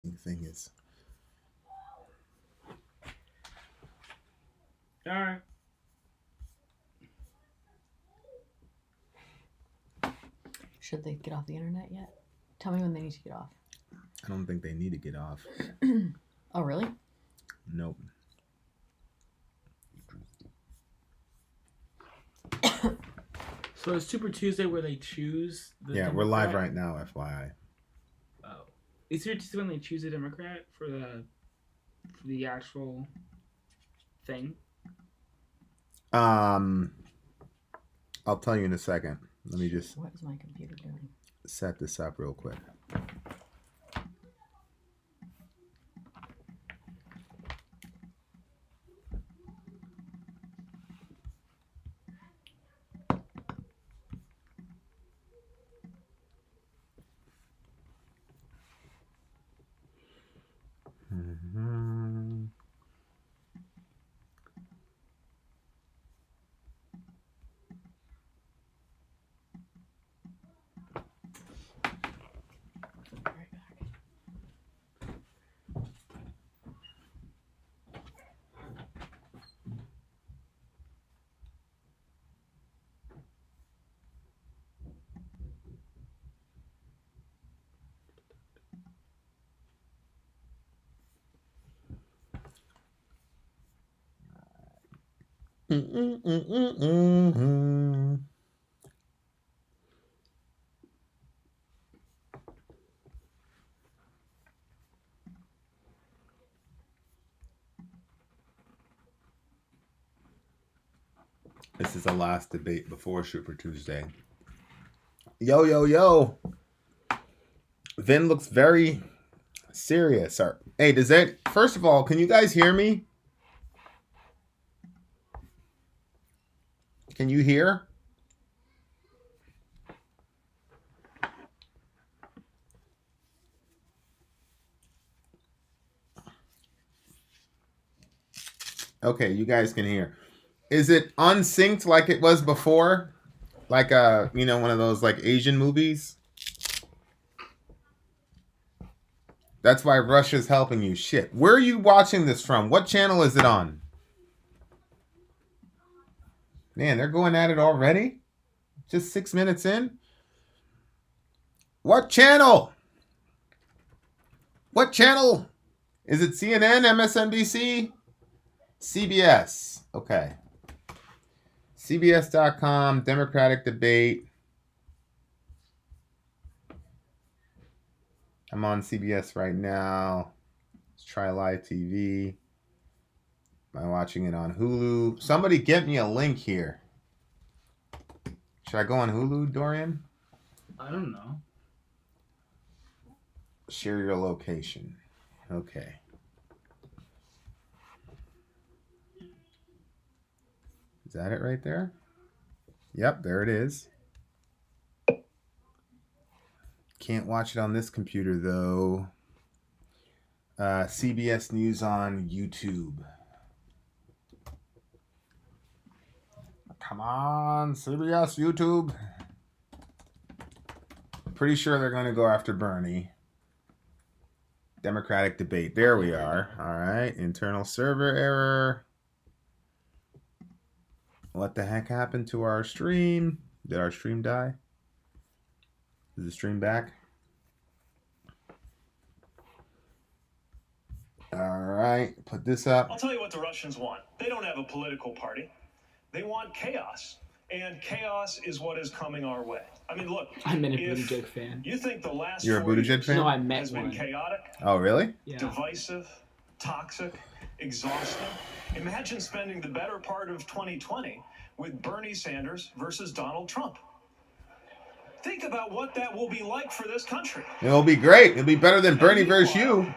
fucking thing is. All right. Should they get off the internet yet? Tell me when they need to get off. I don't think they need to get off. Oh, really? Nope. So it's Super Tuesday where they choose the Yeah, Democrat? we're live right now, FYI. Oh. Is Super Tuesday when they choose a Democrat for the actual thing? I'll tell you in a second. Let me just What is my computer doing? set this up real quick. Right back. This is the last debate before Super Tuesday. Yo, yo, yo. Vin looks very serious. Hey, does that... First of all, can you guys hear me? Can you hear? Okay, you guys can hear. Is it unsynced like it was before? Like one of those like Asian movies? That's why Russia's helping you. Shit. Where are you watching this from? What channel is it on? Man, they're going at it already? Just 6 minutes in? What channel? What channel? Is it CNN, MSNBC? CBS. Okay. CBS.com, Democratic debate. I'm on CBS right now. Let's try live TV. Am I watching it on Hulu? Somebody get me a link here. Should I go on Hulu, Dorian? I don't know. Share your location. Okay. Is that it right there? Yep, there it is. Can't watch it on this computer, though. CBS News on YouTube. Come on, CBS YouTube. Pretty sure they're going to go after Bernie. Democratic debate. There we are. All right. Internal server error. What the heck happened to our stream? Did our stream die? Is the stream back? All right. Put this up. I'll tell you what the Russians want. They don't have a political party. They want chaos. And chaos is what is coming our way. I mean, look. I'm an Buttigieg fan. You think the last You're a 4 Buttigieg years fan? No, I met has one. been chaotic, Oh, really? Yeah. divisive, toxic, exhausting? Imagine spending the better part of 2020 with Bernie Sanders versus Donald Trump. Think about what that will be like for this country. It'll be great. It'll be better than Bernie versus you.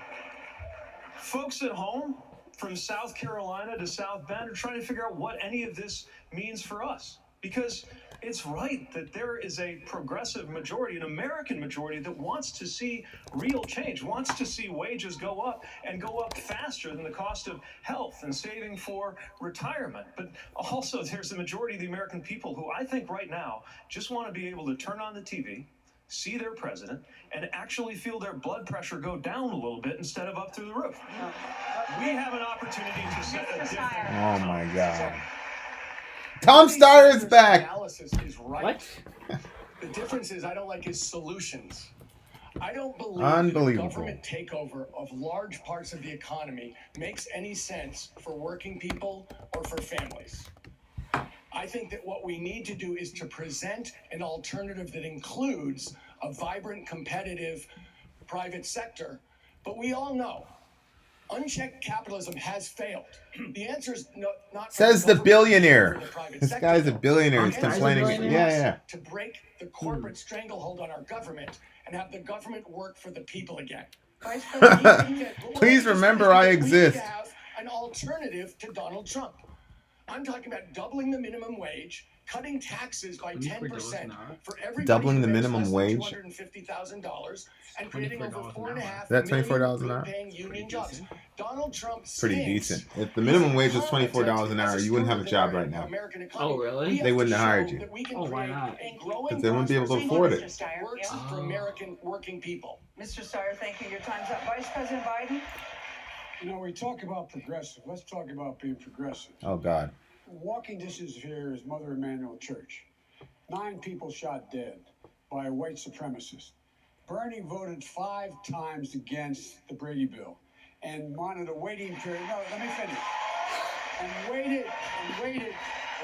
Folks at home, from South Carolina to South Bend, are trying to figure out what any of this means for us. Because it's right that there is a progressive majority, an American majority, that wants to see real change, wants to see wages go up and go up faster than the cost of health and saving for retirement. But also there's a majority of the American people who I think right now just want to be able to turn on the TV, see their president, and actually feel their blood pressure go down a little bit instead of up through the roof. We have an opportunity to set a different. Oh my God. Tom Steyer is back. Analysis is right. What? The difference is I don't like his solutions. I don't believe Unbelievable. that a government takeover of large parts of the economy makes any sense for working people or for families. I think that what we need to do is to present an alternative that includes a vibrant, competitive private sector. But we all know unchecked capitalism has failed. The answer is not Says the billionaire. the private This sector. guy's a billionaire. He's The answer complaining. is for Yeah, us yeah. to break the corporate stranglehold on our government and have the government work for the people again. Vice President, Please remember I we need exist. to have an alternative to Donald Trump. I'm talking about doubling the minimum wage, cutting taxes by 10% for everybody Doubling the who makes minimum less than wage? $250,000 and creating over $24 4.5 Is that million $24 an hour? good-paying union jobs. Donald Trump Pretty stinks. decent. If the minimum wage was $24 an hour, you wouldn't have a job right now. Oh, really? They wouldn't have hired you. Oh, why not? Because they wouldn't be able to afford it. Works for American working people. Mr. Steyer, thank you. Your time's up. Vice President Biden? You know, we talk about progressive. Let's talk about being progressive. Oh, God. Walking distance here is Mother Emanuel Church. 9 people shot dead by a white supremacist. Bernie voted 5 times against the Brady Bill and wanted a waiting period. No, let me finish. And waited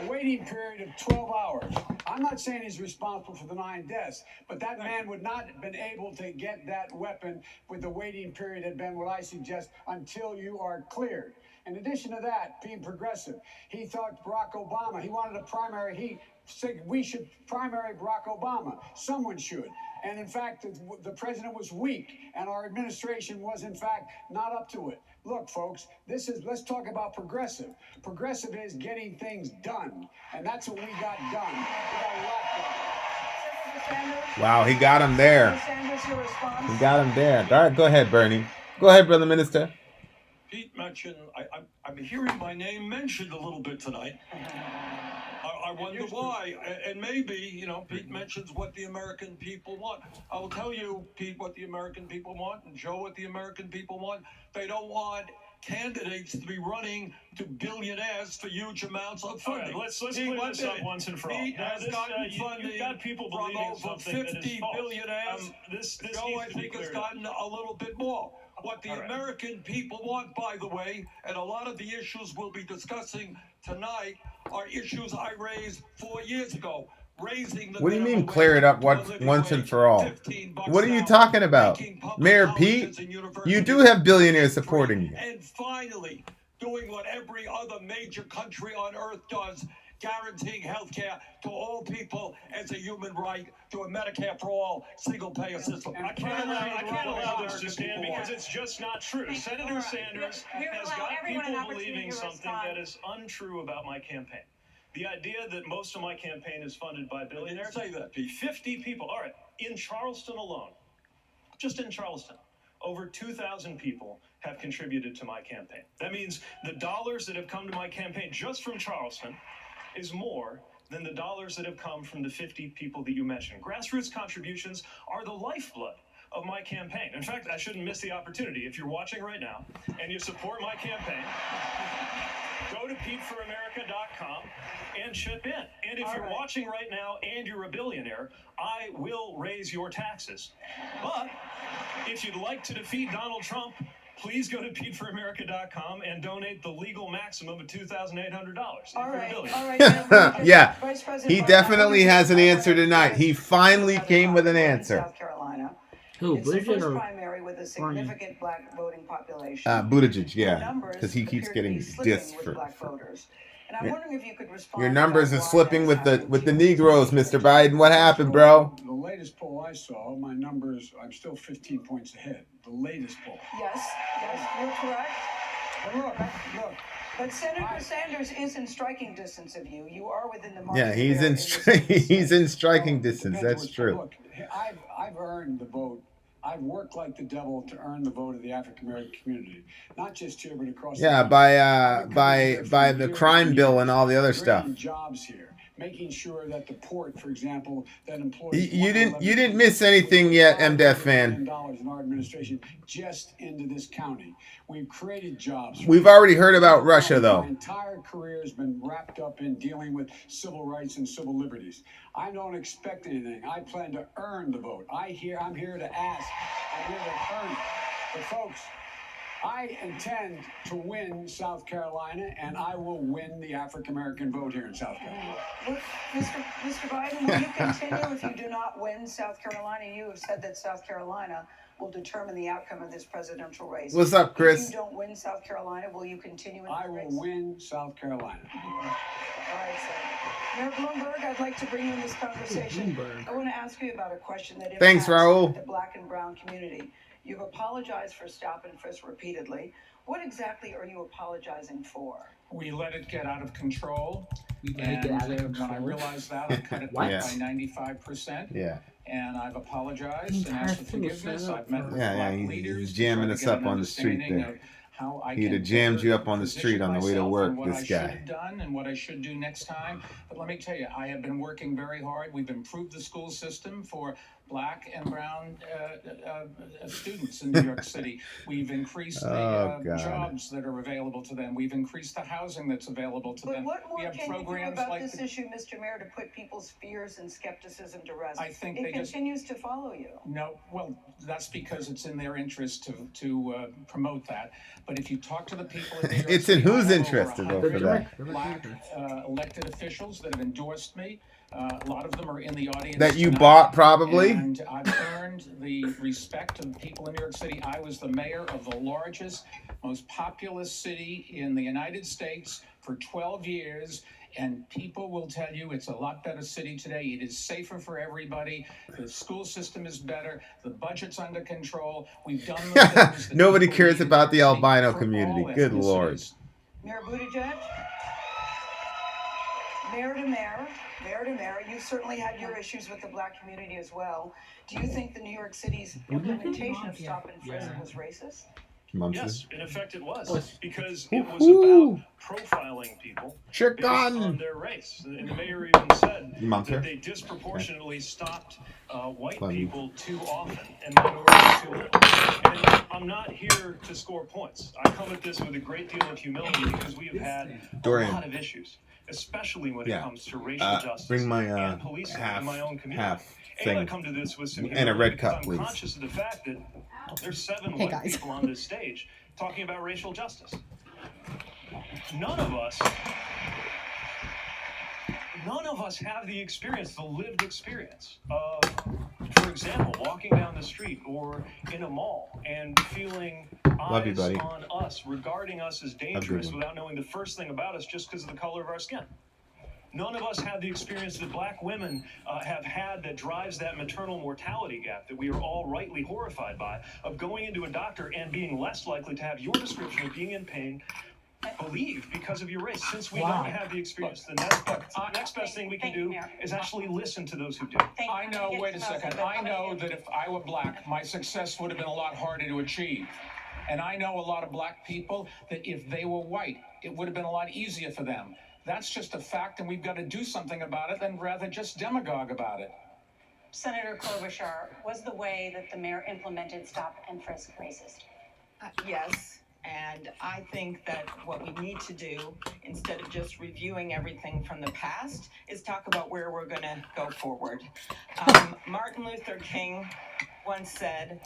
a waiting period of 12 hours. I'm not saying he's responsible for the 9 deaths, but that man would not have been able to get that weapon with the waiting period had been what I suggest until you are cleared. In addition to that, being progressive, he thought Barack Obama, he wanted a primary, he said we should primary Barack Obama. Someone should. And in fact, the president was weak, and our administration was, in fact, not up to it. Look, folks, let's talk about progressive. Progressive is getting things done, and that's what we got done. We got a lot done. Senator Sanders? Wow, he got him there. Senator Sanders, your response? He got him there. All right, go ahead, Bernie. Go ahead, Brother Minister. Pete mentioned, I'm hearing my name mentioned a little bit tonight. I wonder why. And maybe, Pete mentions what the American people want. I will tell you, Pete, what the American people want, and Joe, what the American people want. They don't want candidates to be running to billionaires for huge amounts of funding. All right, let's clear this up once and for all. Pete has gotten funding you've got people from believing over something that is 50 false. billionaires. This Joe, needs I to be think, has cleared up. gotten a little bit more. What the All right. American people want, by the way, and a lot of the issues we'll be discussing tonight are issues I raised 4 years ago. Raising the What do you mean minimum clear it up wage to a living once and wage, for all? $15 What are you an hour, talking about? making public Mayor colleges Pete, and you universities do have billionaires supporting you. and finally, doing what every other major country on earth does, guaranteeing health care to all people as a human right, to a Medicare for all single-payer system. I can't allow this to stand because it's just not true. Senator Sanders We're has allow got everyone an people opportunity believing to something respond. that is untrue about my campaign. The idea that most of my campaign is funded by billionaires. Say that, Pete. 50 people. All right, in Charleston alone, just in Charleston, over 2,000 people have contributed to my campaign. That means the dollars that have come to my campaign just from Charleston is more than the dollars that have come from the 50 people that you mentioned. Grassroots contributions are the lifeblood of my campaign. In fact, I shouldn't miss the opportunity. If you're watching right now and you support my campaign, go to PeteForAmerica.com and chip in. And if you're watching right now and you're a billionaire, I will raise your taxes. But if you'd like to defeat Donald Trump, please go to PeteForAmerica.com and donate the legal maximum of $2,800. All right. Yeah, Vice President he Biden, definitely I has an wanna answer tonight. He finally came with an answer. South Carolina. Who, It's the Bridget first or primary with a significant black voting population. Buttigieg, The yeah, numbers because he keeps appear to getting be slipping dissed with for black voters. And I'm Yeah. wondering if you could respond. your to numbers that, are why slipping that's with the happening. Negroes, Mr. Biden. What happened, bro? The latest poll I saw, my numbers, I'm still 15 points ahead. The latest poll. Yes, you're correct. But look. But Senator Sanders is in striking distance of you. You are within the margin. Yeah, he's in he's in striking distance. That's true. Look, I've earned the vote. I've worked like the devil to earn the vote of the African American community, not just here but across. Yeah, the country. by the crime bill and all the other stuff. Creating jobs here, making sure that the port, for example, that employs You didn't miss anything yet, MDEF fan. dollars in our administration just into this county. We've created jobs. We've already heard about Russia, though. My entire career has been wrapped up in dealing with civil rights and civil liberties. I don't expect anything. I plan to earn the vote. I'm here to ask. I'm here to earn it. But folks, I intend to win South Carolina, and I will win the African-American vote here in South Carolina. Mr. Biden, will you continue if you do not win South Carolina? You have said that South Carolina will determine the outcome of this presidential race. What's up, Chris? If you don't win South Carolina, will you continue in I the race? will win South Carolina. All right, sir. Mayor Bloomberg, I'd like to bring you in this conversation. I want to ask you about a question that Thanks, impacts Raul. the black and brown community. You've apologized for stop and frisk repeatedly. What exactly are you apologizing for? We let it get out of control. Let it get out of When control. I realized that, I cut it What? back by 95%. Yeah. And I've apologized and asked for forgiveness. I've met with Yeah, black he's leaders. jamming to us try to up get an on the street understanding there. of how I He'd have can jammed you better up on the position street on the way to myself work, and what this I should guy. have done and what I should do next time. But let me tell you, I have been working very hard. We've improved the school system for black and brown students in New York City. We've increased Oh, the God. jobs that are available to them. We've increased the housing that's available to But them. what more We have can you do programs about like this the- issue, Mr. Mayor, to put people's fears and skepticism to rest? I think it they just- continues to follow you. No, well, that's because it's in their interest to promote that. But if you talk to the people in New York It's in City, whose I have interest to over vote for 100 that? Black elected officials that have endorsed me. A lot of them are in the audience That you tonight. bought, probably? And I've earned the respect of people in New York City. I was the mayor of the largest, most populous city in the United States for 12 years. And people will tell you it's a lot better city today. It is safer for everybody. The school system is better. The budget's under control. We've done the things that Nobody people cares need in about the New York City albino for community. all Good Lord. ethnicities. Mayor Buttigieg? Mayor to mayor, you've certainly had your issues with the black community as well. Do you think the New York City's implementation of stop and frisk was racist? Yes, in effect it was, because it was Woo-hoo. about profiling people Chicken. based on their race. And the mayor even said Mom's here? that they disproportionately stopped white Love you. people too often and minorities too little. And I'm not here to score points. I come at this with a great deal of humility because we have had Dorian. a lot of issues, especially when Yeah. it comes to racial justice Bring my and policing in my own community. half And I thing. come to this with some And a humility red because cup, I'm please. conscious of the fact that there's 7 Hey, white guys. people on this stage talking about racial justice. None of us have the experience, the lived experience of, for example, walking down the street or in a mall and feeling Love you, eyes buddy. on us, regarding us as dangerous without knowing the first thing about us just because of the color of our skin. None of us have the experience that black women have had that drives that maternal mortality gap that we are all rightly horrified by, of going into a doctor and being less likely to have your description of being in pain believed because of your race. Since we don't have the experience, the next best thing we can do is actually listen to those who do. I know, wait a second. I know that if I were black, my success would have been a lot harder to achieve. And I know a lot of black people that if they were white, it would have been a lot easier for them. That's just a fact, and we've got to do something about it than rather just demagogue about it. Senator Klobuchar, was the way that the mayor implemented stop and frisk racist? Yes, and I think that what we need to do, instead of just reviewing everything from the past, is talk about where we're going to go forward. Martin Luther King once said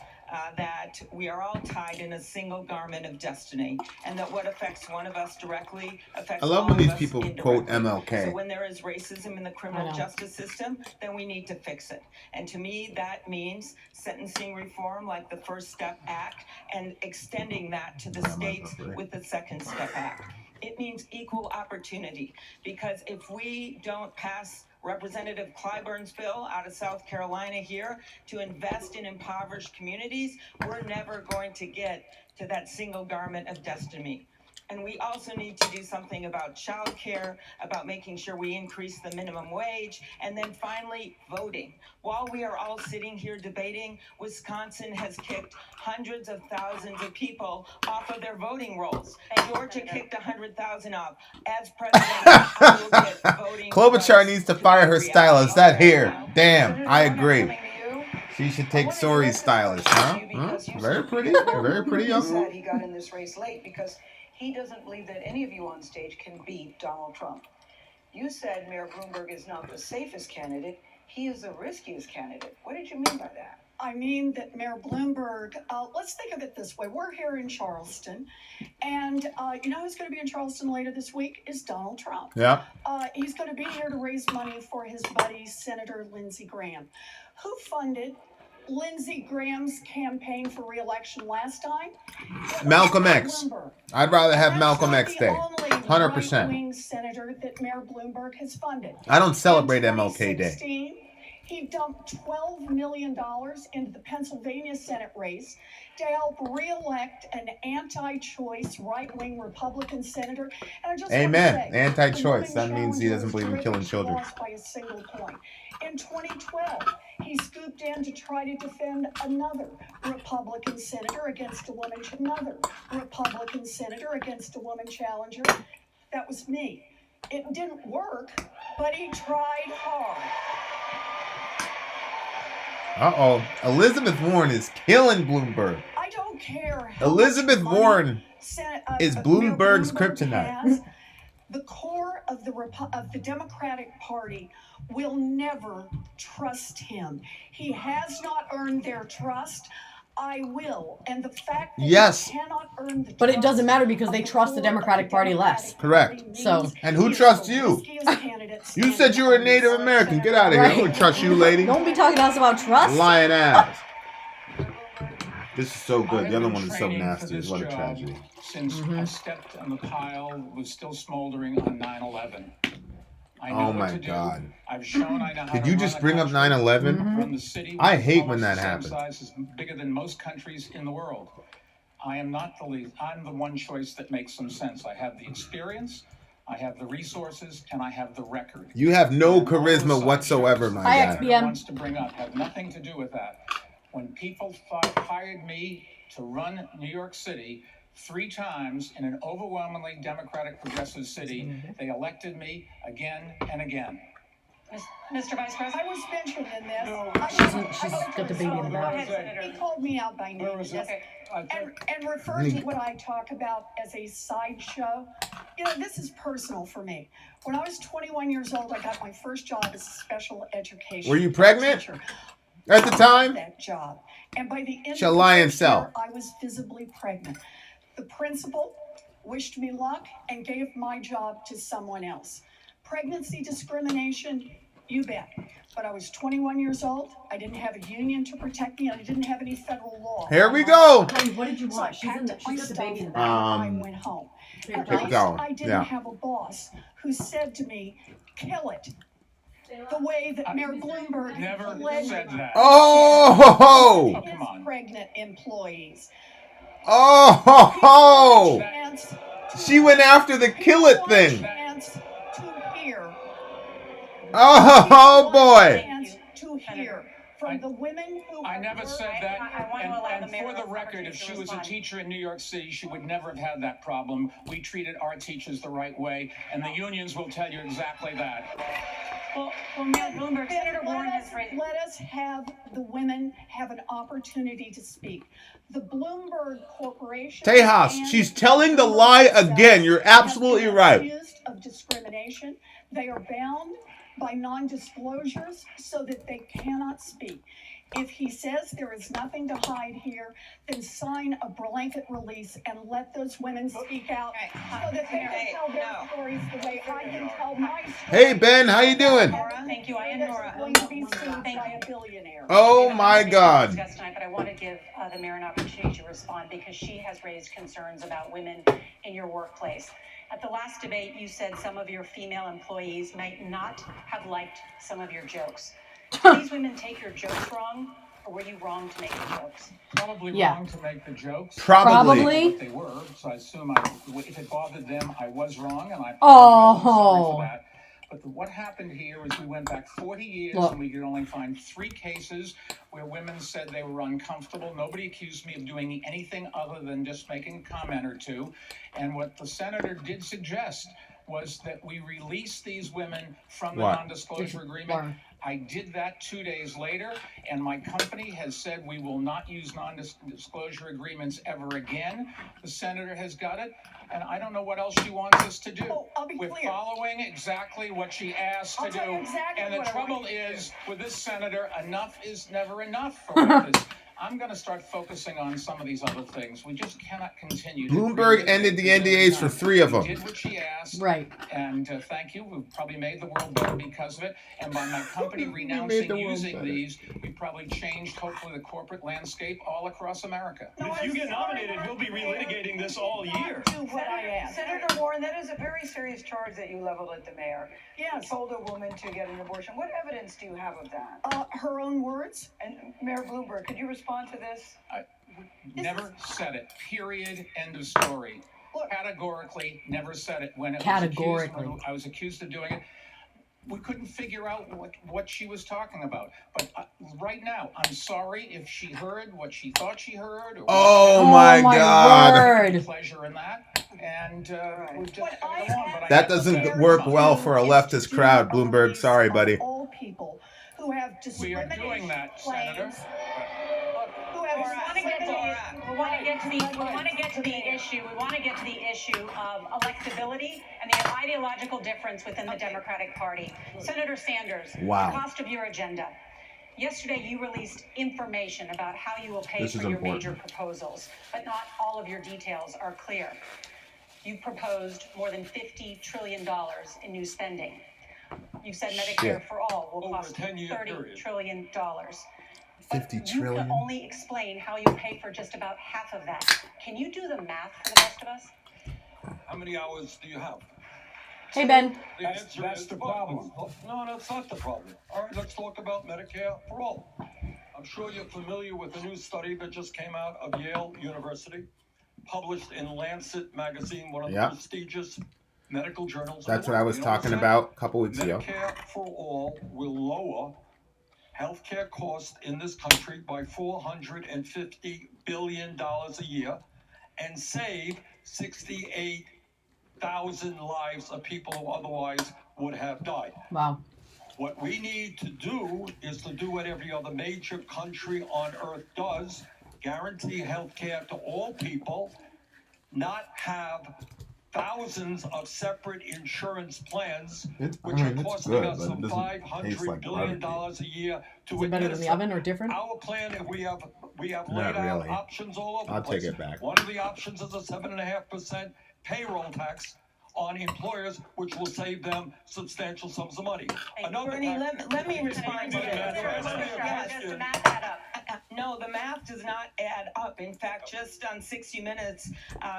that we are all tied in a single garment of destiny, and that what affects one of us directly affects I love all when of these us people indirectly. quote MLK. So when there is racism in the criminal I know. justice system, then we need to fix it. And to me, that means sentencing reform like the First Step Act and extending that to the states with the Second Step Act. It means equal opportunity, because if we don't pass Representative Clyburn's bill out of South Carolina here to invest in impoverished communities, we're never going to get to that single garment of destiny. And we also need to do something about childcare, about making sure we increase the minimum wage, and then finally voting. While we are all sitting here debating, Wisconsin has kicked hundreds of thousands of people off of their voting rolls. Georgia kicked 100,000 off. As president, I will get voting Klobuchar rights needs to fire her reality. stylist. That here. Damn, Senator I Warren, I'm agree. coming to you. She should I take wanted to Sori's direct this stylist, question huh? to you because you Very said pretty. Mayor Very pretty Bloomberg young said woman. he got in this race late because he doesn't believe that any of you on stage can beat Donald Trump. You said Mayor Bloomberg is not the safest candidate, he is the riskiest candidate. What did you mean by that? I mean that Mayor Bloomberg, let's think of it this way. We're here in Charleston, and you know who's going to be in Charleston later this week is Donald Trump. Yeah. He's going to be here to raise money for his buddy, Senator Lindsey Graham. Who funded Lindsey Graham's campaign for re-election last time? Malcolm X. Bloomberg. I'd rather have That's Malcolm not X the Day. only 100%. right-wing senator that Mayor Bloomberg has funded. I don't celebrate In MLK Day. 2016, he dumped $12 million into the Pennsylvania Senate race to help re-elect an anti-choice right-wing Republican senator. And I just Amen. want to say, Anti-choice. the That means he doesn't believe in killing woman children. lost by a single point. In 2012, he scooped in to try to defend another Republican senator against a woman, another Republican senator against a woman challenger. That was me. It didn't work, but he tried hard. Uh-oh. Elizabeth Warren is killing Bloomberg. I don't care how Elizabeth much money Warren is Mayor Bloomberg's Bloomberg kryptonite. has. The core of the Democratic Party will never trust him. He has not earned their trust. I will. And the fact that Yes. he cannot earn the But it trust doesn't matter because of they trust the core of Democratic Party less. Correct. means So- And who he is trusts the you? riskiest candidate You said you were a standing Native on this American. Get out of here. Right. I wouldn't trust you, lady. Don't be talking to us about trust. Lying ass. This is so I good. have The other been one is so training for nasty. this What a job tragedy. Since I stepped on the pile that was still smoldering on 9/11. I know Oh what my to do. God. I've shown I know how Did to you run just a bring up country, 9/11? run the city, I which is hate when almost that the same happens. size, is bigger than most countries in the world. I am not the lead. I'm the one choice that makes some sense. I have the experience, I have the resources, and I have the record. You have no And all the charisma side whatsoever, shows my Hi, guy. XBM. wants to bring up have nothing to do with that. When people hired me to run New York City 3 times in an overwhelmingly Democratic progressive city, they elected me again and again. Mr. Vice President? I was mentioned in this. No. She's got the baby in the Go ahead, bath. Senator. He called me out by name. was Yes. Okay. And referred to what I talk about as a sideshow. You know, this is personal for me. When I was 21 years old, I got my first job as a special education Were you pregnant teacher. at the time? That job. And by the end Shall of lie the and first sell. year, I was visibly pregnant. The principal wished me luck and gave my job to someone else. Pregnancy discrimination, you bet. But I was 21 years old. I didn't have a union to protect me, and I didn't have any federal law. Here we go. Honey, what did you So I want? She's packed up my got the stuff baby in the and bath. I went home. At Keep least going. I didn't Yeah. have a boss who said to me, "Kill it," the way that Mayor Bloomberg Never led said that. Oh! Oh, come on. pregnant employees. Oh! Chance She went after the kill it thing. chance to hear. Oh boy! Chance to hear from the women who I have never worked- said that. I want to allow the And mayor for the of record, if Robertson she to was a respond. teacher in New York City, she would never have had that problem. We treated our teachers the right way, and the unions will tell you exactly that. Well, Mayor Bloomberg, Then Senator Warren has raised. let us have the women have an opportunity to speak. The Bloomberg Corporation. Tejas, and she's telling the lie again. You're absolutely have been right. Accused of discrimination. They are bound by non-disclosures so that they cannot speak. If he says there is nothing to hide here, then sign a blanket release and let those women speak out so that they can tell their stories the way I can tell my story. Hey Ben, how you doing? Thank you. I am That's Nora. going to be sued Thank by you. a billionaire. Oh I'm my not going to God. discuss tonight, but I want to give the mayor an opportunity to respond because she has raised concerns about women in your workplace. At the last debate, you said some of your female employees might not have liked some of your jokes. Do these women take your jokes wrong, or were you wrong to make the jokes? Probably Yeah. wrong to make the jokes. Probably. What they were, so I assume if it bothered them, I was wrong, and I apologize. I'm sorry for that. But what happened here is we went back 40 years and we could only find 3 cases where women said they were uncomfortable. Nobody accused me of doing anything other than just making a comment or two. And what the senator did suggest was that we release these women from the non-disclosure agreement. I did that 2 days later, and my company has said we will not use non-disclosure agreements ever again. The senator has got it, and I don't know what else she wants us to do. I'll be We're clear. following exactly what she asked to do. tell you exactly And the what I trouble want you to is, with this senator, enough is never enough for workers. I'm going to start focusing on some of these other things. We just cannot continue. Bloomberg ended the NDAs for 3 of them. We did what she asked. Right. And thank you. We've probably made the world better because of it. And by my company renouncing using these, we probably changed, hopefully, the corporate landscape all across America. If you get nominated, you'll be relitigating this all year. Do what I asked. Senator Warren, that is a very serious charge that you leveled at the mayor. Yes. You told a woman to get an abortion. What evidence do you have of that? Her own words. And Mayor Bloomberg, could you respond to this? Never said it. Period. End of story. Categorically, never said it. When I was accused of doing it, we couldn't figure out what she was talking about. But right now, I'm sorry if she heard what she thought she heard. Or Oh my God. Word. Pleasure in that. And we've just I got on. But That doesn't work well for a leftist crowd, Bloomberg. Sorry, buddy. All people who have We are doing that, Senator. Who have We want to get to the issue. We want to get to the issue of electability and the ideological difference within the Democratic Party. Senator Sanders, Wow. the cost of your agenda. Yesterday, you released information about how you will pay This for is your important. major proposals, but not all of your details are clear. You proposed more than $50 trillion in new spending. You said Medicare for all will Over cost a 10-year $30 period. trillion. 50 You trillion. can only explain how you pay for just about half of that. Can you do the math for the rest of us? How many hours do you have? Hey, Ben. The answer That's is the problem. No, that's not the problem. All right, let's talk about Medicare for all. I'm sure you're familiar with the new study that just came out of Yale University, published in Lancet magazine, one of the prestigious medical journals. That's what I was talking about a couple weeks ago. Medicare for all will lower healthcare costs in this country by $450 billion a year and save 68,000 lives of people who otherwise would have died. Wow. What we need to do is to do what every other major country on earth does, guarantee health care to all people, not have thousands of separate insurance plans, which are costing us some $500 billion a year to Is it better than the oven or different? Our plan, if we have Not laid out really. options all over I'll the place. take it back. One of the options is a 7.5% payroll tax on employers, which will save them substantial sums of money. Another Bernie, let me respond to that. Just to math that up. No, the math does not add up. In fact, just on 60 Minutes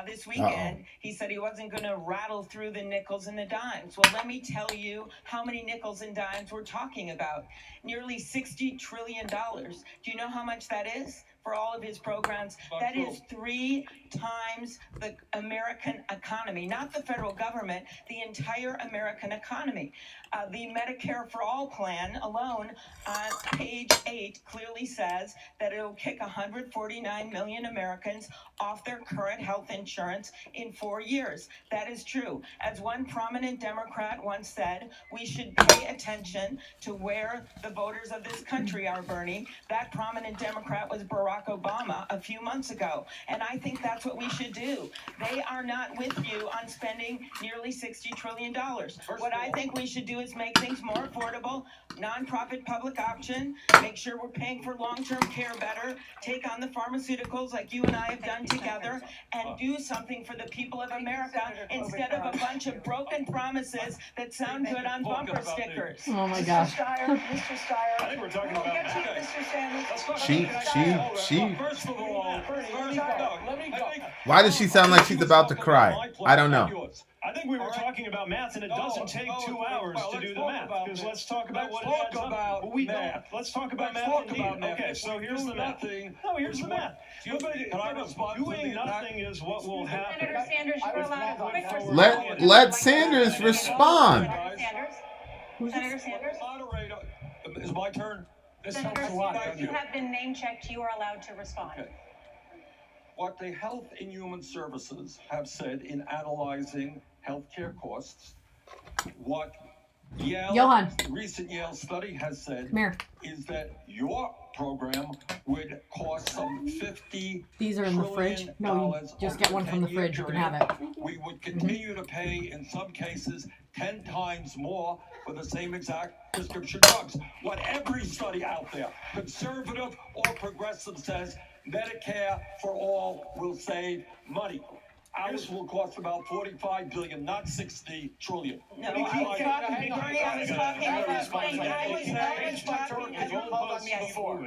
this weekend, he said he wasn't going to rattle through the nickels and the dimes. Well, let me tell you how many nickels and dimes we're talking about. Nearly $60 trillion. Do you know how much that is for all of his programs? That is 3 times the American economy, not the federal government, the entire American economy. The Medicare for All plan alone, page 8, clearly says that it'll kick 149 million Americans off their current health insurance in 4 years. That is true. As one prominent Democrat once said, we should pay attention to where the voters of this country are, Bernie. That prominent Democrat was Barack Obama a few months ago. And I think that's what we should do. They are not with you on spending nearly $60 trillion. What I think we should do is make things more affordable, nonprofit public option, make sure we're paying for long-term care better, take on the pharmaceuticals like you and I have done together, and do something for the people of America instead of a bunch of broken promises that sound good on bumper stickers. Oh my gosh. Mr. Steyer. I think we're talking We'll about get to you, Mr. Sanders. She. First of all, Why does she sound like she's about to cry? I don't know. think we were All right. talking about math, and it No, doesn't take no, 2 hours well, to let's do the talk math. about Because math. let's talk about Let's what talk it adds up. about Well, we math. don't. Let's talk about Let's math. talk indeed. about math. Okay, If so we here's do the math. nothing, No, here's the which math. Can I respond to Doing the attack? nothing is what will happen. Senator Sanders, you were allowed a quick response. Let Sanders respond. Senator Sanders. Senator Sanders. Moderator, is my turn? This Senator helps a lot, Sanders, doesn't you it? have been name checked. You are allowed to respond. Okay. What the Health and Human Services have said in analyzing healthcare costs, what Johan. recent Yale study has said Come here. is that your program would cost some $50 These are in the fridge. No, you just get one from the fridge. You can have it. We would continue to pay, in some cases, 10 times more for the same exact prescription drugs. What every study out there, conservative or progressive, says, Medicare for all will save money. Ours will cost about $45 billion, not $60 trillion. No, I was talking, Bernie, I was talking about,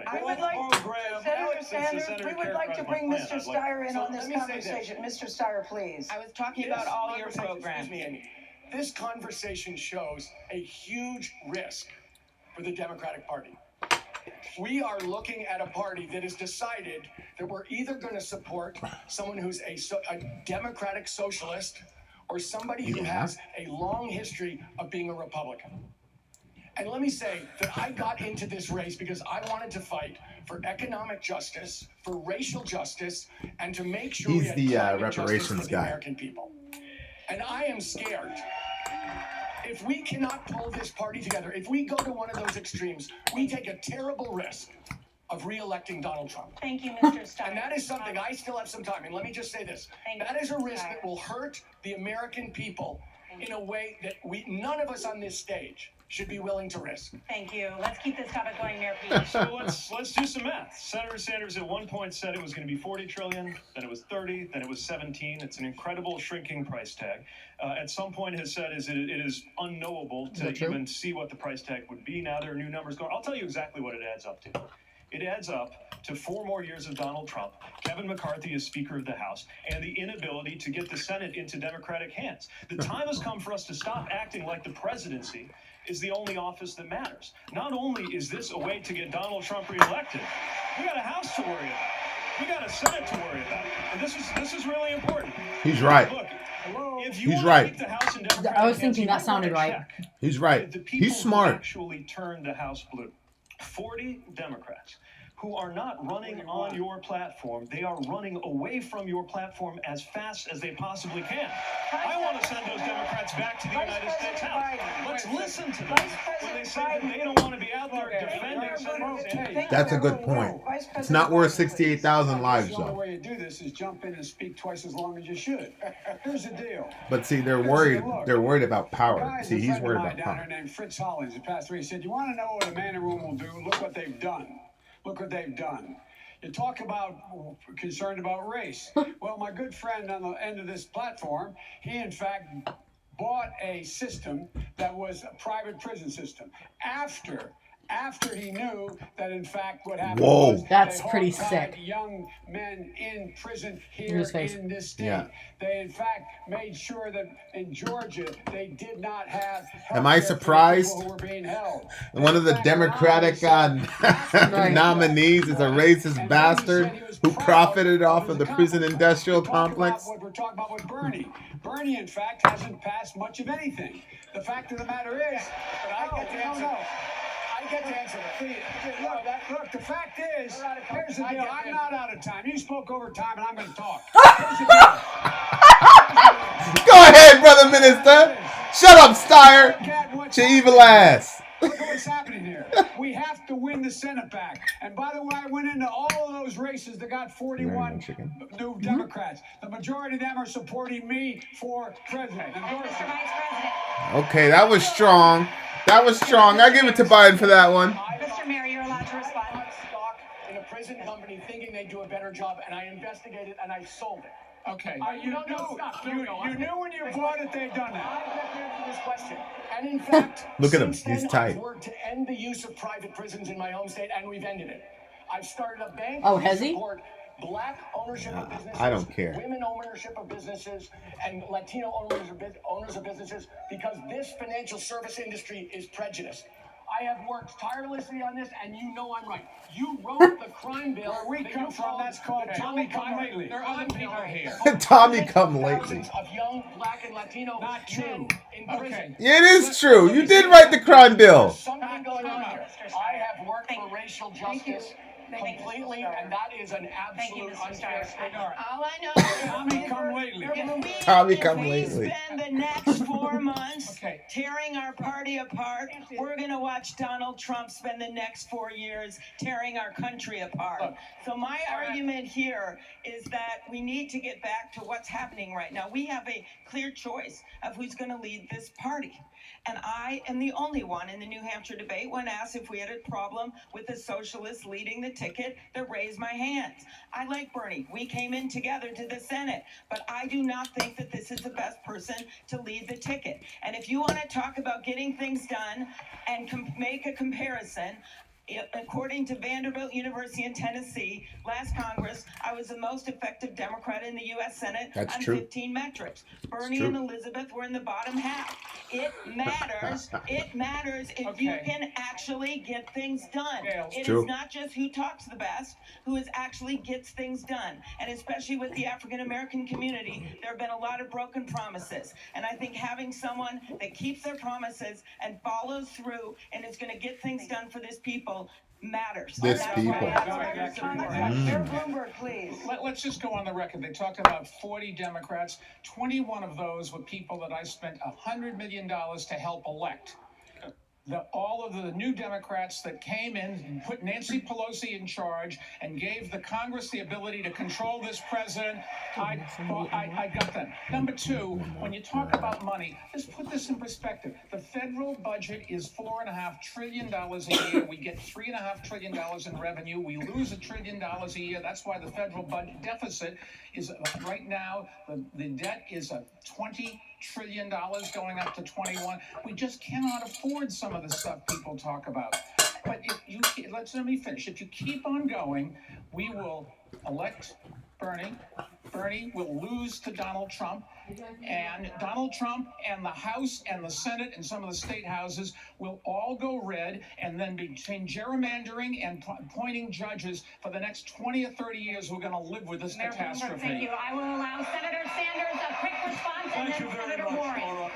I would like, Senator Sanders, we would like to bring Mr. Steyer in on this conversation. Mr. Steyer, please. I was talking about all your Excuse programs. me, Amy. This conversation shows a huge risk for the Democratic Party. We are looking at a party that has decided that we're either going to support someone who's a democratic socialist or somebody who has a long history of being a Republican. And let me say that I got into this race because I wanted to fight for economic justice, for racial justice, and to make sure we He's had the climate reparations justice for the guy. American people. And I am scared. If we cannot pull this party together, if we go to one of those extremes, we take a terrible risk of re-electing Donald Trump. Thank you, Mr. Steyer. And that is something, I still have some time, and let me just say this. That is a risk that will hurt the American people in a way that none of us on this stage should be willing to risk. Thank you. Let's keep this topic going, Mayor Pete. So let's do some math. Senator Sanders at one point said it was going to be 40 trillion, then it was 30, then it was 17. It's an incredible shrinking price tag. At some point has said it is unknowable to even see what the price tag would be. Now there are new numbers going. I'll tell you exactly what it adds up to. It adds up to 4 more years of Donald Trump, Kevin McCarthy as Speaker of the House, and the inability to get the Senate into Democratic hands. The time has come for us to stop acting like the presidency is the only office that matters. Not only is this a way to get Donald Trump reelected, we got a House to worry about. We got a Senate to worry about. And this is really important. He's right. Look, if you He's want right. to keep the House in Democratic I was hands, thinking you that might sounded wanna right. check He's right. the people He's smart. who actually turned the House blue. 40 Democrats who are not running on your platform. They are running away from your platform as fast as they possibly can. I want to send those Democrats back to the United States House. Let's listen to them when they say that they don't want to be out there defending Senator Sanders. That's a good point. It's not worth 68,000 lives, The only though. way you do this is jump in and speak twice as long as you should. Here's the deal. But see, they're worried. They're worried about power. Guys, See, a he's friend of worried mine about down there power. named Fritz Hollins, the past week, said, "You want to know what a man in a room will do? Look what they've done. Look what they've done." You talk about concerned about race. Well, my good friend on the end of this platform, he in fact bought a system that was a private prison system after he knew that in fact what happened Whoa. was That's they pretty hogtied sick. young men in prison In here his face. in this state. Yeah. They in fact made sure that in Georgia they did not have Am I healthcare for the surprised? people who were being held. One of the Democratic nominees is a racist bastard who profited off of the prison industrial complex. What we're talking about with Bernie. Bernie, in fact, hasn't passed much of anything. The fact of the matter is, But I get to answer. I get to answer that. Look, the fact is, here's the deal. I'm not out of time. You spoke over time, and I'm going to talk. Go ahead, brother minister. Shut up, Steyer. Your evil ass. Look at what's happening here. We have to win the Senate back. And by the way, I went into all of those races that got 41 new Democrats. The majority of them are supporting me for president. And Mr. Vice President. Okay, that was strong. That was strong. I give it to Biden for that one. Mr. Mayor, you're allowed to respond. I bought stock in a prison company thinking they'd do a better job, and I investigated and I sold it. Okay. You don't know. You knew when you bought it, they'd done that. I've got to answer this question. And in fact, Look at him. since then, He's tight. I've worked to end the use of private prisons in my home state, and we've ended it. I've started a bank Oh, to has he? support black ownership of businesses, I don't care. women ownership of businesses and Latino owners of businesses because this financial service industry is prejudiced. I have worked tirelessly on this, and you know I'm right. You wrote the crime bill. Where we come from, that's called Tommy Come Lately. There are other people here. Tommy Come Lately. Thousands of young Black and Latino Not true. in prison. Okay. It is true. You did write the crime bill. There's something going on here. I have worked for racial justice completely, and that is an absolute unfair statement. All I know Tommy Come Lately. Tommy Come Lately. Spend the next 4 months tearing our party apart. We're going to watch Donald Trump spend the next 4 years tearing our country apart. So my argument here is that we need to get back to what's happening right now. We have a clear choice of who's going to lead this party. And I am the only one in the New Hampshire debate when asked if we had a problem with a socialist leading the ticket that raised my hands. I like Bernie. We came in together to the Senate, but I do not think that this is the best person to lead the ticket. And if you want to talk about getting things done and make a comparison, according to Vanderbilt University in Tennessee, last Congress, I was the most effective Democrat in the U.S. Senate on 15 metrics. Bernie and Elizabeth were in the bottom half. It matters. It matters if you can actually get things done. It is not just who talks the best, who actually gets things done. And especially with the African American community, there have been a lot of broken promises. And I think having someone that keeps their promises and follows through and is going to get things done for this people matters. This people. Mayor Bloomberg, please. Let's just go on the record. They talked about 40 Democrats. 21 of those were people that I spent $100 million to help elect. All of the new Democrats that came in and put Nancy Pelosi in charge and gave the Congress the ability to control this president, I got them. Number two, when you talk about money, let's put this in perspective. The federal budget is $4.5 trillion a year. We get $3.5 trillion in revenue. We lose $1 trillion a year. That's why the federal budget deficit is right now, the debt is a $20 trillion going up to 21. We just cannot afford some of the stuff people talk about. But if you let me finish. If you keep on going, we will elect Bernie. Bernie will lose to Donald Trump. And Donald Trump and the House and the Senate and some of the state houses will all go red, and then between gerrymandering and appointing judges for the next 20 or 30 years, we're going to live with this catastrophe. Thank you. I will allow Senator Sanders a quick response, and then Senator Warren.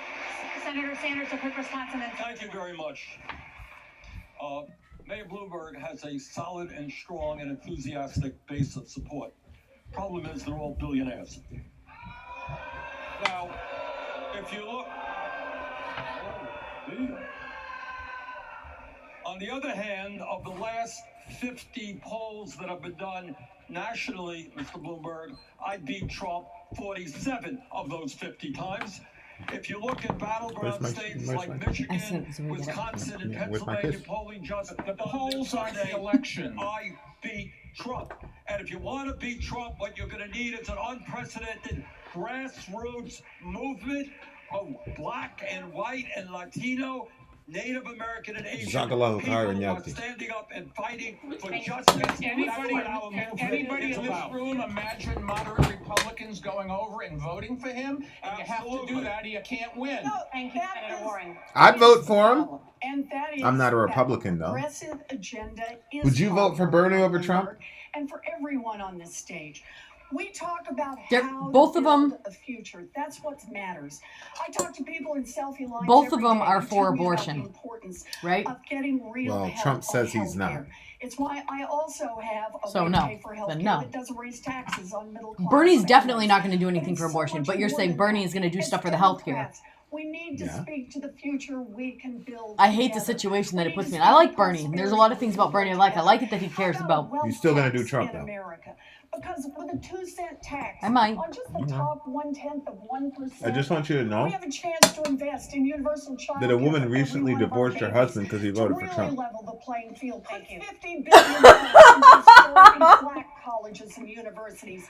Senator Sanders, a quick response, and then Thank you very much. Mayor Bloomberg has a solid and strong and enthusiastic base of support. Problem is, they're all billionaires. Now, if you look, on the other hand, of the last 50 polls that have been done nationally, Mr. Bloomberg, I beat Trump 47 of those 50 times. If you look at battleground states like Michigan, Wisconsin, and Pennsylvania, polling just the polls on the election, I beat Trump. And if you want to beat Trump, what you're going to need is an unprecedented grassroots movement of Black and white and Latino, Native American and Asian people who are standing up and fighting for justice. Anybody in this room imagine moderate Republicans going over and voting for him? And you have to do that or you can't win. No, thank you, Senator Warren. I'd vote for him. And that is I'm not a Republican, though. Progressive agenda is Would you vote for Bernie over Trump? And for everyone on this stage. We talk about how both to of them. build a future. That's what matters. I talk to people in selfie lines. Both of every them day are who for tell me about abortion, the importance right? of getting real Well, help Trump says on he's not. healthcare. It's why I also have a So way no, to pay for healthcare then no. that doesn't raise taxes on middle class. Bernie's definitely families. not going to do anything But for it's so abortion, much but you're more saying than Bernie that. is going to do As stuff for the health care. Democrats, we need to speak to the future we can build. I hate the together. situation that We it puts need me to in. I like speak Bernie. There's a lot of things about Bernie I like. I like it that he cares about. You're still going to do tax Trump, in though. America. Because with a 2-cent tax I might. on just the top 1/10 of 1%, I just want you to know we have a chance to invest in universal child that a care woman for every recently one of our divorced her babies husband because he voted to for really Trump. level the playing field. Put $50 billion into restoring Black colleges and universities,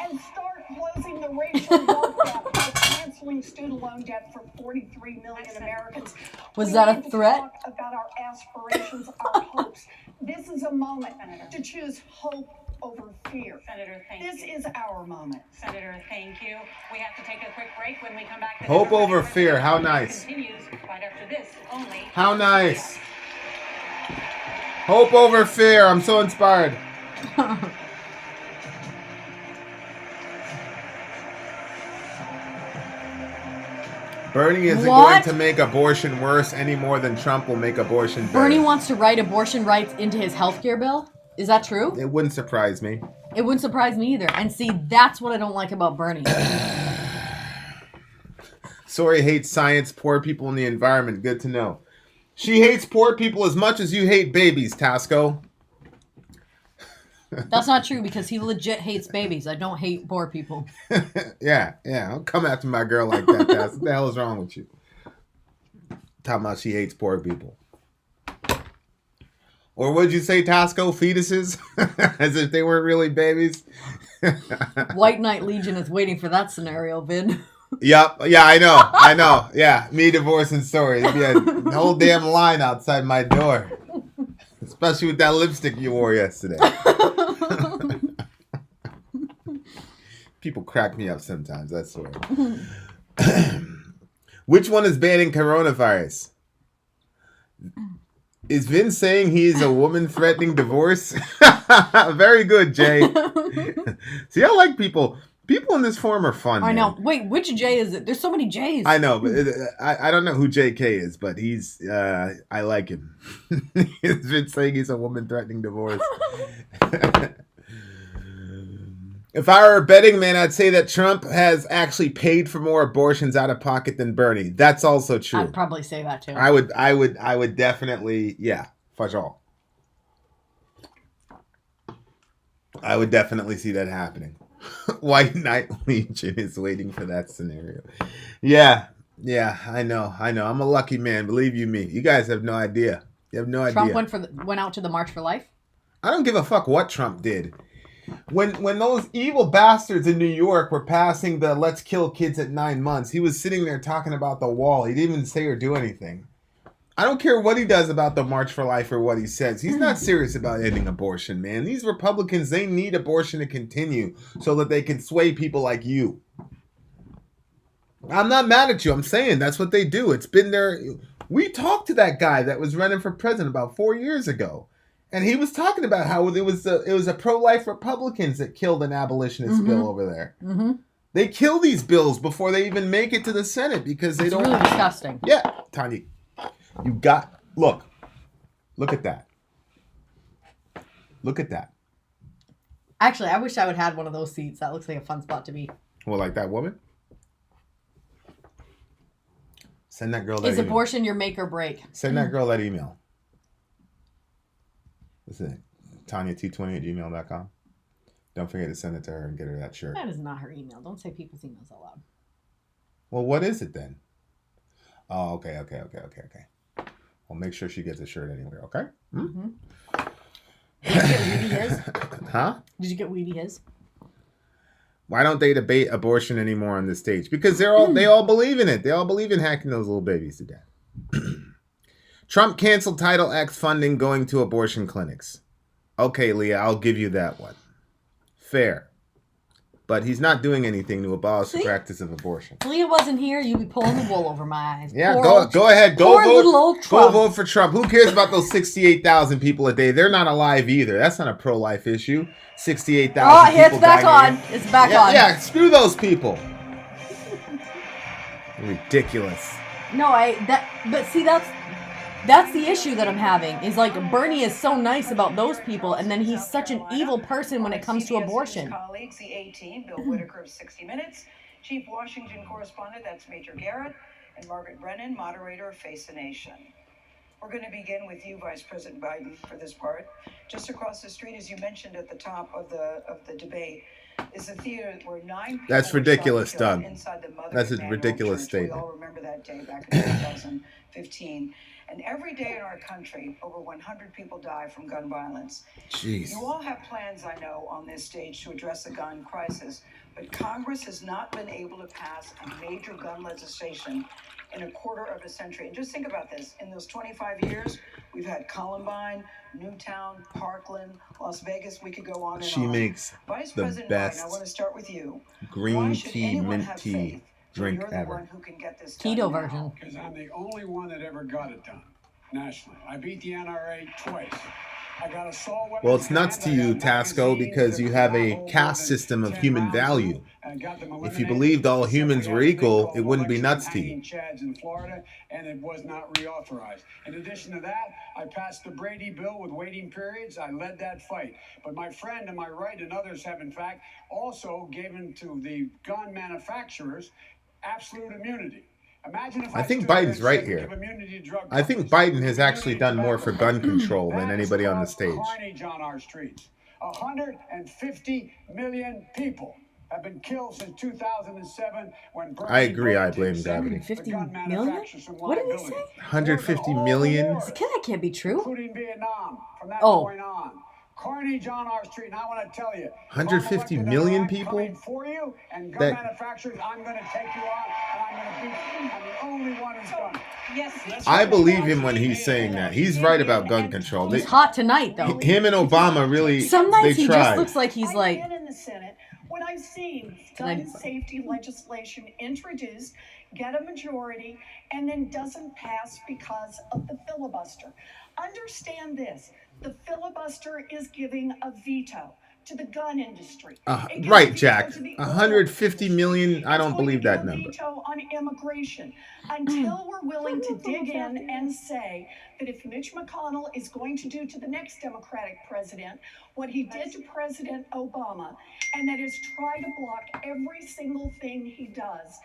and start closing the racial wealth gap by canceling student loan debt for 43 million Americans. Was We that a need to threat? talk about our aspirations, our hopes. This is a moment to choose hope over fear. Senator, thank This you. is our moment. Senator, thank you. We have to take a quick break. When we come back, the Hope Democratic over fear. How presidential nice. continues right after this. Only. How nice. Hope over fear. I'm so inspired. Bernie isn't What? going to make abortion worse any more than Trump will make abortion better. Bernie wants to write abortion rights into his healthcare bill? Is that true? It wouldn't surprise me. It wouldn't surprise me either. And see, that's what I don't like about Bernie. Sori hates science, poor people, and the environment. Good to know. She hates poor people as much as you hate babies, Tasco. That's not true because he legit hates babies. I don't hate poor people. Yeah. Don't come after my girl like that, Tasco. What the hell is wrong with you? Talking about she hates poor people. Or would you say, Tasco, fetuses? As if they weren't really babies? White Knight Legion is waiting for that scenario, Vin. Yep. Yeah, I know. Yeah, me divorcing Sori. There'd be a whole damn line outside my door. Especially with that lipstick you wore yesterday. People crack me up sometimes, I swear. Which one is banning coronavirus? Is Vin saying he is a woman threatening divorce? Very good, Jay. See, I like people. People in this forum are fun. I know. Man. Wait, which J is it? There's so many J's. I know, but I don't know who JK is, but he's I like him. He's been saying he's a woman threatening divorce. If I were a betting man, I'd say that Trump has actually paid for more abortions out of pocket than Bernie. That's also true. I'd probably say that too. I would definitely, yeah, for sure. I would definitely see that happening. White Knight Legion is waiting for that scenario. Yeah, I know. I'm a lucky man. Believe you me. You guys have no idea. You have no idea. Trump went out to the March for Life? I don't give a fuck what Trump did. When those evil bastards in New York were passing the let's kill kids at 9 months, he was sitting there talking about the wall. He didn't even say or do anything. I don't care what he does about the March for Life or what he says. He's not serious about ending abortion, man. These Republicans, they need abortion to continue so that they can sway people like you. I'm not mad at you. I'm saying that's what they do. It's been there. We talked to that guy that was running for president about 4 years ago. And he was talking about how it was a pro-life Republicans that killed an abolitionist bill over there. Mm-hmm. They kill these bills before they even make it to the Senate because they don't. It's really disgusting. Yeah, Tanya. You got, look at that. Look at that. Actually, I wish I would have had one of those seats. That looks like a fun spot to be. Well, like that woman? Send that girl that Is email. abortion your make or break? Send that girl that email. Listen, Tanya220@gmail.com. Don't forget to send it to her and get her that shirt. That is not her email. Don't say people's emails out loud. Well, what is it then? Oh, okay. Well, make sure she gets a shirt anyway, okay? Mm-hmm. Did you get Weedy his? Huh? Did you get Weedy his? Why don't they debate abortion anymore on this stage? Because they all believe in it. They all believe in hacking those little babies to death. Trump canceled Title X funding going to abortion clinics. Okay, Leah, I'll give you that one. Fair. But he's not doing anything to abolish the practice of abortion. If Leah wasn't here, you'd be pulling the wool over my eyes. Yeah, go ahead. Go vote. Little old Trump. Go vote for Trump. Who cares about those 68,000 people a day? They're not alive either. That's not a pro-life issue. 68,000 Oh, people it's back dying. on. It's back on. Yeah, screw those people. Ridiculous. No, but see, that's the issue that I'm having. Is like Bernie is so nice about those people, and then he's such an evil person when it comes to abortion. Colleagues, the A-Team, Bill Whitaker of 60 Minutes, Chief Washington Correspondent, that's Major Garrett, and Margaret Brennan, moderator of Face the Nation. We're going to begin with you, Vice President Biden, for this part. Just across the street, as you mentioned at the top of the debate, is a theater where 9 people That's ridiculous, were shot Doug. inside the Mother That's a Emanuel ridiculous Church. statement. We all remember that day back in 2015. And every day in our country, over 100 people die from gun violence. Jeez. You all have plans, I know, on this stage to address the gun crisis, But Congress has not been able to pass a major gun legislation in a quarter of a century. And just think about this. In those 25 years, we've had Columbine, Newtown, Parkland, Las Vegas. We could go on and She on. makes Vice the President best Biden, I want to start with you. Why green should tea, anyone mint have tea faith that drink you're the ever. one who can get this done Keto now? version. Because I'm the only one that ever got it done nationally. I beat the NRA twice. I got assault weapons. Well, it's nuts to you, banned. I got Tasco, magazines because that you could have not a hold more caste than system of 10 human rounds in value. them, and got them If you eliminated. believed all Except humans we were had a thing equal, called it wouldn't be elections nuts to you. hanging chads in Florida, and it was not reauthorized. In addition to that, I passed the Brady bill with waiting periods. I led that fight. But my friend to my right and others have, in fact, also given to the gun manufacturers absolute immunity. Imagine if I think stood there Biden's and right said we here. give immunity to drug I think companies, Biden has immunity actually to done more tobacco for gun companies. control than That is anybody on the caused stage. carnage on our streets. 150 million people have been killed since 2007 when Bernie I agree, voted I to blame exempt gravity. the 50 gun million? manufacturers from What did he liability. say? 150 All the million? wars, That can't be true. including Vietnam, from that Oh. point on. Carnage on our street, and I want to tell you, if I'm 150 elected in million Iraq, people? coming for you, and gun That- manufacturers, I'm going to take you on, and I'm going to beat you. I'm the only one who's done it. Yes. I believe him when he's saying that. He's right about gun control. He's hot tonight, though. Him and Obama really, Some they nights he just tried. looks like he's I've like, been in the Senate when I've seen Can I- gun safety legislation introduced, get a majority, and then doesn't pass because of the filibuster. Understand this, the filibuster is giving a veto to the gun industry. It gives a Right, veto Jack. to the 150 million, I It's don't going believe to give that a number. veto on immigration until we're willing to dig in and say that if Mitch McConnell is going to do to the next Democratic president what he did to President Obama, and that is try to block every single thing he does,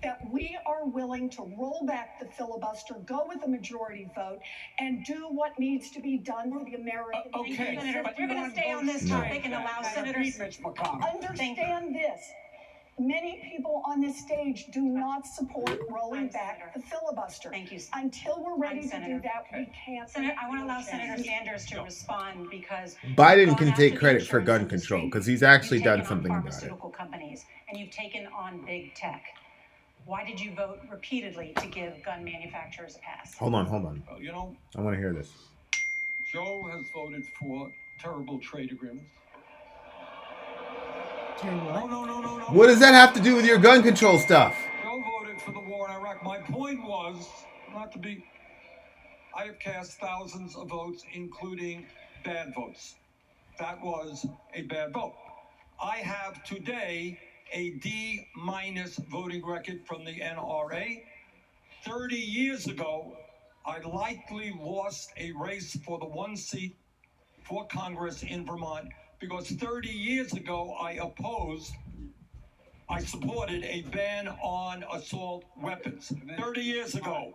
that we are willing to roll back the filibuster, go with a majority vote, and do what needs to be done for the American people. Okay, Senator, but we're going to stay on this topic and allow senators. Mitch McConnell. Understand this. Many people on this stage do not support rolling back the filibuster. Thank you. Until we're ready to Senator. do that, we can't. Senator, I want to allow make Senator change. Sanders to respond because Biden you've can gone after take the credit for insurance gun industry, control because he's actually you've done taken on something about it. pharmaceutical companies, and you've taken on big tech. Why did you vote repeatedly to give gun manufacturers a pass? Hold on. Well, you know, I want to hear this. Joe has voted for terrible trade agreements. No. What does that have to do with your gun control stuff? Joe voted for the war in Iraq. My point was not to be. I have cast thousands of votes, including bad votes. That was a bad vote. I have today a D- voting record from the NRA. 30 years ago, I likely lost a race for the one seat for Congress in Vermont because 30 years ago I supported a ban on assault weapons. 30 years ago.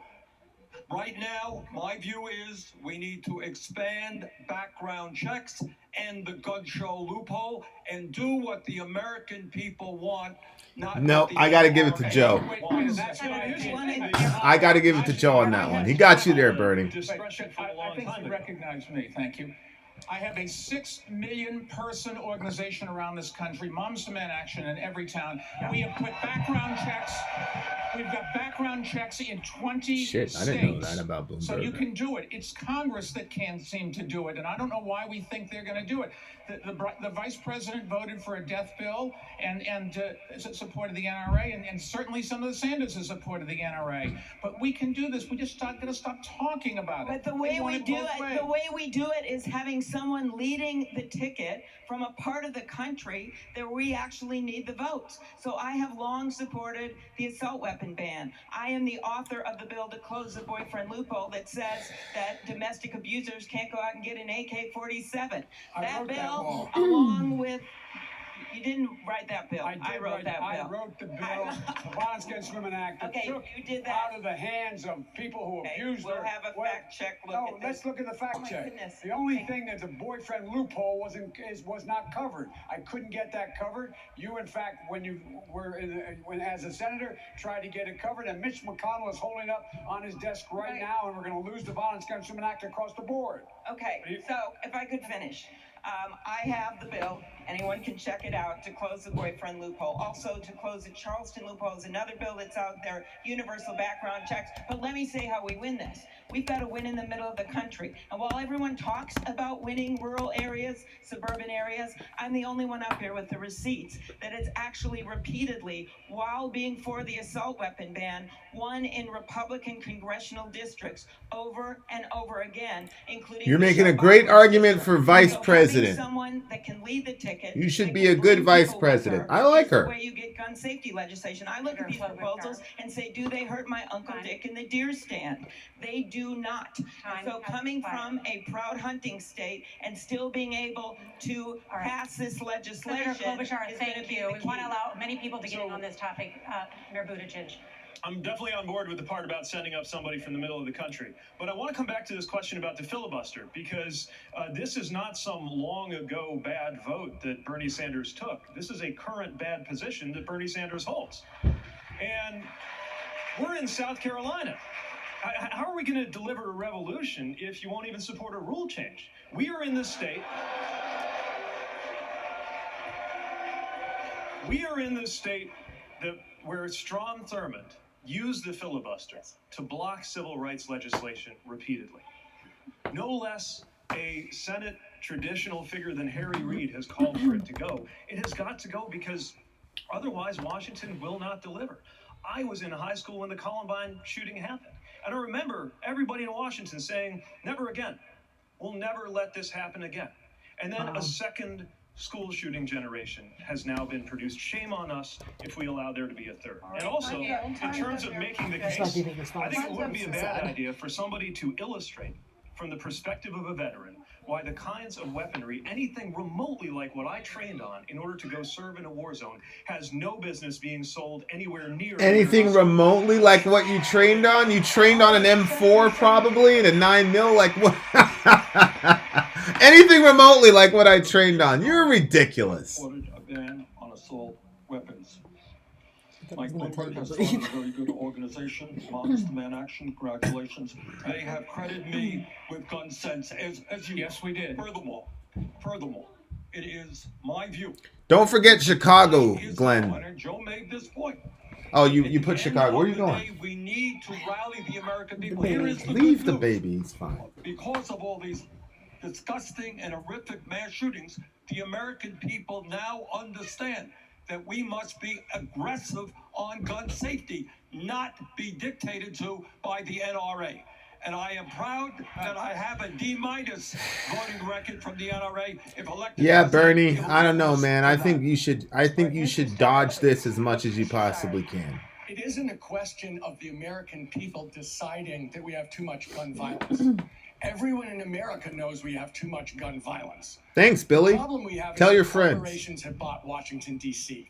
Right now, my view is we need to expand background checks, end the gun show loophole, and do what the American people want. No, I got to give it to Joe. I got to give it to Joe on that one. He got you there, Bernie. I think you recognize me. Thank you. I have a 6 million person organization around this country, Moms to Men Action in every town. We have put background checks. We've got background checks in 20 Shit, states. I didn't know that about Bloomberg. So you can do it. It's Congress that can't seem to do it, and I don't know why we think they're going to do it. The vice president voted for a death bill and supported the NRA, and certainly some of the Sanders have supported the NRA. But we can do this. We just got to stop talking about it. But the way want we it do both it, ways. the way we do it is having someone leading the ticket from a part of the country that we actually need the votes. So I have long supported the assault weapon ban. I am the author of the bill to close the boyfriend loophole that says that domestic abusers can't go out and get an AK-47. That bill, along with, you didn't write that bill. I wrote that bill. I wrote the bill, the Violence Against Women Act, that Okay, took you did that. out of the hands of people who Okay, abuse we'll their... have a fact check look No, at this. let's look at the fact Oh my check. goodness. The only thing that the boyfriend loophole was not covered. I couldn't get that covered. You, in fact, when you were as a senator, tried to get it covered, and Mitch McConnell is holding up on his desk right now, and we're going to lose the Violence Against Women Act across the board. Okay, so if I could finish. I have the bill. Anyone can check it out to close the boyfriend loophole. Also, to close the Charleston loophole is another bill that's out there, universal background checks. But let me say how we win this. We've got to win in the middle of the country. And while everyone talks about winning rural areas, suburban areas, I'm the only one up here with the receipts that it's actually repeatedly, while being for the assault weapon ban, won in Republican congressional districts over and over again, including You're making a great argument for vice president. Someone that can lead the ticket. You should be a good vice president. I like her. The way you get gun safety legislation. I look at these proposals and say, do they hurt my Uncle Dick in the deer stand? They do not. So coming from a proud hunting state and still being able to pass this legislation Senator Klobuchar, is thank you. We want to allow many people to get in on this topic. Mayor Buttigieg. I'm definitely on board with the part about sending up somebody from the middle of the country. But I want to come back to this question about the filibuster, because this is not some long ago bad vote that Bernie Sanders took. This is a current bad position that Bernie Sanders holds. And we're in South Carolina. How are we going to deliver a revolution if you won't even support a rule change? We are in this state. We are in this state where Strom Thurmond used the filibuster to block civil rights legislation repeatedly. No less a Senate traditional figure than Harry Reid has called for it to go. It has got to go because otherwise Washington will not deliver. I was in high school when the Columbine shooting happened. And I remember everybody in Washington saying, never again. We'll never let this happen again. And then a second school shooting generation has now been produced. Shame on us if we allow there to be a third. And also, in terms of making the case, I think it wouldn't be a bad idea for somebody to illustrate from the perspective of a veteran why the kinds of weaponry, anything remotely like what I trained on in order to go serve in a war zone, has no business being sold anywhere near. Anything remotely like what you trained on? You trained on an M4 probably and a 9mm, like what? Anything remotely like what I trained on. You're ridiculous. Ordered a ban on assault weapons. Mike Bloomberg has started a very good organization, Modest Man Action. Congratulations. They have credited me with gun sense, as you. Yes, we did. Furthermore, it is my view. Don't forget Chicago, Glenn. And Joe made this point. Oh, you put Chicago. Where are you going? We need to rally the American people. Leave the baby. He's fine. Because of all these disgusting and horrific mass shootings, the American people now understand that we must be aggressive on gun safety, not be dictated to by the NRA. And I am proud that I have a D- voting record from the NRA. If elected, yeah, Bernie. I don't know, man. I think you should dodge this as much as you possibly can. It isn't a question of the American people deciding that we have too much gun violence. Everyone in America knows we have too much gun violence. Thanks, Billy. The problem we have Tell is your that friends. corporations have bought Washington, D.C.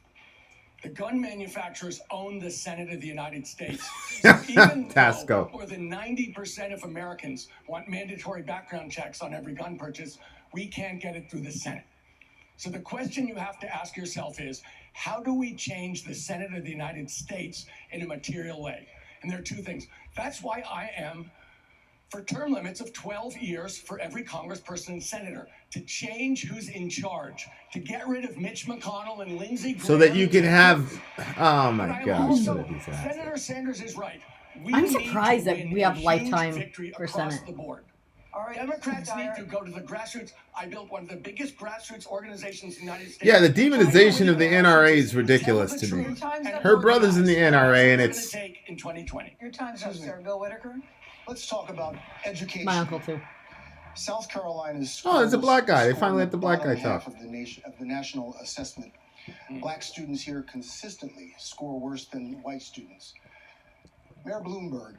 The gun manufacturers own the Senate of the United States. So even though more than 90% of Americans want mandatory background checks on every gun purchase, we can't get it through the Senate. So the question you have to ask yourself is, how do we change the Senate of the United States in a material way? And there are two things. That's why I am for term limits of 12 years for every congressperson and senator, to change who's in charge, to get rid of Mitch McConnell and Lindsey Graham. So that you can have, oh my gosh. Senator Sanders is right. I'm surprised that we have lifetime for Senate. All right, Democrats need to go to the grassroots. I built one of the biggest grassroots organizations in the United States. Yeah, the demonization of the NRA is ridiculous to me. Her brother's in the NRA, and it's in 2020. Your time's up, sir. Bill Whitaker. Let's talk about education. My uncle too. South Carolina's oh, it's a black guy. They finally let the black guy talk. Of the national assessment. Black students here consistently score worse than white students. Mayor Bloomberg,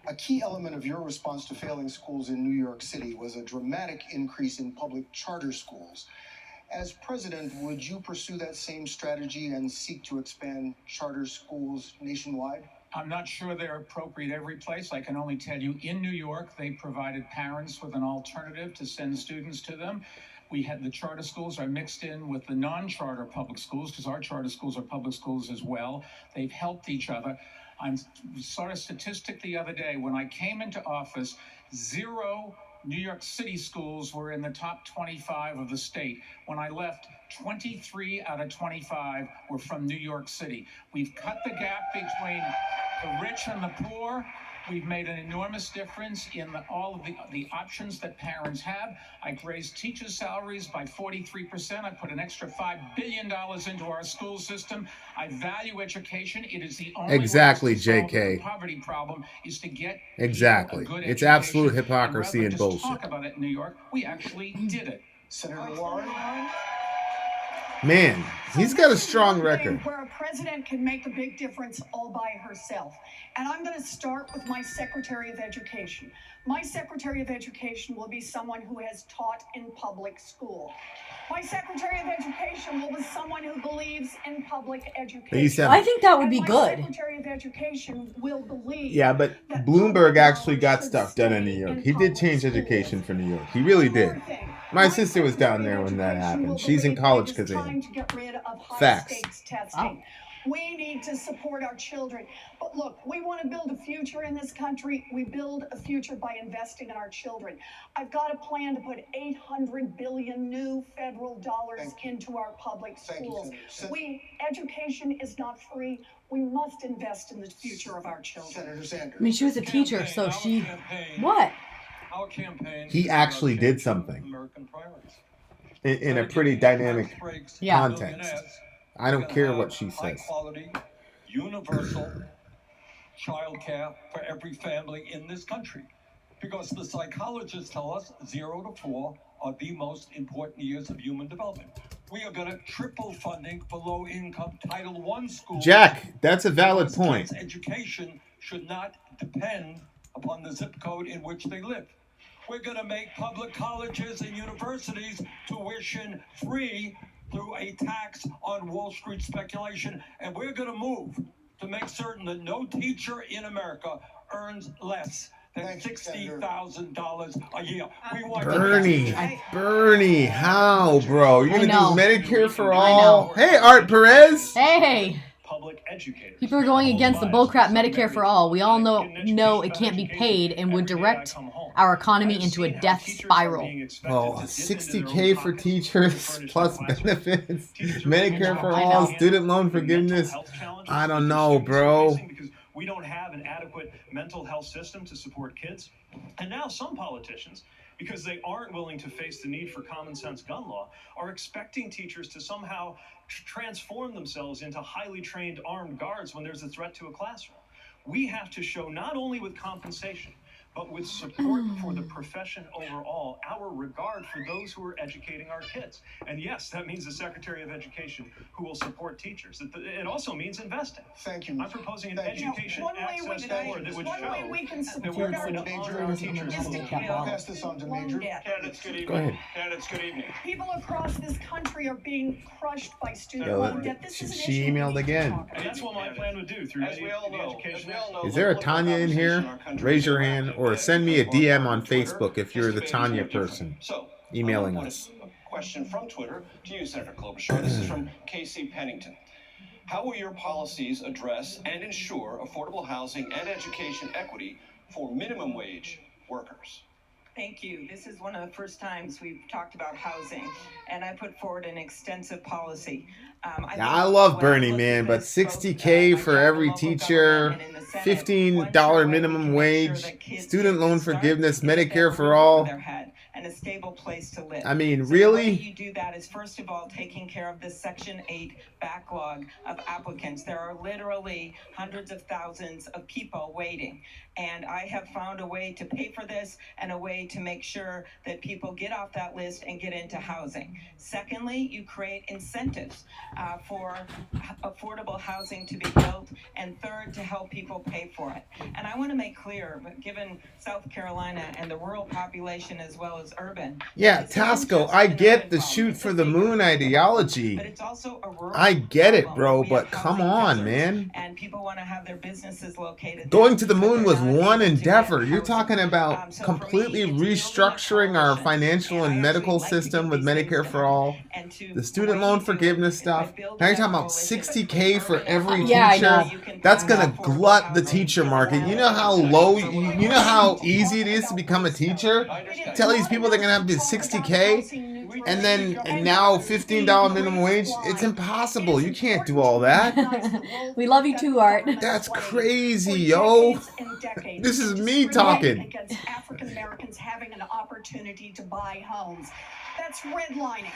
a key element of your response to failing schools in New York City was a dramatic increase in public charter schools. As president, would you pursue that same strategy and seek to expand charter schools nationwide? I'm not sure they're appropriate every place. I can only tell you in New York, they provided parents with an alternative to send students to them. We had the charter schools are mixed in with the non-charter public schools because our charter schools are public schools as well. They've helped each other. I saw a statistic the other day when I came into office, 0 New York City schools were in the top 25 of the state. When I left, 23 out of 25 were from New York City. We've cut the gap between the rich and the poor. We've made an enormous difference in all of the options that parents have. I've raised teachers' salaries by 43%. I put an extra $5 billion into our school system. I value education. It is the only Exactly, way to solve JK. the poverty problem is to get Exactly. a good It's education. absolute hypocrisy and and rather than just bullshit. talk about it in New York, we actually did it. Senator Warren. Man, he's got a strong record. Where a president can make a big difference all by herself. And I'm going to start with my Secretary of Education. My Secretary of Education will be someone who has taught in public school. My Secretary of Education will be someone who believes in public education. I think that would be And good. My Secretary of Education will believe. Yeah, but Bloomberg actually got stuff done in New York. He did change education for New York. He really did. My sister was down there when that happened. She's in college because of him. To get rid of Facts. high-stakes testing. We need to support our children. But look, we want to build a future in this country. We build a future by investing in our children. I've got a plan to put $800 billion new federal dollars into our public schools. Education is not free. We must invest in the future of our children. Senator Sanders. I mean, she was a teacher, so she... What? Our campaign He actually did something American priorities. in a pretty dynamic Yeah. context. I don't care what she High says. quality, universal child care for every family in this country. Because the psychologists tell us 0 to 4 are the most important years of human development. We are going to triple funding for low-income Title I schools. Jack, that's a valid because point. kids' education should not depend upon the zip code in which they live. We're going to make public colleges and universities tuition free through a tax on Wall Street speculation. And we're going to move to make certain that no teacher in America earns less than $60,000 a year. We want Bernie, how, bro? You're going to do know. Medicare for all? Hey, Art Perez. Hey! Public educators. People are going against the bullcrap Medicare for all. We all know it can't be paid and would direct our economy into a death spiral. Well, $60K for teachers plus benefits, Medicare for all, student loan forgiveness. I don't know, bro. Because we don't have an adequate mental health system to support kids. And now some politicians, because they aren't willing to face the need for common sense gun law, are expecting teachers to somehow transform themselves into highly trained armed guards when there's a threat to a classroom. We have to show not only with compensation, but with support for the profession overall, our regard for those who are educating our kids. And yes, that means a Secretary of Education who will support teachers. It also means investing. Thank you. I'm proposing an education access board that would one way show we can that support we're our going to honor our teachers. Pass this on to Major. Candidates, good evening. Go ahead. Candidates, good evening. People across this country are being crushed by student Yeah, loan debt. This is an she issue we emailed need to again. talk about. And that's what my plan would do through As we all know, education. Is there a Tanya in here? Raise your hand or send me a DM on Facebook if you're the Tanya person emailing us. A question from Twitter to you, Senator Klobuchar. This is from Casey Pennington. How will your policies address and ensure affordable housing and education equity for minimum wage workers? Thank you. This is one of the first times we've talked about housing, and I put forward an extensive policy. I love Bernie, man, but $60K for every teacher, $15 minimum wage, student loan forgiveness, Medicare for all. And a stable place to live. I mean, So really? The way you do that is, first of all, taking care of the Section 8 backlog of applicants. There are literally hundreds of thousands of people waiting. And I have found a way to pay for this and a way to make sure that people get off that list and get into housing. Secondly, you create incentives for affordable housing to be built. And third, to help people pay for it. And I want to make clear, given South Carolina and the rural population as well as urban. Yeah, Tasco, I get the shoot for the moon ideology. I get it, bro, but come on, man. And people want to have their businesses located. Going to the moon was one endeavor. You're talking about completely restructuring our financial and medical system with Medicare for all, the student loan forgiveness stuff. Now you're talking about $60K for every teacher. Yeah, I know. That's gonna glut the teacher market. You know how low, you know how easy it is to become a teacher? Tell these people they're gonna have to do $60K and now $15 minimum wage. It's impossible. You can't do all that. We love you too, Art. That's crazy, yo. This is me talking. Against African Americans having an opportunity to buy homes. That's redlining.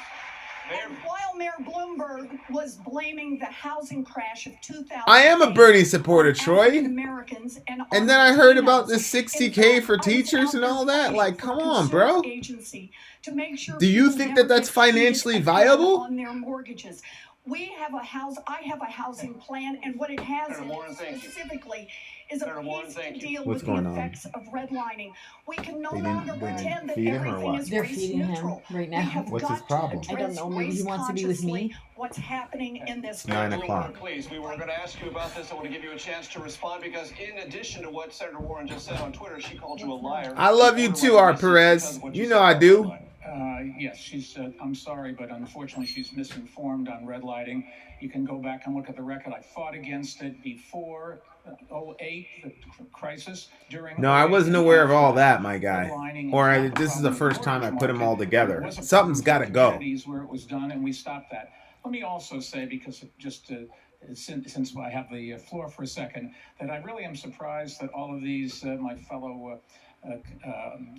And while Mayor Bloomberg was blaming the housing crash of 2000, I am a Bernie supporter, Troy. And then I heard about this $60K for teachers and all that. Like, come on, bro. Do you think that that's financially viable? On their mortgages. We have a house. I have a housing plan, and what it has in it specifically is a piece to deal with the effects of redlining. We can no longer pretend that everything is They're race feeding neutral. him right now. What's his problem? I don't know. Maybe he wants to be with me. What's happening in this 9 o'clock. Please, we were going to ask you about this. I want to give you a chance to respond because in addition to what Senator Warren just said on Twitter, she called you a liar. I love you too, Art Perez. You know I do. Yes, she's. I'm sorry, but unfortunately, she's misinformed on redlining. You can go back and look at the record. I fought against it before 2008, the crisis. No, I wasn't aware of all that, my guy. This is the first time I put them all together. Something's got to go. Where it was done, and we stopped that. Let me also say, because since I have the floor for a second, that I really am surprised that all of these my fellow.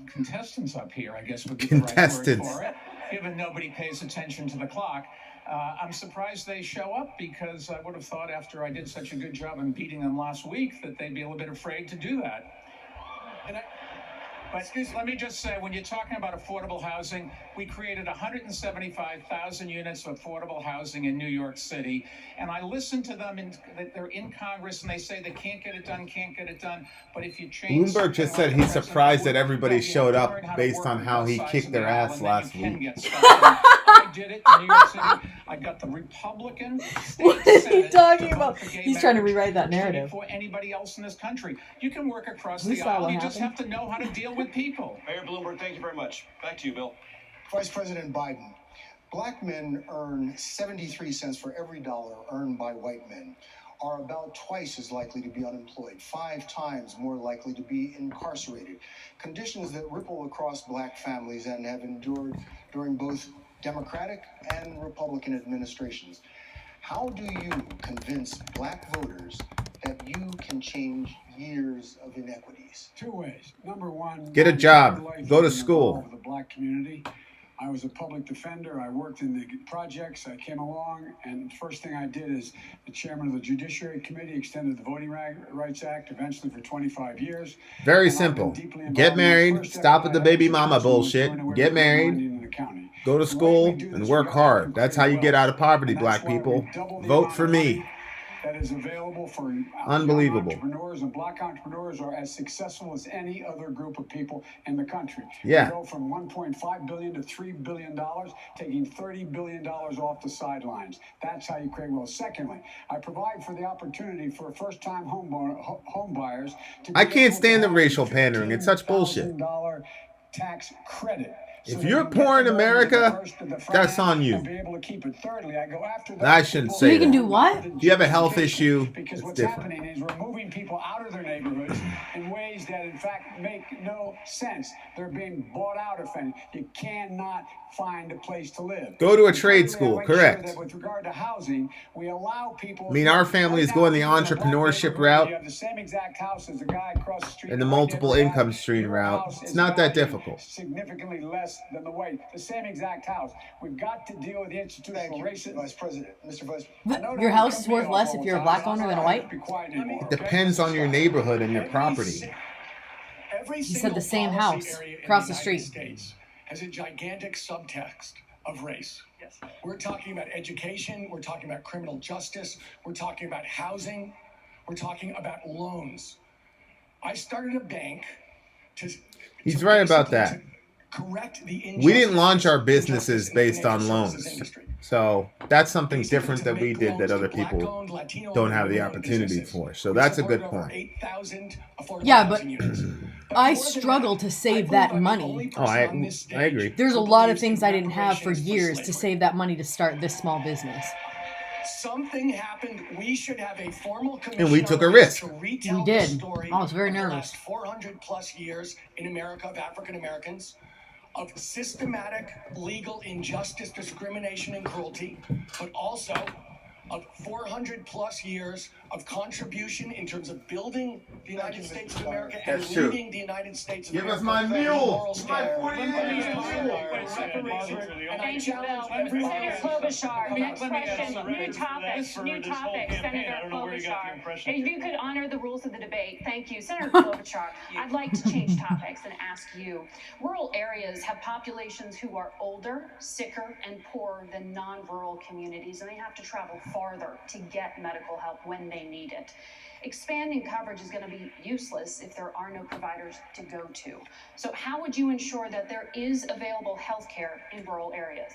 Contestants up here, I guess would be the right word for it, given nobody pays attention to the clock. I'm surprised they show up because I would have thought after I did such a good job in beating them last week that they'd be a little bit afraid to do that. But let me just say, when you're talking about affordable housing, we created 175,000 units of affordable housing in New York City. And I listen to them, they're in Congress, and they say they can't get it done. But if you change... Bloomberg just said he's surprised that everybody showed up based on how he kicked their ass last week. I did it in New York City. I got the Republican What is he talking about? He's trying to rewrite that narrative. Before anybody else in this country. You can work across the aisle. You just have to know how to deal with people. Mayor Bloomberg, thank you very much. Back to you, Bill. Vice President Biden, black men earn 73 cents for every dollar earned by white men, are about twice as likely to be unemployed, 5 times more likely to be incarcerated. Conditions that ripple across black families and have endured during both Democratic and Republican administrations. How do you convince black voters that you can change years of inequities? 2 ways. Number one, get a job, go to school. The black community. I was a public defender. I worked in the projects. I came along, and the first thing I did as the chairman of the Judiciary Committee extended the Voting Rights Act eventually for 25 years. Very simple. Get married, stop with the baby mama bullshit, get married, go to school, and work hard. That's how you get out of poverty, black people. Vote for me. That is available for unbelievable entrepreneurs, and black entrepreneurs are as successful as any other group of people in the country. Yeah. We go from $1.5 billion to $3 billion, taking $30 billion off the sidelines. That's how you create wealth. Secondly, I provide for the opportunity for first-time home buyers to I can't stand the racial pandering. It's such bullshit. Tax credit. If you're poor in America, that's on you. I shouldn't say that. You can do what? If you have a health issue, because it's what's different. happening is we're moving people out of their neighborhoods in ways that, in fact, make no sense. They're being bought out of things. You cannot find a place to live. Go to a trade school, correct. That with regard to housing, we allow people... I mean, our family is going the entrepreneurship route you have the same exact house as the guy across the street and the multiple income stream route. It's not that difficult. Significantly less than the white. The same exact house. We've got to deal with the institutional racism. Vice President, Mr. Vice Your house is worth less if you're a black owner than a white? It depends on your neighborhood and your property. He said the same house across the street. Has a gigantic subtext of race. Yes. We're talking about education. We're talking about criminal justice. We're talking about housing. We're talking about loans. I started a bank to... He's right about that. correct the We didn't launch our injustice businesses in the based on financial services loans. industry. So that's something Basically, different to that we make did that loans to other people Black-owned, Latino-owned, don't have and the women-owned opportunity businesses. for. So We that's a supported good over point. 8,000 affordable Yeah, but housing units. But I more than struggle that, to I save believe that I'm the money. only Oh, person on this I agree. stage There's a who lot of believes things in I didn't have for reparations years to slavery. save that money to start this small business. Something happened. We should have a formal commission And we took a on this risk. to retell We did. the story I was very of the nervous. last 400 plus years in America of African Americans, of systematic legal injustice, discrimination, and cruelty, but also of 400 plus years of contribution in terms of building the United States of America and That's true. leading the United States of Give America. us my to a mule. moral My standard. 40 And it's years. time for reparations. And I Thank you, challenge Bill. everyone. Senator Klobuchar, next let me ask question. Senator New for topic, this new whole topic, campaign. I Senator don't know where you got the Klobuchar. impression If you could honor the rules of the debate, thank you. Senator Klobuchar, I'd like to change topics and ask you. Rural areas have populations who are older, sicker, and poorer than non-rural communities, and they have to travel farther to get medical help when they need it. Expanding coverage is going to be useless if there are no providers to go to. So how would you ensure that there is available health care in rural areas?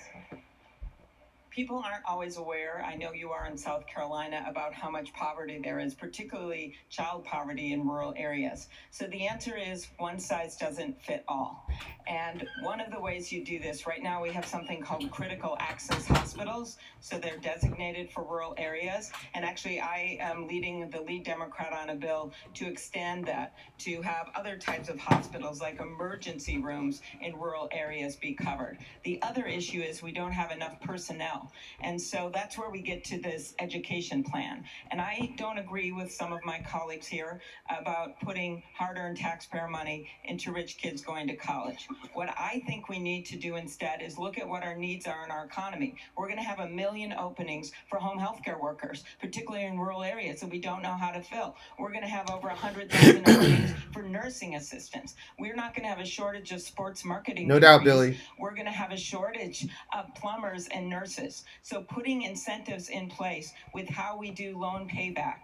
People aren't always aware, I know you are in South Carolina, about how much poverty there is, particularly child poverty in rural areas. So the answer is one size doesn't fit all. And one of the ways you do this, right now we have something called critical access hospitals. So they're designated for rural areas. And actually I am leading the lead Democrat on a bill to extend that to have other types of hospitals like emergency rooms in rural areas be covered. The other issue is we don't have enough personnel. And so that's where we get to this education plan. And I don't agree with some of my colleagues here about putting hard-earned taxpayer money into rich kids going to college. What I think we need to do instead is look at what our needs are in our economy. We're going to have 1 million openings for home health care workers, particularly in rural areas that we don't know how to fill. We're going to have over 100,000 openings for nursing assistants. We're not going to have a shortage of sports marketing No doubt, degrees. Billy. We're going to have a shortage of plumbers and nurses. So putting incentives in place with how we do loan payback,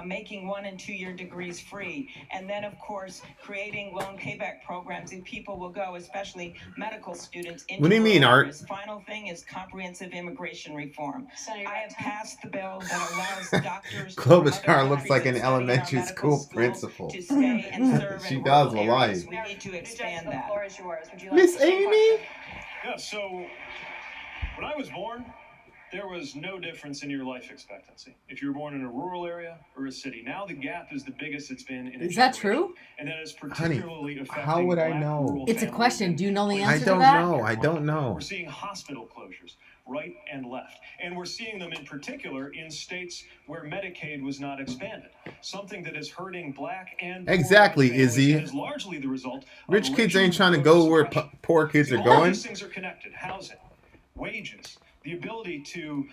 making 1- and 2-year degrees free, and then of course creating loan payback programs that people will go, especially medical students. Into What do you mean, rural Art? areas. Final thing is comprehensive immigration reform. Senator, I have passed the bill that allows doctors. Klobuchar or looks other like an doctors that study in our elementary medical school school principal. to stay and serve She in does, rural wallahi. areas. We need to expand The that. floor is yours. Would you like Miss to take Amy? question? Yeah, so when I was born, there was no difference in your life expectancy if you were born in a rural area or a city. Now the gap is the biggest it's been in a Is that generation, true? and that is Honey, particularly affecting how would I Black know? rural It's a families question. in Do you know the places answer I to don't that? know. I don't know. We're seeing hospital closures right and left, and we're seeing them in particular in states where Medicaid was not expanded, something that is hurting Black and poor Exactly, families Izzy. and is largely the result of Rich kids racial ain't trying to go where suppression. poor kids are All going. these things are connected: housing, wages, the ability to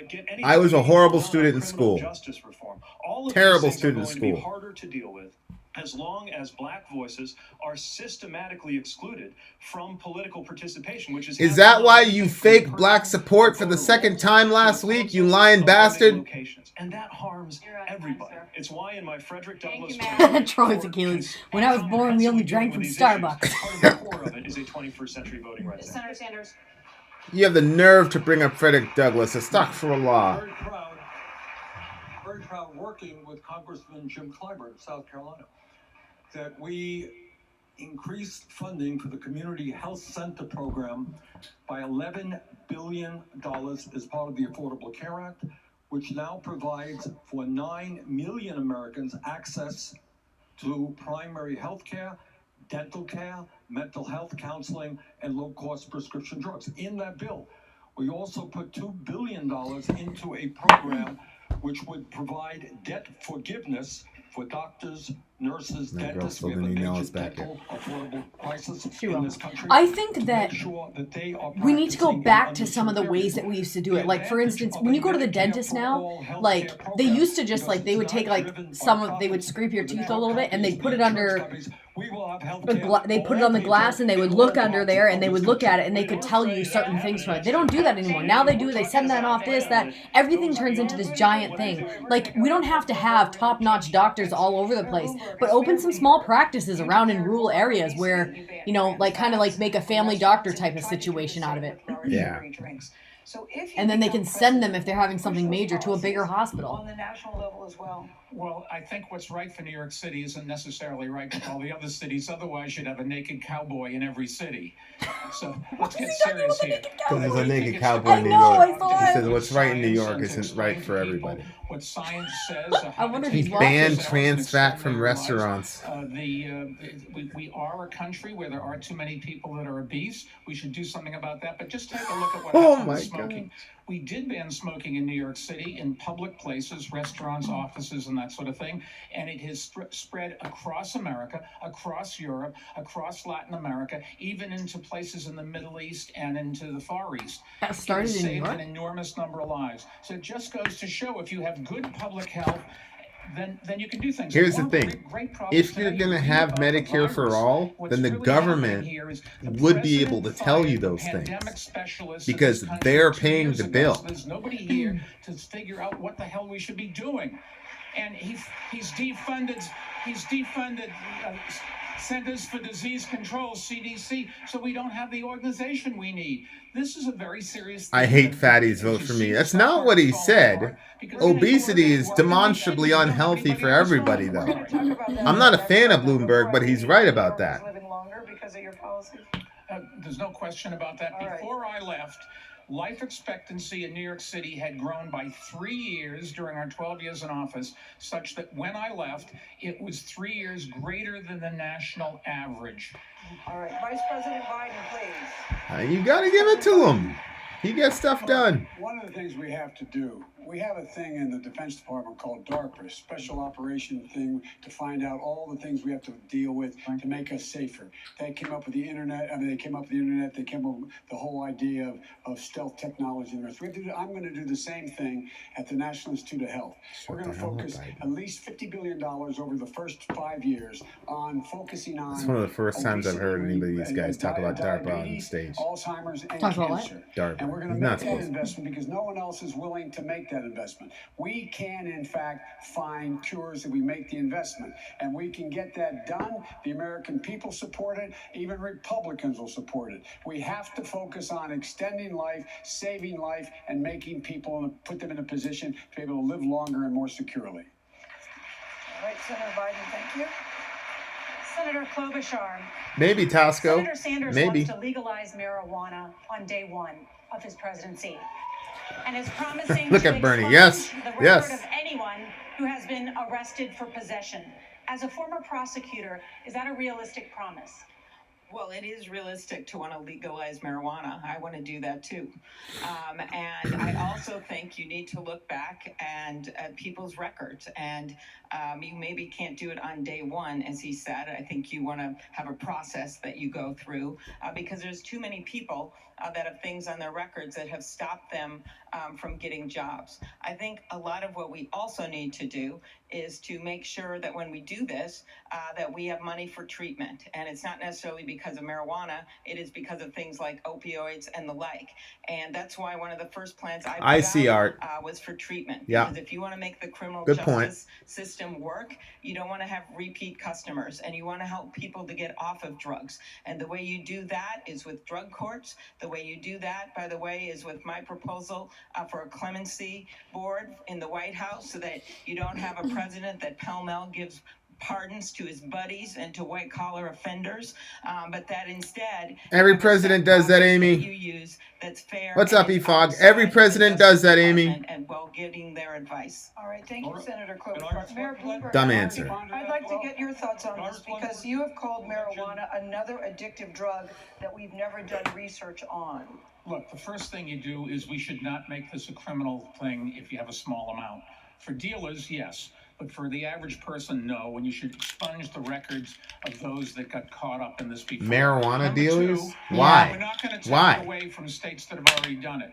get anything. I was a horrible done on student in criminal school. Justice reform. All of Terrible these things are student in going to be school. harder to deal with as long as Black voices are systematically excluded from political participation, which is That why you faked Black support for the second time last week, you lying bastard? locations, and that harms everybody. It's why in my Frederick Douglass Troy's Achilles. When I was born, we only drank from Starbucks. part of the core of it is a 21st century voting rights act. Senator Sanders. You have the nerve to bring up Frederick Douglass. Astaghfirullah. Very proud working with Congressman Jim Clyburn of South Carolina that we increased funding for the Community Health Center program by $11 billion as part of the Affordable Care Act, which now provides for 9 million Americans access to primary health care, dental care, mental health counseling, and low-cost prescription drugs. In that bill, we also put $2 billion into a program which would provide debt forgiveness for doctors, nurses, That girl dentists. still We have a didn't email major us back dental affordable crisis She in will. this country. I think to that make sure that they are we need to go practicing back in to some of the underserved ways areas. that we used to do it. Like, for instance, when you go to the dentist now, like, they used to just, like, they would take, like, they would scrape your teeth a little bit and they'd put it under, We will have health They put it on the glass and they would look under there and they would look at it and they could tell you certain things from it. They don't do that anymore. Now they do. They send that off, this, that. Everything turns into this giant thing. Like, we don't have to have top-notch doctors all over the place, but open some small practices around in rural areas where, you know, like kind of like make a family doctor type of situation out of it. Yeah. And then they can send them if they're having something major to a bigger hospital. On the national level as well. Well, I think what's right for New York City isn't necessarily right for all the other cities. Otherwise, you'd have a naked cowboy in every city. So let's get serious here. Because there's a naked cowboy in New York. He says what's right in New York isn't right for everybody. What science says. I wonder if he's banned trans fat from restaurants. We are a country where there are too many people that are obese. We should do something about that. But just take a look at what happened with smoking. We did ban smoking in New York City in public places, restaurants, offices, and that sort of thing. And it has spread across America, across Europe, across Latin America, even into places in the Middle East and into the Far East. That started in New York? It saved an enormous number of lives. So it just goes to show if you have good public health, then you can do things. Here's the thing. If you're going to have Medicare for all, then the government would be able to tell you those things because they're paying the bill. There's nobody here to figure out what the hell we should be doing. And he's defunded Centers for Disease Control, CDC, so we don't have the organization we need. This is a very serious thing. I hate fatties, vote for me. That's not what he said. Obesity is demonstrably unhealthy for everybody, though. I'm not a fan of Bloomberg, but he's right about that. Living longer because of your policies? There's no question about that. Before I left, life expectancy in New York City had grown by 3 years during our 12 years in office, such that when I left, it was 3 years greater than the national average. All right, Vice President Biden, please. You got to give it to him. He gets stuff done. One of the things we have to do, we have a thing in the Defense Department called DARPA, special operation thing to find out all the things we have to deal with to make us safer. They came up with the internet. They came up with the whole idea of stealth technology and the rest. I'm going to do the same thing at the National Institute of Health. We're going to focus at least $50 billion over the first 5 years on focusing on. It's one of the first times I've heard any of these guys talk about DARPA on stage. Alzheimer's and Talk about cancer. what? DARPA. And we're going to make that investment because no one else is willing to make that investment. We can, in fact, find cures if we make the investment. And we can get that done. The American people support it. Even Republicans will support it. We have to focus on extending life, saving life, and making people, put them in a position to be able to live longer and more securely. All right, Senator Biden, thank you. Senator Klobuchar. Maybe, Tosco. Senator Sanders Maybe. wants to legalize marijuana on day one of his presidency, and is promising Look to at Bernie. expunge Yes. the record Yes. of anyone who has been arrested for possession. As a former prosecutor, is that a realistic promise? Well, it is realistic to want to legalize marijuana. I want to do that too. And I also think you need to look back and at people's records. And you maybe can't do it on day one, as he said. I think you want to have a process that you go through because there's too many people that have things on their records that have stopped them from getting jobs. I think a lot of what we also need to do is to make sure that when we do this, that we have money for treatment. And it's not necessarily because of marijuana, it is because of things like opioids and the like. And that's why one of the first plans I put out was for treatment. Yeah. Because if you want to make the criminal Good justice point. system work, you don't want to have repeat customers, and you want to help people to get off of drugs. And the way you do that is with drug courts. The way you do that, by the way, is with my proposal for a clemency board in the White House, so that you don't have a president that pell-mell gives pardons to his buddies and to white-collar offenders, but that instead Every president does that, Amy. you use that's fair. What's up, E-Fog? Every president does that, Amy. And while getting their advice. All right, thank you, Senator Klobuchar. Mayor Bloomberg. Dumb answer. I'd like to get your thoughts on this because you have called marijuana another addictive drug that we've never done research on. Look, the first thing you do is we should not make this a criminal thing if you have a small amount. For dealers, yes. But for the average person, no. And you should expunge the records of those that got caught up in this before. Marijuana Number dealers? two, Why? We're not going to take Why? it away from states that have already done it.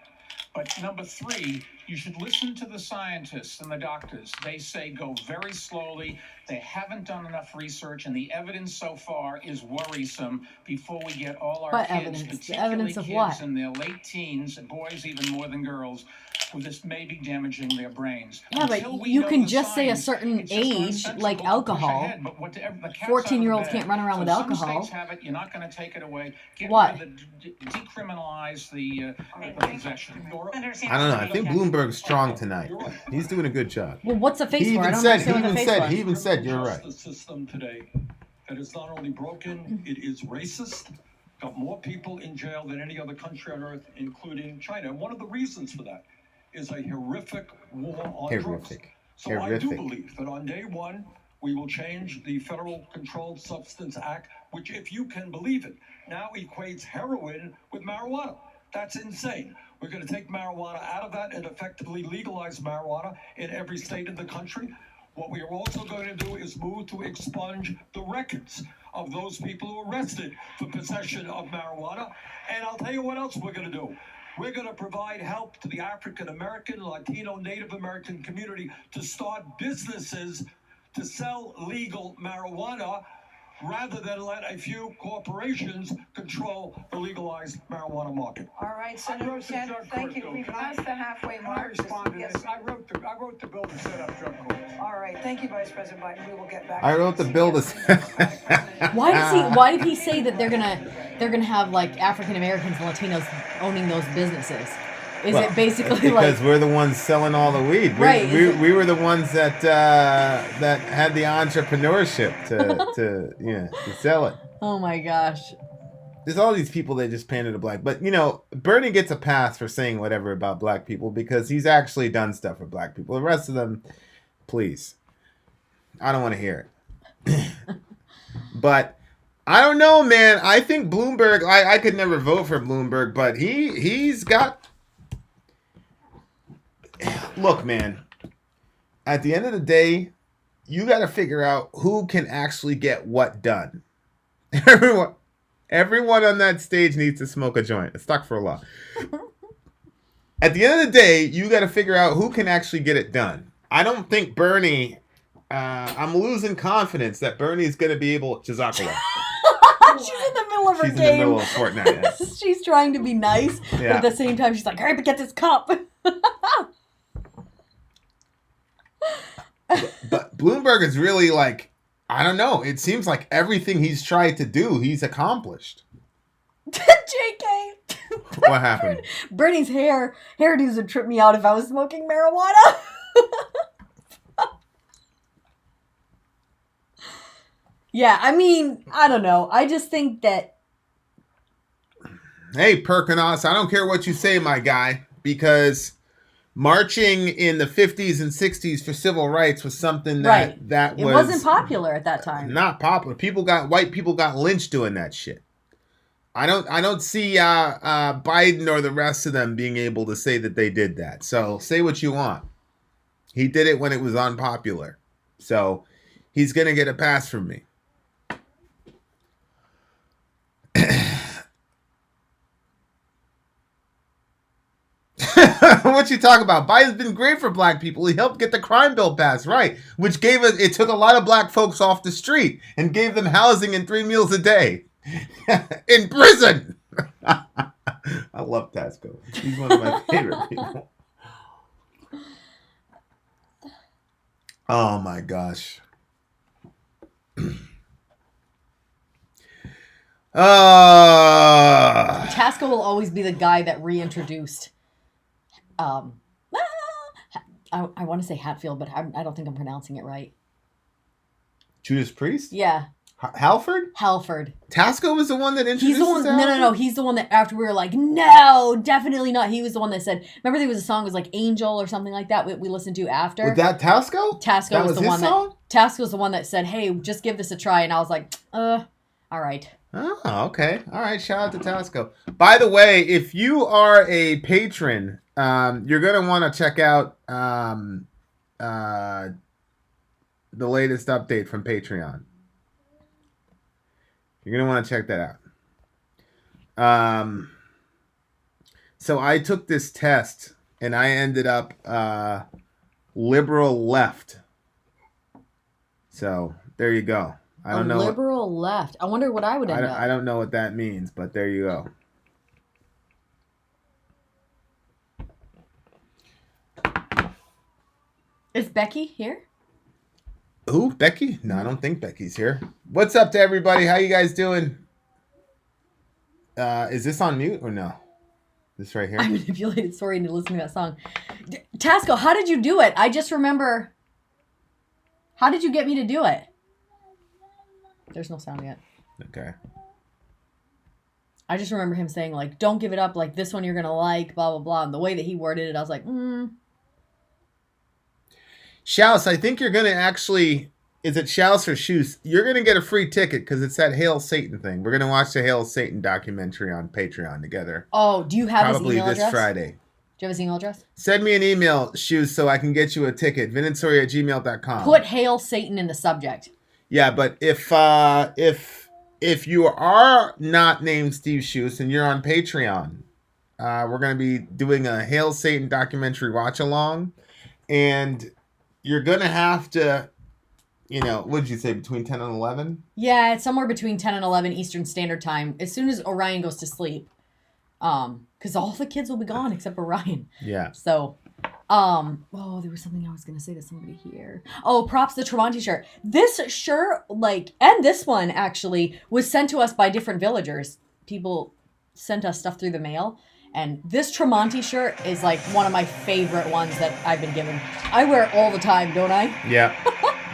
But number three, You should listen to the scientists and the doctors. They say go very slowly. They haven't done enough research, and the evidence so far is worrisome before we get all our What kids, evidence? The particularly evidence of kids what? in their late teens, and boys even more than girls, with this may be damaging their brains. Yeah, but you can just say a certain age, like alcohol. 14-year-olds can't run around with alcohol. Some states have it. You're not going to take it away. What? Decriminalize the possession. I don't know. I think Bloomberg's strong tonight. He's doing a good job. Well, what's the face He for? I even don't said. understand what the face was. He even said. You're right. The system today that is not only broken, it is racist. Got more people in jail than any other country on earth, including China. And one of the reasons for that is a horrific war on drugs. So I do believe that on day one, we will change the Federal Controlled Substance Act, which, if you can believe it, now equates heroin with marijuana. That's insane. We're going to take marijuana out of that and effectively legalize marijuana in every state in the country. What we are also going to do is move to expunge the records of those people who are arrested for possession of marijuana. And I'll tell you what else we're going to do. We're going to provide help to the African American, Latino, Native American community to start businesses to sell legal marijuana rather than let a few corporations control the legalized marijuana market. All right, Senator Sanders, thank you. We've passed the halfway Can I mark. respond to this? I wrote the bill to set up drug courts. All right, thank you, Vice President Biden. We will get back. I wrote the bill to. Why did he say that they're gonna have like African Americans and Latinos owning those businesses? Is it basically because we're the ones selling all the weed? We were the ones that had the entrepreneurship to sell it. Oh my gosh. There's all these people that just painted a black, but Bernie gets a pass for saying whatever about black people because he's actually done stuff for black people. The rest of them, please, I don't want to hear it. But I don't know, man. I think Bloomberg. I could never vote for Bloomberg, but he's got. Look, man, at the end of the day, you got to figure out who can actually get what done. Everyone on that stage needs to smoke a joint. It's stuck for a law. At the end of the day, you got to figure out who can actually get it done. I don't think Bernie, I'm losing confidence that Bernie is going to be able to... Jazakallah. She's in the middle of her She's game. in the middle of Fortnite. Yeah. She's trying to be nice, but at the same time, she's like, hurry up and get this cup. But Bloomberg is really like, I don't know. It seems like everything he's tried to do, he's accomplished. JK. What happened? Bernie's hairdos would trip me out if I was smoking marijuana. Yeah, I mean, I don't know. I just think that... Hey, Perkinos, I don't care what you say, my guy, because marching in the 50s and 60s for civil rights was something that was... It wasn't popular at that time. Not popular. White people got lynched doing that shit. I don't see Biden or the rest of them being able to say that they did that. So say what you want. He did it when it was unpopular. So he's going to get a pass from me. What you talk about? Biden's been great for black people. He helped get the crime bill passed, right? Which it took a lot of black folks off the street and gave them housing and 3 meals a day in prison. I love Tasco. He's one of my favorite people. Oh my gosh. Tasco will always be the guy that reintroduced I want to say Hatfield, but I don't think I'm pronouncing it right. Judas Priest? Yeah. Halford? Halford. Tasco was the one that introduced He's the one. Halford? No. He's the one that after we were like, no, definitely not. He was the one that said. Remember, there was a song it was like Angel or something like that. We listened to after. Was that Tasco? Tasco that was the his one song? that. Tasco was the one that said, "Hey, just give this a try," and I was like, all right. Oh, okay. All right. Shout out to Tasco. By the way, if you are a patron, you're gonna want to check out the latest update from Patreon. You're going to want to check that out. So I took this test and I ended up liberal left. So there you go. I don't know. Liberal left. I wonder what I would end up. I don't know what that means, but there you go. Is Becky here? Who? Becky? No, I don't think Becky's here. What's up to everybody? How you guys doing? Is this on mute or no? This right here? I manipulated Sori into listening to that song. Tasco, how did you do it? I just remember. How did you get me to do it? There's no sound yet. Okay. I just remember him saying, like, don't give it up, like, this one you're going to like, blah, blah, blah. And the way that he worded it, I was like, Shouse, I think you're going to actually... Is it Shouse or Shoes? You're going to get a free ticket because it's that Hail Satan thing. We're going to watch the Hail Satan documentary on Patreon together. Oh, do you have his email address? Probably this Friday. Do you have his email address? Send me an email, Shoes, so I can get you a ticket. VinandSori@gmail.com. Put Hail Satan in the subject. Yeah, but if you are not named Steve Shoes and you're on Patreon, we're going to be doing a Hail Satan documentary watch-along. And you're going to have to... what did you say, between 10 and 11? Yeah, it's somewhere between 10 and 11 Eastern Standard Time. As soon as Orion goes to sleep. Because all the kids will be gone except Orion. Yeah. So, there was something I was going to say to somebody here. Oh, props the Tremonti shirt. This shirt, and this one, actually, was sent to us by different villagers. People sent us stuff through the mail. And this Tremonti shirt is, one of my favorite ones that I've been given. I wear it all the time, don't I? Yeah.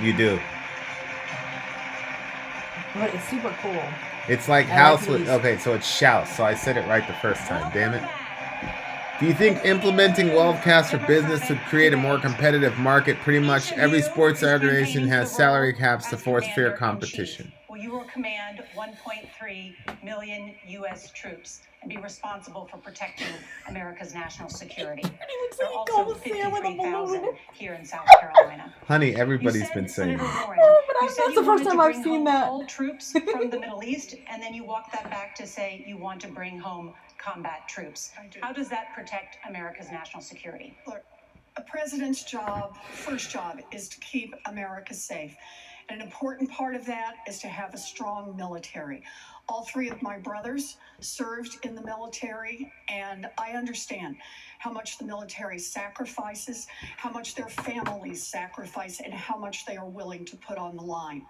You do. But it's super cool. It's like house with... Okay, so it's Shouse. So I said it right the first time. Damn it. Do you think implementing Wildcast for business would create a more competitive market? Pretty much every sports organization has salary caps to force fair competition. Well, you will command 1.3 million U.S. troops and be responsible for protecting America's national security. There are also 53,000 here in South Carolina. Honey, everybody's been saying But that's the first time I've seen that. All troops from the Middle East, and then you walk that back to say you want to bring home combat troops. How does that protect America's national security? Look, a president's first job, is to keep America safe. An important part of that is to have a strong military. All three of my brothers served in the military, and I understand how much the military sacrifices, how much their families sacrifice, and how much they are willing to put on the line.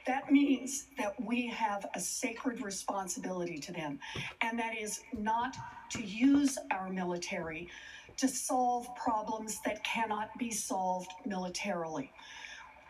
That means that we have a sacred responsibility to them, and that is not to use our military to solve problems that cannot be solved militarily.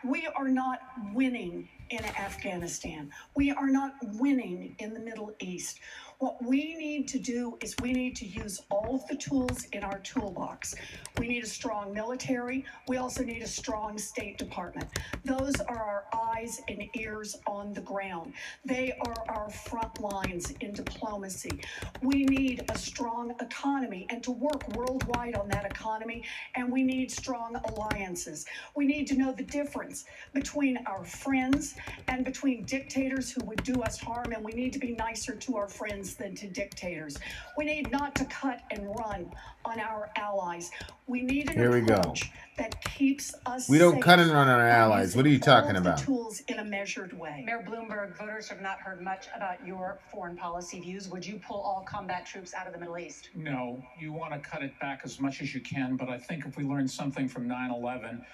We are not winning in Afghanistan. We are not winning in the Middle East. What we need to do is we need to use all of the tools in our toolbox. We need a strong military. We also need a strong State Department. Those are our eyes and ears on the ground. They are our front lines in diplomacy. We need a strong economy and to work worldwide on that economy, and we need strong alliances. We need to know the difference between our friends and between dictators who would do us harm, and we need to be nicer to our friends than to dictators. We need not to cut and run on our allies. We need an approach that keeps us We don't safe cut and run on our allies. What are you talking all of the about? tools in a measured way. Mayor Bloomberg, voters have not heard much about your foreign policy views. Would you pull all combat troops out of the Middle East? No, you want to cut it back as much as you can, but I think if we learn something from 9/11,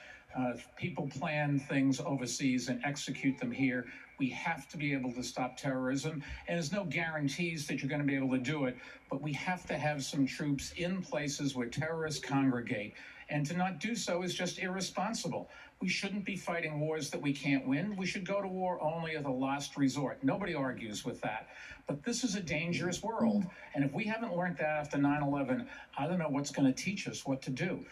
people plan things overseas and execute them here. We have to be able to stop terrorism, and there's no guarantees that you're going to be able to do it, but we have to have some troops in places where terrorists congregate, and to not do so is just irresponsible. We shouldn't be fighting wars that we can't win. We should go to war only as a last resort. Nobody argues with that. But this is a dangerous world, and if we haven't learned that after 9/11, I don't know what's going to teach us what to do.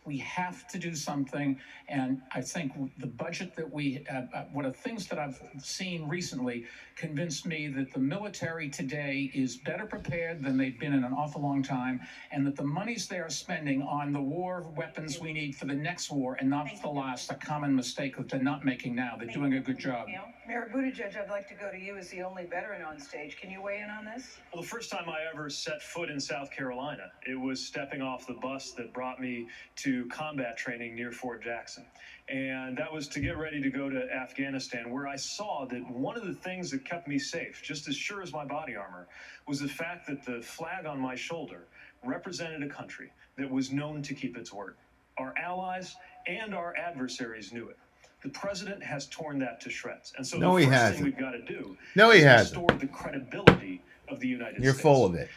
We have to do something, and I think the budget that one of the things that I've seen recently convinced me that the military today is better prepared than they've been in an awful long time, and that the monies they are spending on the war weapons we need for the next war and not for the last, a common mistake that they're not making now. They're doing a good job. Mayor Buttigieg, I'd like to go to you as the only veteran on stage. Can you weigh in on this? Well, the first time I ever set foot in South Carolina, it was stepping off the bus that brought me to combat training near Fort Jackson. And that was to get ready to go to Afghanistan, where I saw that one of the things that kept me safe, just as sure as my body armor, was the fact that the flag on my shoulder represented a country that was known to keep its word. Our allies and our adversaries knew it. The president has torn that to shreds. And so No, the he first hasn't. thing we've got to do No, he is hasn't. restore the credibility of the United You're States. full of it.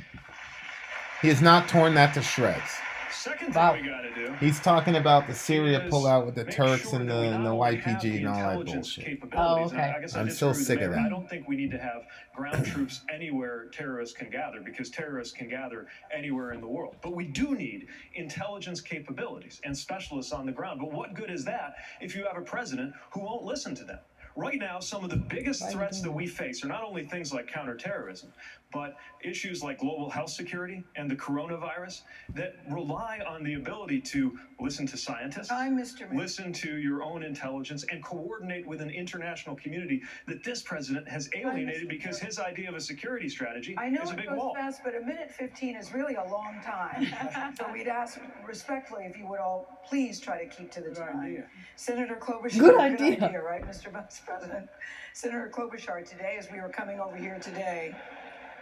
He has not torn that to shreds. Second thing Wow. we got to do He's talking about the Syria is pullout with the make Turks sure and that the we and not the only have YPG the and all that intelligence bullshit. capabilities, Oh, and okay. I guess I I'm disagree so with the sick of mayor. that. I don't think we need to have ground troops anywhere terrorists can gather, because terrorists can gather anywhere in the world. But we do need intelligence capabilities and specialists on the ground. But what good is that if you have a president who won't listen to them? Right now, some of the biggest threats that we face are not only things like counterterrorism, but issues like global health security and the coronavirus that rely on the ability to listen to scientists, Mr. Mayor. listen to your own intelligence, and coordinate with an international community that this president has alienated because his idea of a security strategy I know is a it big goes wall. fast, but a minute 15 is really a long time. So we'd ask respectfully if you would all please try to keep to the time. idea. Senator Klobuchar. Good idea. Right, Mr. Vice President? Senator Klobuchar, today, as we were coming over here today,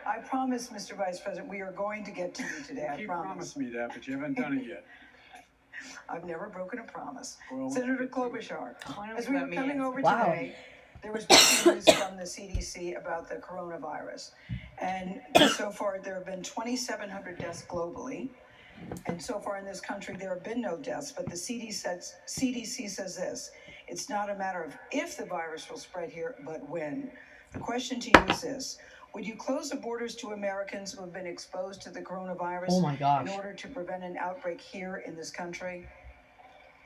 I promise, Mr. Vice President, we are going to get to you today. I Keep promise. promising me that, but you haven't done it yet. I've never broken a promise. Well, Senator Klobuchar, as we were let me coming in. over Wow. today, there was big news from the CDC about the coronavirus. And so far, there have been 2,700 deaths globally. And so far in this country, there have been no deaths. But the CDC says this: it's not a matter of if the virus will spread here, but when. The question to you is this: would you close the borders to Americans who have been exposed to the coronavirus Oh my gosh. in order to prevent an outbreak here in this country?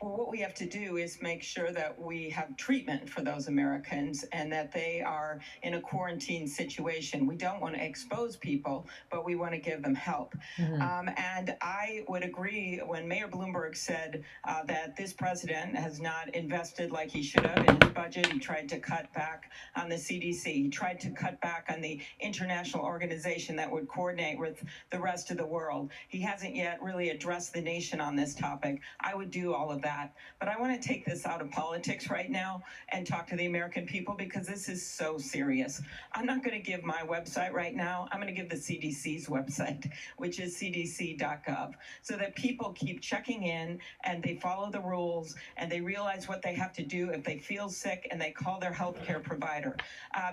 Well, what we have to do is make sure that we have treatment for those Americans and that they are in a quarantine situation. We don't want to expose people, but we want to give them help. And I would agree when Mayor Bloomberg said that this president has not invested like he should have in his budget. He tried to cut back on the CDC. He tried to cut back on the international organization that would coordinate with the rest of the world. He hasn't yet really addressed the nation on this topic. I would do all of that. But I want to take this out of politics right now and talk to the American people, because this is so serious. I'm not going to give my website right now. I'm going to give the CDC's website, which is cdc.gov, so that people keep checking in and they follow the rules and they realize what they have to do if they feel sick, and they call their healthcare provider.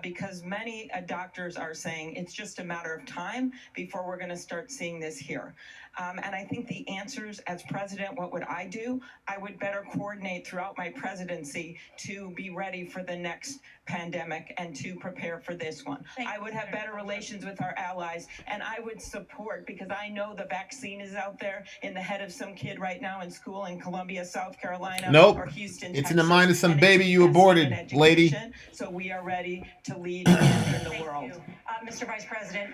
Because many doctors are saying it's just a matter of time before we're going to start seeing this here. And I think the answers, as president, what would I do? I would better coordinate throughout my presidency to be ready for the next pandemic and to prepare for this one. I would have better relations with our allies, and I would support, because I know the vaccine is out there in the head of some kid right now in school in Columbia, South Carolina, Nope. or Houston, It's Texas, in the mind of some and baby it's you invested in aborted, lady. education. So we are ready to lead in the world. Mr. Vice President,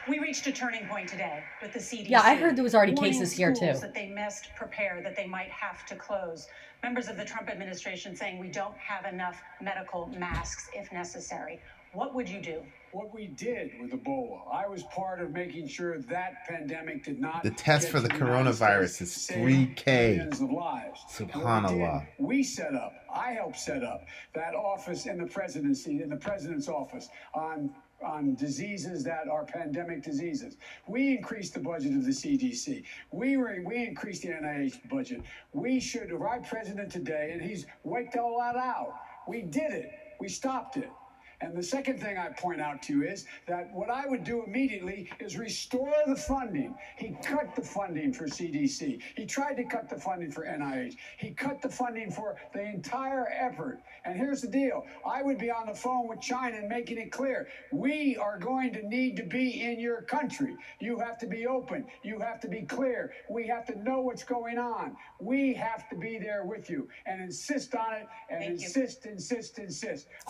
we reached a turning point today with the CDC. Yeah, I heard there was already warning cases here, schools too. that they must prepare, that they might have to close. Members of the Trump administration saying we don't have enough medical masks if necessary. What would you do? What we did with Ebola, I was part of making sure that pandemic did not. The test get for to the United coronavirus States, is saving 3K. millions of lives. Subhanallah. We set up, I helped set up that office in the presidency, in the president's office on diseases that are pandemic diseases. We increased the budget of the CDC. We increased the NIH budget. We should, if our president today, and he's wiped all that out. We did it. We stopped it. And the second thing I point out to you is that what I would do immediately is restore the funding. He cut the funding for CDC. He tried to cut the funding for NIH. He cut the funding for the entire effort. And here's the deal. I would be on the phone with China and making it clear. We are going to need to be in your country. You have to be open. You have to be clear. We have to know what's going on. We have to be there with you and insist on it and insist.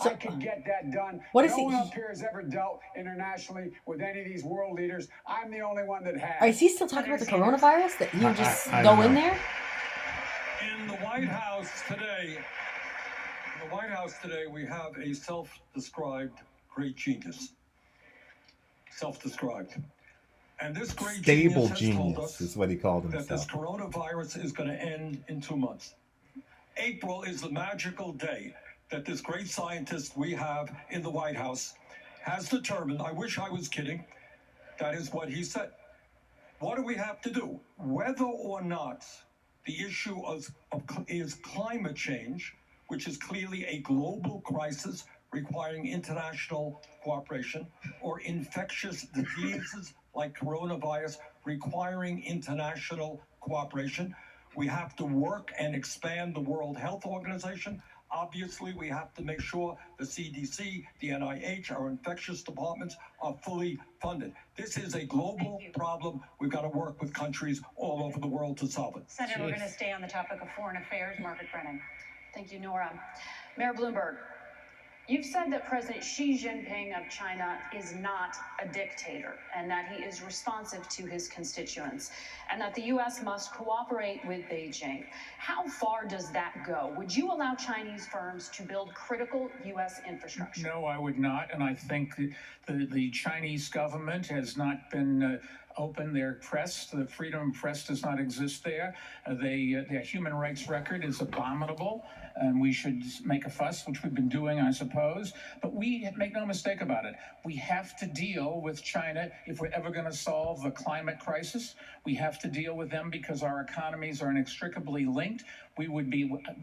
I could get that done. What is no he- one up here has ever dealt internationally with any of these world leaders. I'm the only one that has. Is he still talking about the coronavirus? That you just I go don't in know. there? In the White House today, In the White House today, we have a self-described great genius. Self-described. And this great Stable genius has told genius us is what he called that this himself. coronavirus is going to end in 2 months. April is the magical day that this great scientist we have in the White House has determined. I wish I was kidding. That is what he said. What do we have to do? Whether or not the issue is climate change, which is clearly a global crisis requiring international cooperation, or infectious diseases like coronavirus requiring international cooperation. We have to work and expand the World Health Organization. Obviously, we have to make sure the CDC, the NIH, our infectious departments are fully funded. This is a global problem. We've got to work with countries all over the world to solve it. Senator, we're going to stay on the topic of foreign affairs. Margaret Brennan. Thank you, Nora. Mayor Bloomberg, you've said that President Xi Jinping of China is not a dictator and that he is responsive to his constituents and that the U.S. must cooperate with Beijing. How far does that go? Would you allow Chinese firms to build critical U.S. infrastructure? No, I would not. And I think the Chinese government has not been open. Their press, the freedom of press does not exist there. Their human rights record is abominable. And we should make a fuss, which we've been doing, I suppose. But we make no mistake about it. We have to deal with China if we're ever going to solve the climate crisis. We have to deal with them because our economies are inextricably linked. We would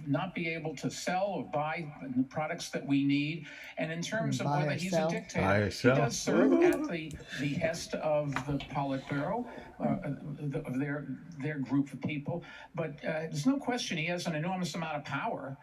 not be able to sell or buy the products that we need. And in terms of whether he's a dictator, he does serve at the behest of the Politburo, of their group of people. But there's no question he has an enormous amount of power.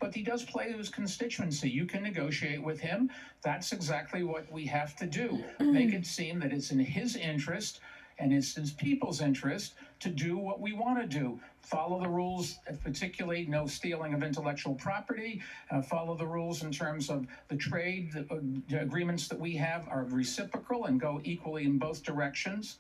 But he does play to his constituency. You can negotiate with him. That's exactly what we have to do. Make it seem that it's in his interest and it's in people's interest to do what we want to do. Follow the rules, particularly no stealing of intellectual property. Follow the rules in terms of the trade the agreements that we have are reciprocal and go equally in both directions.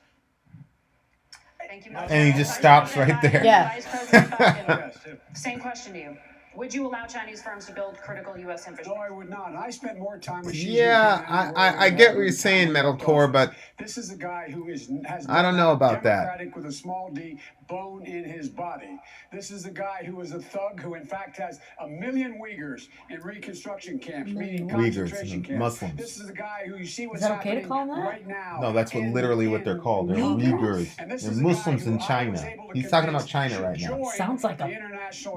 Thank you. And he just stops right there. Yeah. Vice President Biden, same question to you. Would you allow Chinese firms to build critical U.S. infrastructure? No, I would not. And I spent more time with Xi Yeah, Jinping I get what you're saying, Metalcore, but this is a guy who has I don't know about that. Democratic with a small d, bone in his body. This is a guy who is a thug who, in fact, has 1 million Uyghurs in reconstruction camps, meaning concentration camps. Muslims. This is a guy who you see what's Is that okay to happening call that? right now. No, that's literally what they're called. They're Uyghurs. They're Muslims in China. He's talking about China right now. Sounds like a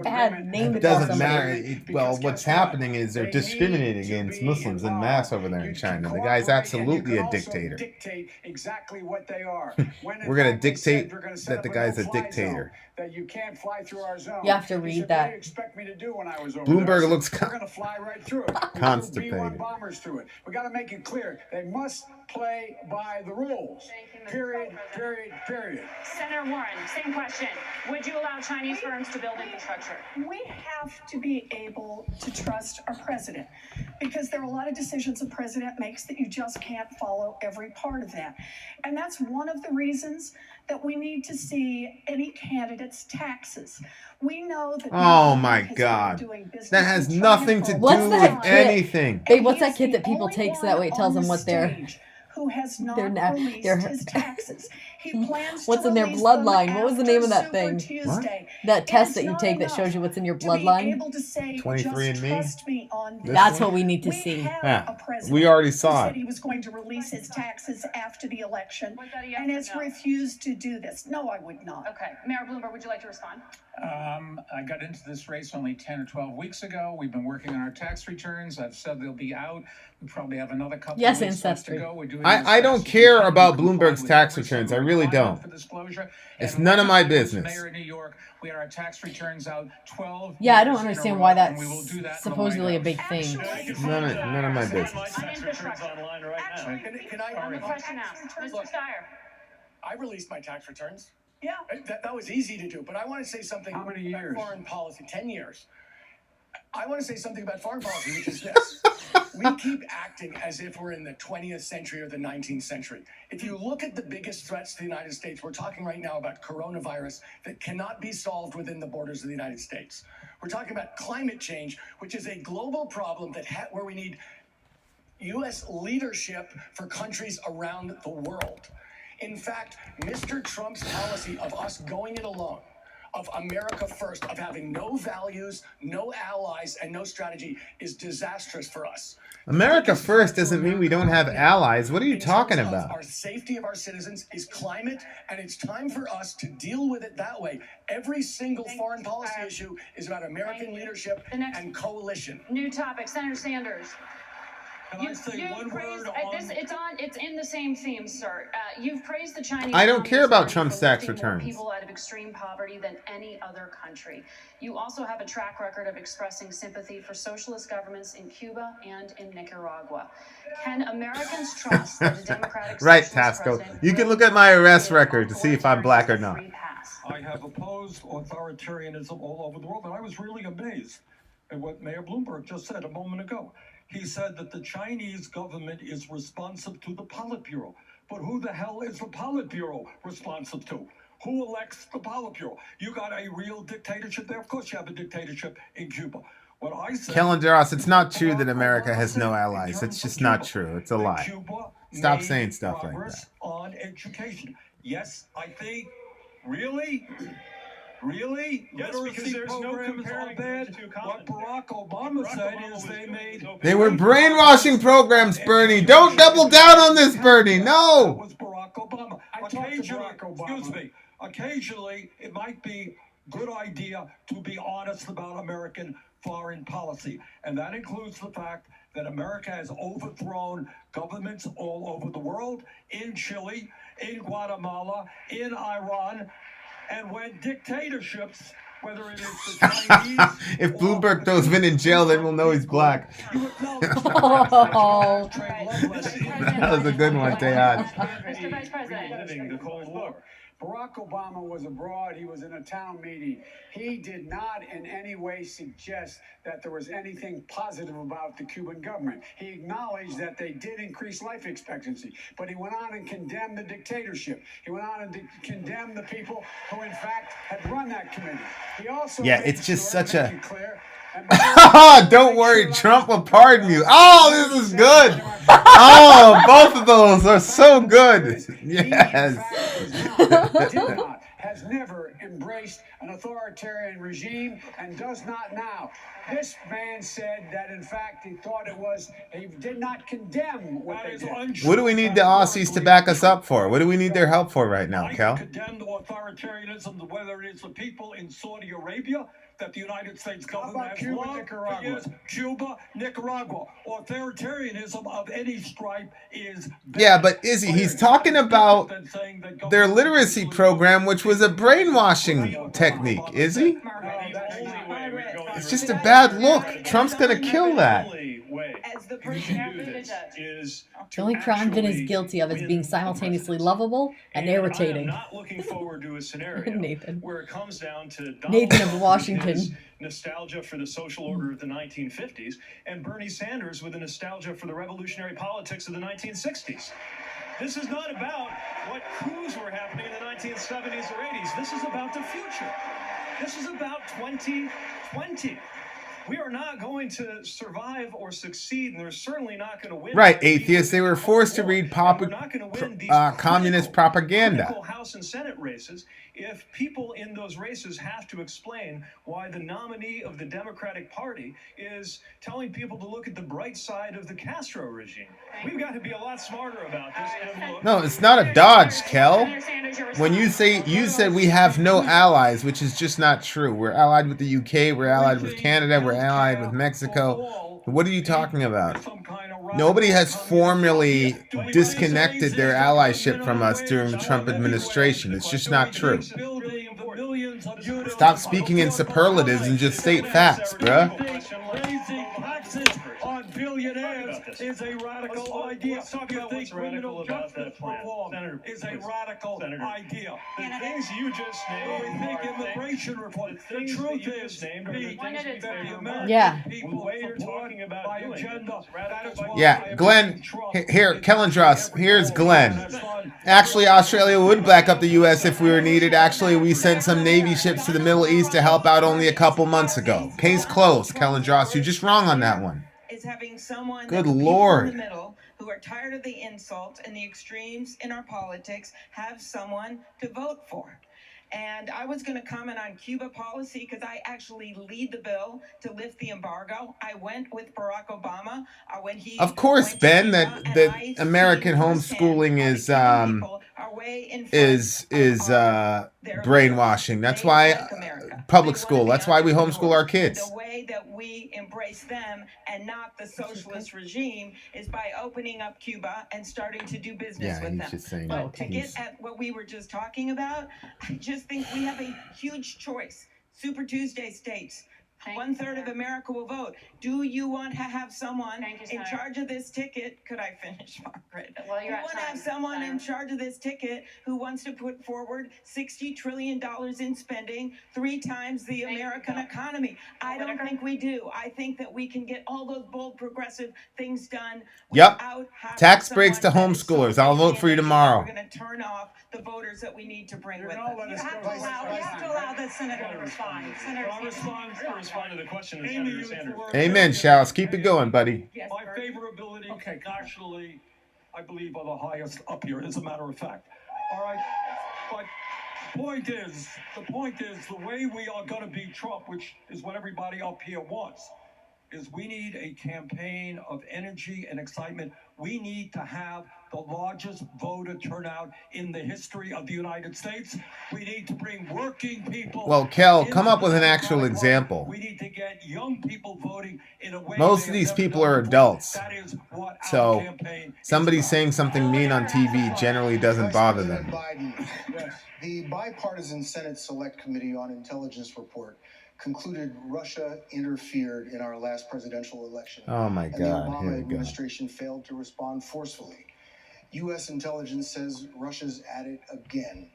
bad name to It call doesn't somebody. matter. Well, what's happening is they're discriminating against Muslims en masse over there in China. The guy's absolutely a dictator. Dictate exactly what they are. We're going to dictate that the guy's a dictator. That you can't fly through our zone. You have to read that. What do you expect me to do when I was over Bloomberg there? looks We're going to fly right through it. constipated. B-1 bombers through it. We got to make it clear. They must play by the rules. Period, period, period. Senator Warren, same question. Would you allow Chinese firms to build infrastructure? We have to be able to trust our president because there are a lot of decisions the president makes that you just can't follow every part of that. And that's one of the reasons that we need to see any candidate's taxes. We know that Oh my God. That has nothing to do with anything. Babe, what's that kit that people take so that way it tells them what they're who has not released their his taxes. He plans what's to in their release bloodline? them What was the name of that after thing? Super Tuesday. That test It's that you not take that enough shows you what's in your to be bloodline? able to say, 23andMe? Trust me on this. That's what we need to see. Yeah, A president we already who saw said it. he was going to release his taxes after the election Was that a yes and or has no? refused to do this. No, I would not. Okay. Mayor Bloomberg, would you like to respond? I got into this race only 10 or 12 weeks ago. We've been working on our tax returns. I've said they'll be out. We probably have another couple Yes, of weeks left ancestry. to go. We're doing I don't care about Bloomberg's tax returns. I really don't. It's none of my business. Mayor of New York, we had our tax returns out 12 Yeah, I don't years in a understand row, why and that's we will do that in the supposedly a White big House. thing. None of my business. Tax returns online right now. Can I On the question asked. Mr. Steyer. I released my tax returns. Yeah. That was easy to do, but I want to say something How many about years? foreign policy. 10 years. I want to say something about foreign policy, which is this. We keep acting as if we're in the 20th century or the 19th century. If you look at the biggest threats to the United States, we're talking right now about coronavirus that cannot be solved within the borders of the United States. We're talking about climate change, which is a global problem that where we need U.S. leadership for countries around the world. In fact, Mr. Trump's policy of us going it alone, of America first, of having no values, no allies, and no strategy is disastrous for us. America first doesn't mean we don't have allies. What are you talking about? Our safety of our citizens is climate, and it's time for us to deal with it that way. Every single foreign policy issue is about American leadership and coalition. New topic, Senator Sanders. Can I say one word on... It's in the same theme, sir. You've praised the Chinese... I don't care about Trump's for tax lifting more returns. people out of extreme poverty than any other country. You also have a track record of expressing sympathy for socialist governments in Cuba and in Nicaragua. Can Americans trust that a democratic Right, socialist Tasco. president You can look at my arrest record to see if I'm black or not. I have opposed authoritarianism all over the world, and I was really amazed at what Mayor Bloomberg just said a moment ago. He said that the Chinese government is responsive to the Politburo. But who the hell is the Politburo responsive to? Who elects the Politburo? You got a real dictatorship there? Of course you have a dictatorship in Cuba. What I said... Kalenderos, it's not true that America has no allies. It's just not true. It's a lie. Stop saying stuff like that. On education. Yes, I think... Really? Really? Yes, because there's no comparing bad. What Barack Obama said is they made... They were brainwashing programs, Bernie. Don't double down on this, Bernie. No. That was Barack Obama. Occasionally, it might be a good idea to be honest about American foreign policy. And that includes the fact that America has overthrown governments all over the world, in Chile, in Guatemala, in Iran. And when dictatorships, whether it is the Chinese... If Bloomberg throws Vin in jail, then we'll know he's black. Oh. That was a good one, Tejas. Mr. Vice President. The Cold War. Barack Obama was abroad. He was in a town meeting. He did not in any way suggest that there was anything positive about the Cuban government. He acknowledged that they did increase life expectancy, but he went on and condemned the dictatorship. He went on and condemned the people who, in fact, had run that committee. He also it's just such a... Don't worry, Trump will pardon you. Oh, this is good. Oh, both of those are so good. Yes. Has never embraced an authoritarian regime and does not now. This man said that, in fact, he thought it was, he did not condemn what they did. What do we need the Aussies to back us up for? What do we need their help for right now, Cal? I condemn authoritarianism, whether it is the people in Saudi Arabia that the United States government has loved for years, Cuba, Nicaragua. Authoritarianism of any stripe is... Yeah, but Izzy, he's talking about their literacy program, which was a brainwashing technique, is he? It's just a bad look. Trump's going to kill that. The only crime Vin is guilty of is being simultaneously lovable and irritating. I'm not looking forward to a scenario Nathan. where it comes down to Nathan of Washington. Nostalgia for the social order of the 1950s, and Bernie Sanders with a nostalgia for the revolutionary politics of the 1960s. This is not about what coups were happening in the 1970s or 80s. This is about the future. This is about 2020. We are not going to survive or succeed, and they're certainly not going to win. Right, atheists. They were forced to read communist propaganda. Critical House and Senate races if people in those races have to explain why the nominee of the Democratic Party is telling people to look at the bright side of the Castro regime. We've got to be a lot smarter about this. No, it's not a dodge, Kel. When you said we have no allies, which is just not true. We're allied with the UK, we're allied with Canada, we're allied with Mexico. What are you talking about? Nobody has formally disconnected their allyship from us during the Trump administration. It's just not true. Stop speaking in superlatives and just state facts, bruh. On billionaires is is a radical idea. Let's talk about what's radical about that plan. Senator, is a please. radical Senator. idea. The things you just named. We think immigration reform. The truth is, named Pete, that the American Yeah. people The way you're support talking about my doing it, agenda. it's radical That is by why Yeah, I am Glenn, voting Trump. here, Kellendross, here's Glenn. Actually, Australia would back up the U.S. if we were needed. Actually, we sent some Navy ships to the Middle East to help out only a couple months ago. Case closed, Kellendross. You're just wrong on that one. Is having someone Good that the people Lord. in the middle who are tired of the insults and the extremes in our politics have someone to vote for. And I was going to comment on Cuba policy because I actually lead the bill to lift the embargo. I went with Barack Obama when he. Of course, went to Ben, Cuba, that and that I American seen firsthand homeschooling how the is Cuban people are way in front of their brainwashing. That's They why like America. public They wanna school. be That's why we homeschool our entrepreneurs. kids. The way that we embrace them and not the socialist regime is by opening up Cuba and starting to do business Yeah, with he's them. just saying But to he's- get at what we were just talking about, I just think we have a huge choice. Super Tuesday states. 1/3 of America will vote. Do you want to have someone in charge of this ticket? Could I finish, Margaret? Well, you you're at want to have time, someone in Senator. charge of this ticket who wants to put forward $60 trillion in spending, 3 times the American economy. I don't think we do. I think that we can get all those bold progressive things done Yep. without having Tax breaks to someone that is so homeschoolers. I'll vote for you tomorrow. We're going to turn off the voters that we need to bring with all us. let us You have go. to allow the senator to respond. Senator, I'll respond to the question of Amy, Senator you Sanders. were- Amen, Charles. Keep it going, buddy. Yes, My Bert. favorability nationally, I believe, are the highest up here, as a matter of fact. All right, but the point is, the way we are going to beat Trump, which is what everybody up here wants, is we need a campaign of energy and excitement. We need to have the largest voter turnout in the history of the United States. We need to bring working people. Well, Kel, into come up the with an actual Democratic Party. example. We need to get young people voting in a way. Most they of these have never people done are before. adults. That is what our So campaign is somebody about. saying something mean on TV generally doesn't bother President them. Biden, the bipartisan Senate Select Committee on Intelligence report concluded Russia interfered in our last presidential election. Oh my and God, the here Obama we go. administration failed to respond forcefully. U.S. intelligence says Russia's at it again.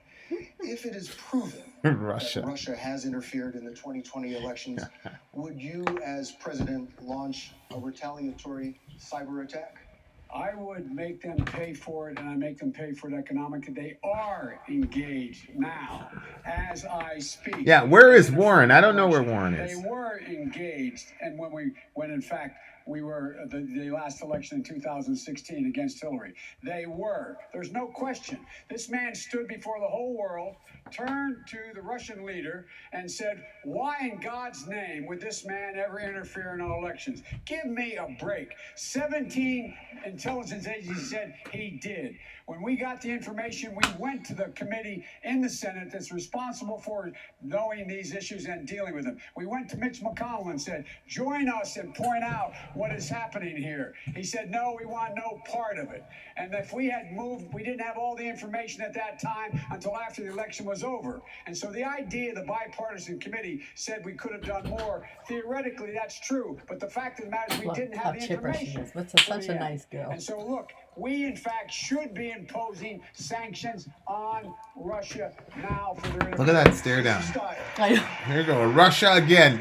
If it is proven Russia. that Russia has interfered in the 2020 elections, would you, as president, launch a retaliatory cyber attack? I would make them pay for it, and I make them pay for it economically. They are engaged now, as I speak. Yeah, where is Warren? I don't know where Warren They is. were engaged, and when in fact we were the last election in 2016 against Hillary, they were. There's no question. This man stood before the whole world, turned to the Russian leader, and said, "Why in God's name would this man ever interfere in our elections? Give me a break." 17 intelligence agencies said he did. When we got the information, we went to the committee in the Senate that's responsible for knowing these issues and dealing with them. We went to Mitch McConnell and said, "Join us and point out what is happening here." He said, "No, we want no part of it." And if we had moved, we didn't have all the information at that time until after the election was over. And so the idea the bipartisan committee said we could have done more, theoretically that's true. But the fact of the matter is we Look didn't how have the chipper she information. is. What's for such the a end. nice girl. And so look, we in fact should be imposing sanctions on Russia now for their Look at that stare down. I know. Here we go. Russia again.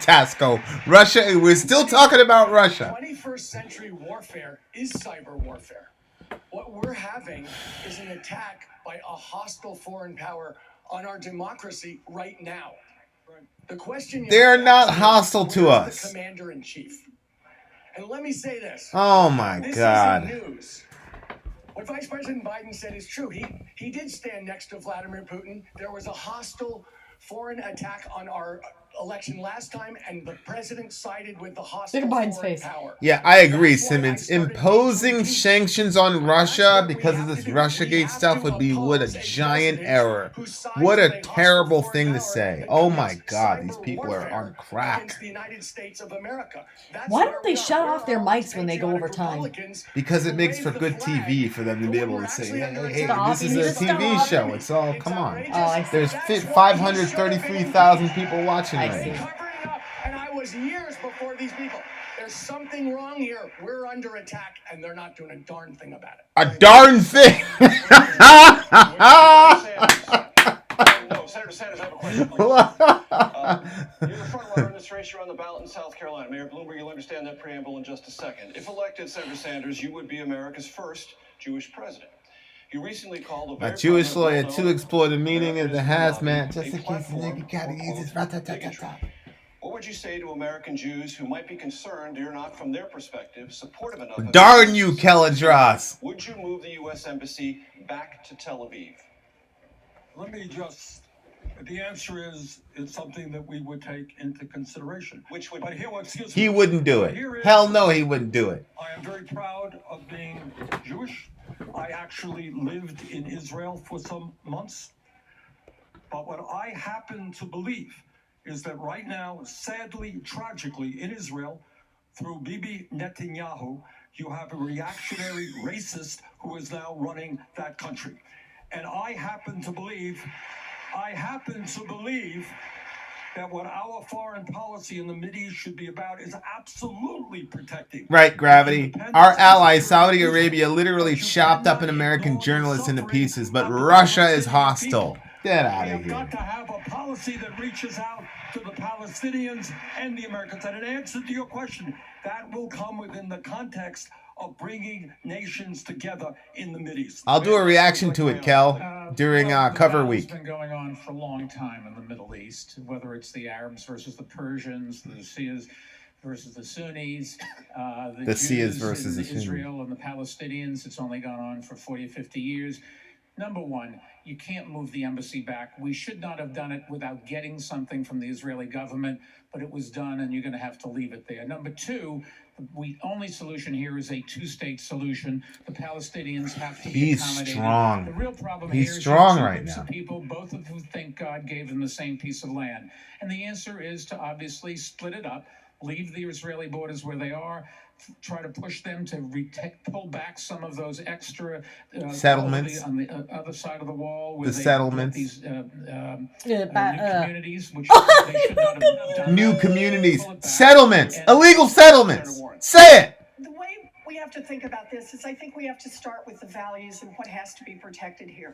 Tasco. Russia. We're still talking about Russia. 21st century warfare is cyber warfare. What we're having is an attack by a hostile foreign power on our democracy right now. The question you They're have to not ask is, hostile to where's us. The commander in chief. And let me say this. Oh my This God. isn't news. What Vice President Biden said is true. He did stand next to Vladimir Putin. There was a hostile foreign attack on our election last time, and the president sided with the hostile Look at Biden's foreign face. power. Yeah, I agree, Simmons. Imposing sanctions on Russia because of this Russiagate stuff would be what a giant error. What a terrible thing to say. Oh my God, these people are on crack. Against the United States of America. That's Why where don't we they are. shut Where off their are all mics these when they go over patriotic time? Republicans Because who it makes for raise the good flag TV for them to be when able we're to say, actually under hey, attack? this is You a need to TV stop. show. It's all, come on. outrageous. Oh, I see. There's That's why we 533,000 should have been people watching I right see. now. covering up, and I was was years before these people. There's something wrong here. We're under attack, and they're not doing a darn thing about it. A darn thing. No, Senator Sanders, I have a question, please. You're the front runner in this race. You're on the ballot in South Carolina. Mayor Bloomberg, you'll understand that preamble in just a second. If elected, Senator Sanders, you would be America's first Jewish president. You recently called A Jewish lawyer to explore the meaning of the hazmat, just in case the nigga gotta use his rat-tat-tat-tat. What would you say to American Jews who might be concerned you're not, from their perspective, supportive enough? Darn you, Kellandros. Would you move the U.S. Embassy back to Tel Aviv? Let me just. The answer is it's something that we would take into consideration. Which would? But here, excuse He me. wouldn't do it. Hell no, he wouldn't do it. I am very proud of being Jewish. I actually lived in Israel for some months. But what I happen to believe is that right now, sadly, tragically, in Israel, through Bibi Netanyahu, you have a reactionary racist who is now running that country. And I happen to believe that what our foreign policy in the Mideast should be about is absolutely protecting. Right, Gravity. Our ally, Saudi Arabia, literally chopped up an American journalist into pieces, but Russia is hostile. Get out of We have here. got to have a policy that reaches out to the Palestinians and the Americans. And in answer to your question, that will come within the context of bringing nations together in the Mideast. I'll do a reaction to it, Kel, during Cover Week. It's been going on for a long time in the Middle East, whether it's the Arabs versus the Persians, the Shias versus the Sunnis, The Shias Jews versus in the Sunnis. Israel and the Palestinians. It's only gone on for 40 or 50 years. Number one, you can't move the embassy back. We should not have done it without getting something from the Israeli government, but it was done, and you're going to have to leave it there. Number two, the only solution here is a two-state solution. The Palestinians have to be He's accommodated. strong. The real problem He's here is strong you have two right groups now. of people, both of who think God gave them the same piece of land. And the answer is to obviously split it up, leave the Israeli borders where they are, try to push them to pull back some of those extra Settlements. on the other side of the wall. Where The they settlements. put these Yeah, new communities, which they should not have done. New communities. Pull it back. Settlements. And- Illegal settlements. Say it. The way we have to think about this is I think we have to start with the values and what has to be protected here.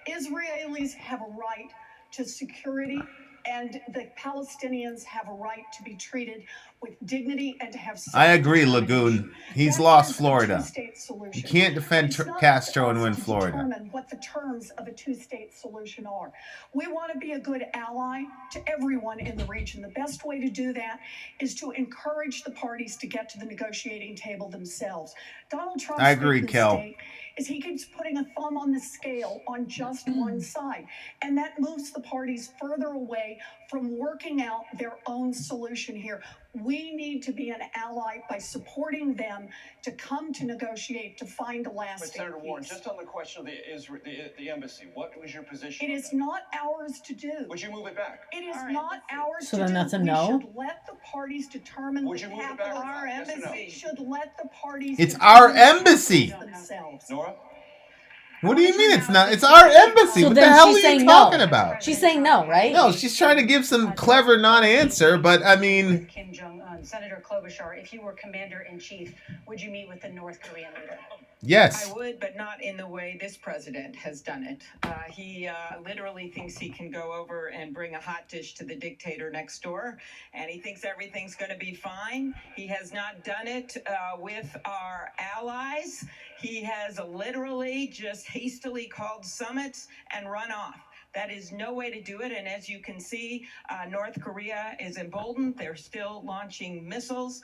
Israelis have a right to security, and the Palestinians have a right to be treated with dignity and to have I agree, Lagoon. He's That lost is a Florida. two-state solution. You can't defend It's not Castro up and to win us to Florida. determine what the terms of a two-state solution are. We want to be a good ally to everyone in the region. The best way to do that is to encourage the parties to get to the negotiating table themselves. Donald Trump's I agree, big Kel. mistake is he keeps putting a thumb on the scale on just one side, and that moves the parties further away from working out their own solution here. We need to be an ally by supporting them to come to negotiate to find a But lasting Senator Warren, peace. just on the question of the embassy, what was your position? It on is that? not ours to do. Would you move it back? It is not ours So to then do. that's a We no? should let the parties determine Would the you move it capital. back? Our Yes or no? embassy. Should let the parties. It's determine our the capitals embassy. themselves. Nora? What do you mean it's not? It's our embassy. So What the then hell she's are you saying talking no. about? She's saying no, right? No, she's trying to give some clever non-answer, but I mean, Kim Jong-un, Senator Klobuchar, if you were commander-in-chief, would you meet with the North Korean leader? yes. I would, but not in the way this president has done it. He literally thinks he can go over and bring a hot dish to the dictator next door, and he thinks everything's going to be fine. He has not done it with our allies. He has literally just hastily called summits and run off. That is no way to do it. And as you can see, North Korea is emboldened. They're still launching missiles.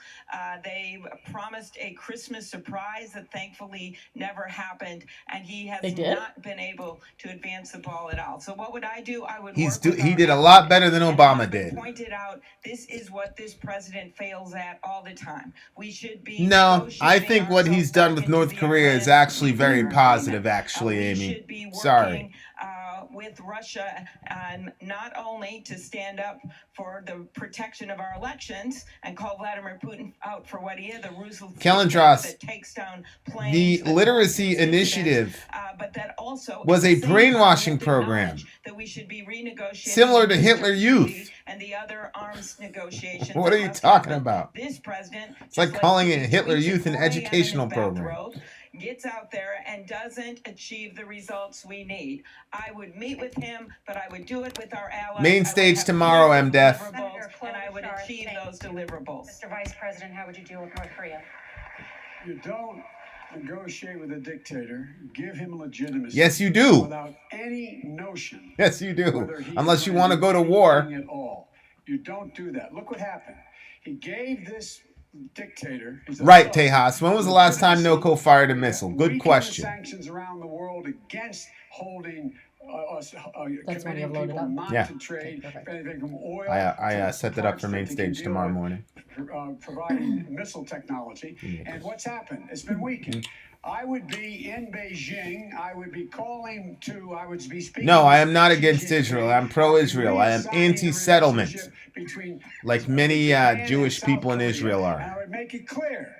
They promised a Christmas surprise that thankfully never happened. And he has They did? not been able to advance the ball at all. So what would I do? I would He work did a lot better than Obama did. Pointed out, this is what this president fails at all the time. We should be. No, I think what he's done with into North the Korea is Iran actually very nuclear positive, agreement. actually, We Amy. should be working, Sorry. with Russia, not only to stand up for the protection of our elections and call Vladimir Putin out for what he is, the ruthless Kellandros, that takes down the planes, literacy initiative but that also was a brainwashing program that we should be renegotiating similar to Hitler Youth. And the other arms negotiations. What are you talking about? This president, it's like calling it Hitler Youth, an educational program. Gets out there and doesn't achieve the results we need. I would meet with him, but I would do it with our allies. Main stage tomorrow, MDEF. And I would achieve those deliverables. Mr. Vice President, how would you deal with North Korea? You don't negotiate with a dictator, give him legitimacy. Yes, you do. Without any notion. Yes, you do. Unless you want to go to war. At all. You don't do that. Look what happened. He gave this dictator. Right, Tejas. When was the last time NOCO fired a missile? Good question. Sanctions around the world against holding that's when you load it up. Yeah. To trade anything from oil. I set that up for main stage tomorrow morning. Providing missile technology. And what's happened? It's been weakened. I would be in Beijing. I would be calling to. I would be speaking. No, I am not against Israel. I'm pro-Israel. I am anti-settlement, like many Jewish people in Israel are. And I would make it clear.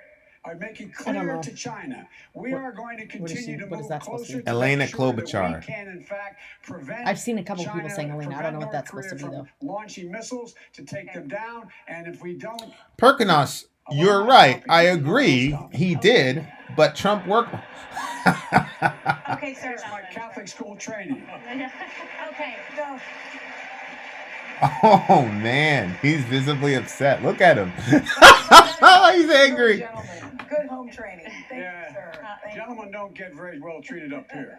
I'd make it clear to China. We are going to continue to move closer to Elena Klobuchar. We can, in fact, prevent I've seen a couple people saying Elena. I don't know what that's supposed to be, though. Launching missiles to take them down, and if we don't... Perkinos, you're right. I agree. He did, but Trump worked... Okay, sir. It's my Catholic school training. Okay, go. Oh, man. He's visibly upset. Look at him. He's angry. Good home training. Thank you, sir. Gentlemen don't get very well treated up here.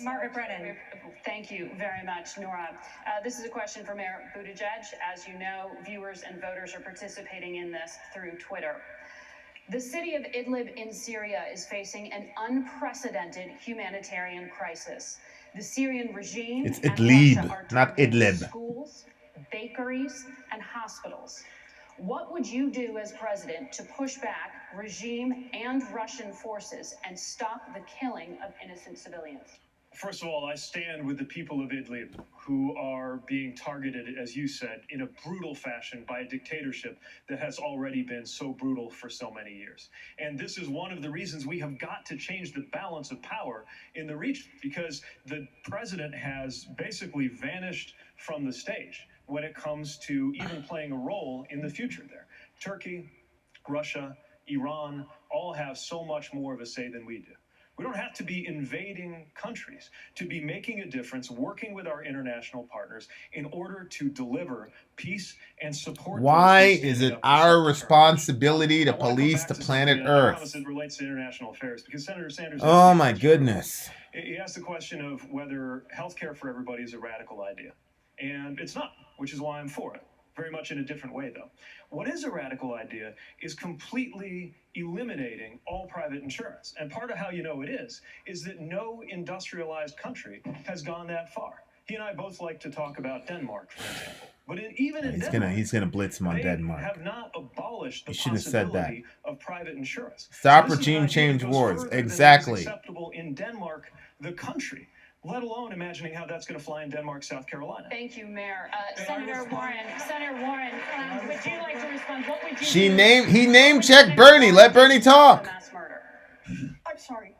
Margaret Brennan, thank you very much, Nora. This is a question for Mayor Buttigieg. As you know, viewers and voters are participating in this through Twitter. The city of Idlib in Syria is facing an unprecedented humanitarian crisis. The Syrian regime it's and Idlib, Russia are not targeting Idlib. Schools, bakeries, and hospitals. What would you do as president to push back regime and Russian forces and stop the killing of innocent civilians? First of all, I stand with the people of Idlib, who are being targeted, as you said, in a brutal fashion by a dictatorship that has already been so brutal for so many years. And this is one of the reasons we have got to change the balance of power in the region, because the president has basically vanished from the stage when it comes to even playing a role in the future there. Turkey, Russia, Iran all have so much more of a say than we do. We don't have to be invading countries to be making a difference, working with our international partners in order to deliver peace and support. Why is it our responsibility to police the planet Earth? It relates to international affairs because Senator Sanders. Oh my goodness. He asked the question of whether healthcare for everybody is a radical idea. And it's not, which is why I'm for it. Very much in a different way, though. What is a radical idea is completely eliminating all private insurance. And part of how you know it is that no industrialized country has gone that far. He and I both like to talk about Denmark, for example. But even in Denmark, he's gonna blitz him on Denmark. Have not abolished the shouldn't have said that. possibility of private insurance. Stop regime change wars. Exactly. Acceptable in Denmark, the country, let alone imagining how that's going to fly in Denmark, South Carolina. Thank you, Mayor. Senator Warren, would you like to respond? What would you He name checked Bernie. Let Bernie talk. Mass murder. I'm sorry.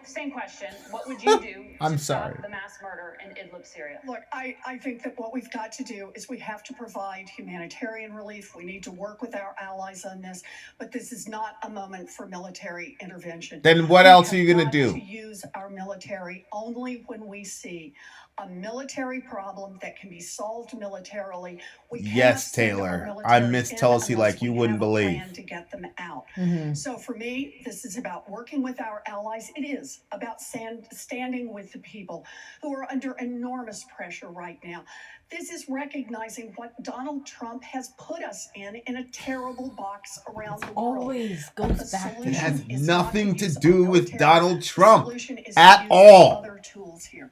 Same question. What would you do I'm to sorry. stop the mass murder in Idlib, Syria? Look, I think that what we've got to do is we have to provide humanitarian relief. We need to work with our allies on this, but this is not a moment for military intervention. Then what else are you going to do? To use our military only when we see a military problem that can be solved militarily. Yes, Taylor. I miss Tulsi like you wouldn't believe. To get them out. Mm-hmm. So for me, this is about working with our allies. It is about standing with the people who are under enormous pressure right now. This is recognizing what Donald Trump has put us in a terrible box around the world. Always goes back to It has is nothing not to use do our with military. Donald The Trump solution is at to use all. other tools here.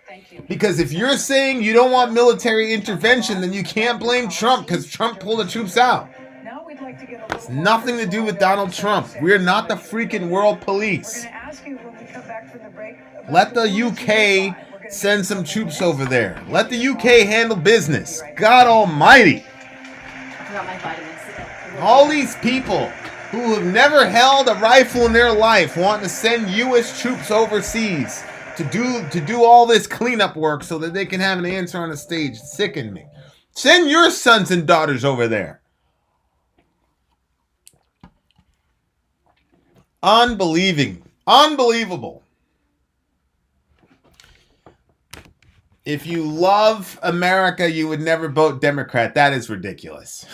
Thank you. Because if you're saying you don't want military intervention, then you can't blame Trump because Trump pulled the troops out. Now we'd like to get a little It's nothing to do with Donald Trump. We're not the freaking world police. We're going to ask you when we come back from the break. Let the UK send some troops over there. Let the UK handle business. God almighty. I forgot my vitamins. All these people who have never held a rifle in their life want to send U.S. troops overseas to do all this cleanup work so that they can have an answer on a stage. Sicken me. Send your sons and daughters over there. Unbelievable. If you love America, you would never vote Democrat. That is ridiculous.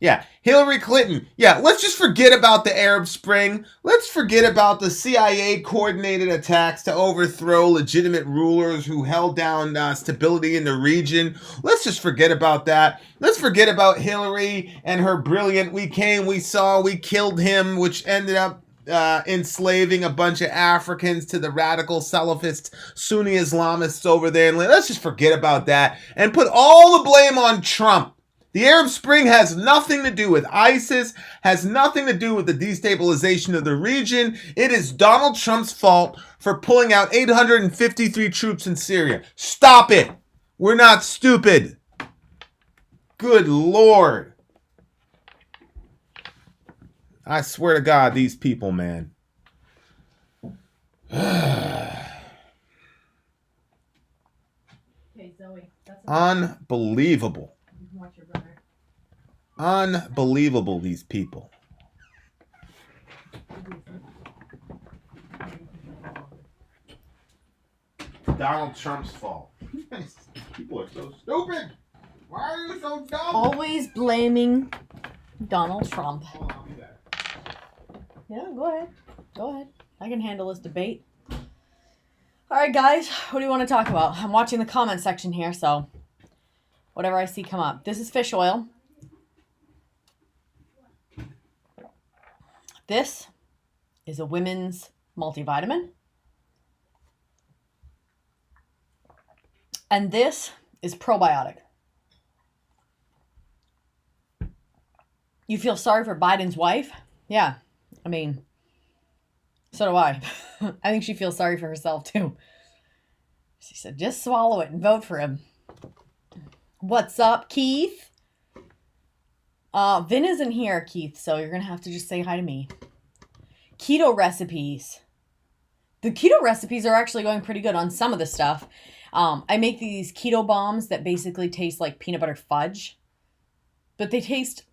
Yeah, Hillary Clinton. Yeah, let's just forget about the Arab Spring. Let's forget about the CIA-coordinated attacks to overthrow legitimate rulers who held down stability in the region. Let's just forget about that. Let's forget about Hillary and her brilliant "we came, we saw, we killed him," which ended up enslaving a bunch of Africans to the radical Salafist Sunni Islamists over there. And let's just forget about that and put all the blame on Trump. The Arab Spring has nothing to do with ISIS, has nothing to do with the destabilization of the region. It is Donald Trump's fault for pulling out 853 troops in Syria. Stop it. We're not stupid. Good Lord. I swear to God, these people, man. Okay, Zoe. Unbelievable. Unbelievable, these people. Donald Trump's fault. People are so stupid. Why are you so dumb? Always blaming Donald Trump. Yeah, go ahead. Go ahead. I can handle this debate. All right, guys. What do you want to talk about? I'm watching the comment section here, so whatever I see come up. This is fish oil. This is a women's multivitamin. And this is probiotic. You feel sorry for Biden's wife? Yeah. I mean, so do I. I think she feels sorry for herself too. She said, just swallow it and vote for him. What's up, Keith? Vin isn't here, Keith, so you're going to have to just say hi to me. Keto recipes. The keto recipes are actually going pretty good on some of the stuff. I make these keto bombs that basically taste like peanut butter fudge. But they taste,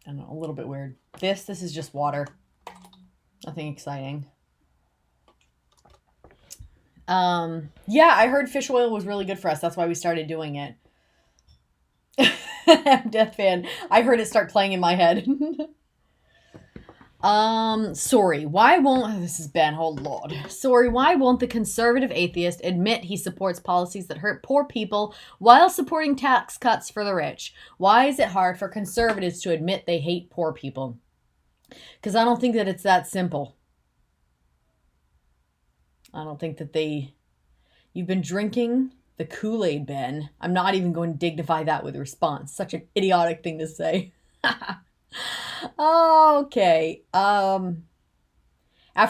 I don't know, a little bit weird. This is just water. Nothing exciting. Yeah, I heard fish oil was really good for us. That's why we started doing it. Death fan. I heard it start playing in my head. Sori, why won't, this is Ben, oh Lord. Sori, why won't the conservative atheist admit he supports policies that hurt poor people while supporting tax cuts for the rich? Why is it hard for conservatives to admit they hate poor people? Because I don't think that it's that simple. I don't think that you've been drinking the Kool-Aid, Ben. I'm not even going to dignify that with a response. Such an idiotic thing to say. Okay. After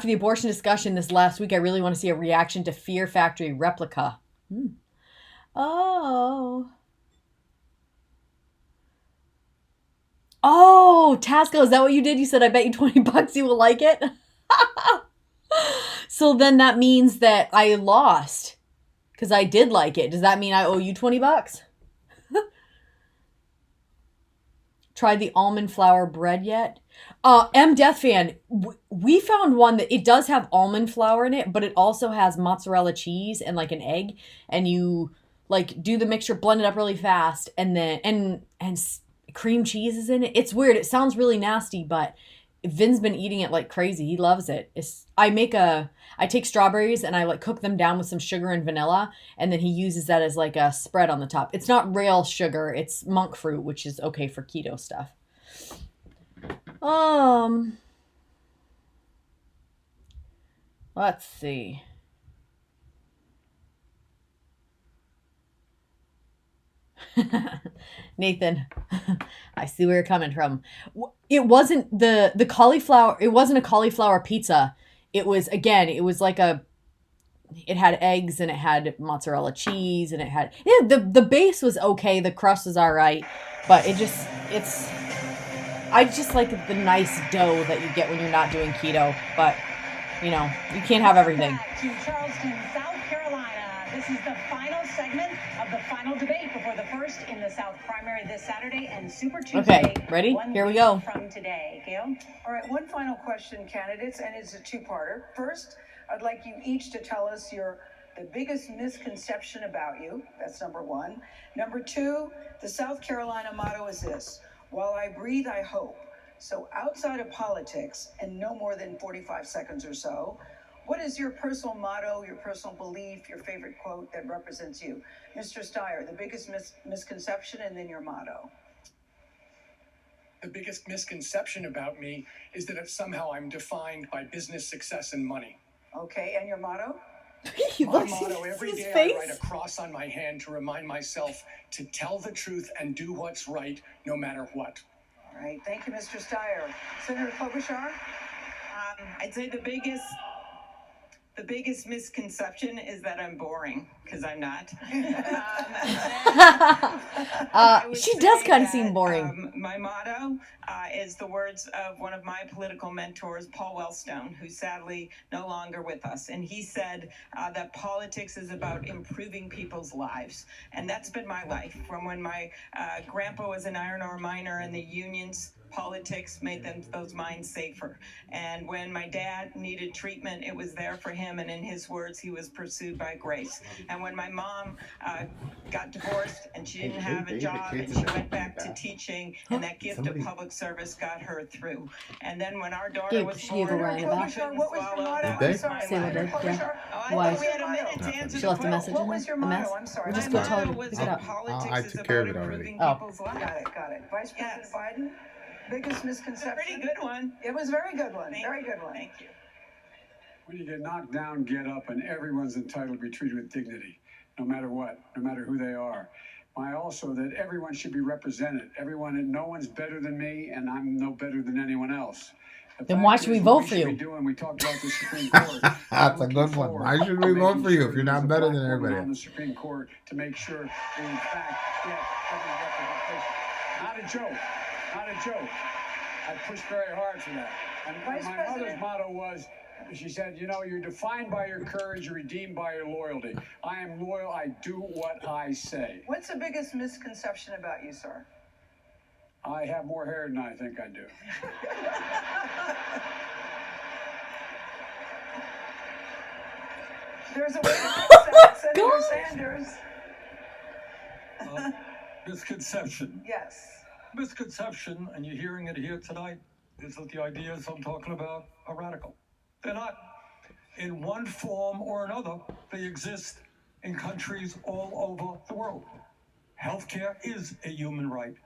the abortion discussion this last week, I really want to see a reaction to Fear Factory replica. Oh, Tasco, is that what you did? You said, I bet you $20 you will like it. So then that means that I lost. Because I did like it. Does that mean I owe you $20? Tried the almond flour bread yet? M Death Fan, we found one that it does have almond flour in it, but it also has mozzarella cheese and like an egg. And you like do the mixture, blend it up really fast, and then and cream cheese is in it. It's weird. It sounds really nasty, but Vin's been eating it like crazy. He loves it. I take strawberries and I like cook them down with some sugar and vanilla, and then he uses that as like a spread on the top. It's not real sugar, it's monk fruit, which is okay for keto stuff. Let's see. Nathan, I see where you're coming from. It wasn't the cauliflower. It wasn't a cauliflower pizza. it was like it had eggs and it had mozzarella cheese and it had the base was okay, the crust was all right, but I just like the nice dough that you get when you're not doing keto, but you can't have everything. Back to Charleston, South Carolina. This is the final segment of the final debate before the first in the South primary this Saturday and Super Tuesday. Okay, ready? Here we go. From today, Gail. All right, one final question, candidates, and it's a two-parter. First, I'd like you each to tell us the biggest misconception about you. That's number one. Number two, the South Carolina motto is this: while I breathe, I hope. So outside of politics, and no more than 45 seconds or so, what is your personal motto, your personal belief, your favorite quote that represents you? Mr. Steyer, the biggest misconception, and then your motto. The biggest misconception about me is that somehow I'm defined by business success and money. Okay, and your motto? My motto, every day I write a cross on my hand to remind myself to tell the truth and do what's right, no matter what. All right, thank you, Mr. Steyer. Senator Klobuchar? I'd say the biggest misconception is that I'm boring, because I'm not. She does kind of seem boring. My motto is the words of one of my political mentors, Paul Wellstone, who's sadly no longer with us. And he said that politics is about improving people's lives. And that's been my life. From when my grandpa was an iron ore miner and the unions, politics made those mines safer. And when my dad needed treatment, it was there for him. And in his words, he was pursued by grace. And when my mom got divorced and she didn't have a job and she went back to teaching, and that gift of public service got her through. And then when our daughter was born, what was your motto? I'm sorry. Say what did, yeah. Why? She left a message in there? A mess? We'll just go tell her to pick it up. I took care of it already. Oh. Got it. Vice President Biden, biggest misconception? Pretty good one. It was a very good one. Very good one. Thank you. When you get knocked down, get up, and everyone's entitled to be treated with dignity, no matter what, no matter who they are. Also that everyone should be represented. No one's better than me, and I'm no better than anyone else. Then why should we vote for you? We talked about the Supreme Court. That's a good one. Why should we vote for you if you're not better than everybody on the else? Supreme Court to make sure we in fact get every representation. Not a joke. I pushed very hard for that. And my mother's motto was, she said, you're defined by your courage, you're redeemed by your loyalty. I am loyal, I do what I say. What's the biggest misconception about you, sir? I have more hair than I think I do. There's a way to fix that, Senator Sanders. Misconception. Yes. Misconception, and you're hearing it here tonight, is that the ideas I'm talking about are radical. They're not. In one form or another, they exist in countries all over the world. Healthcare is a human right.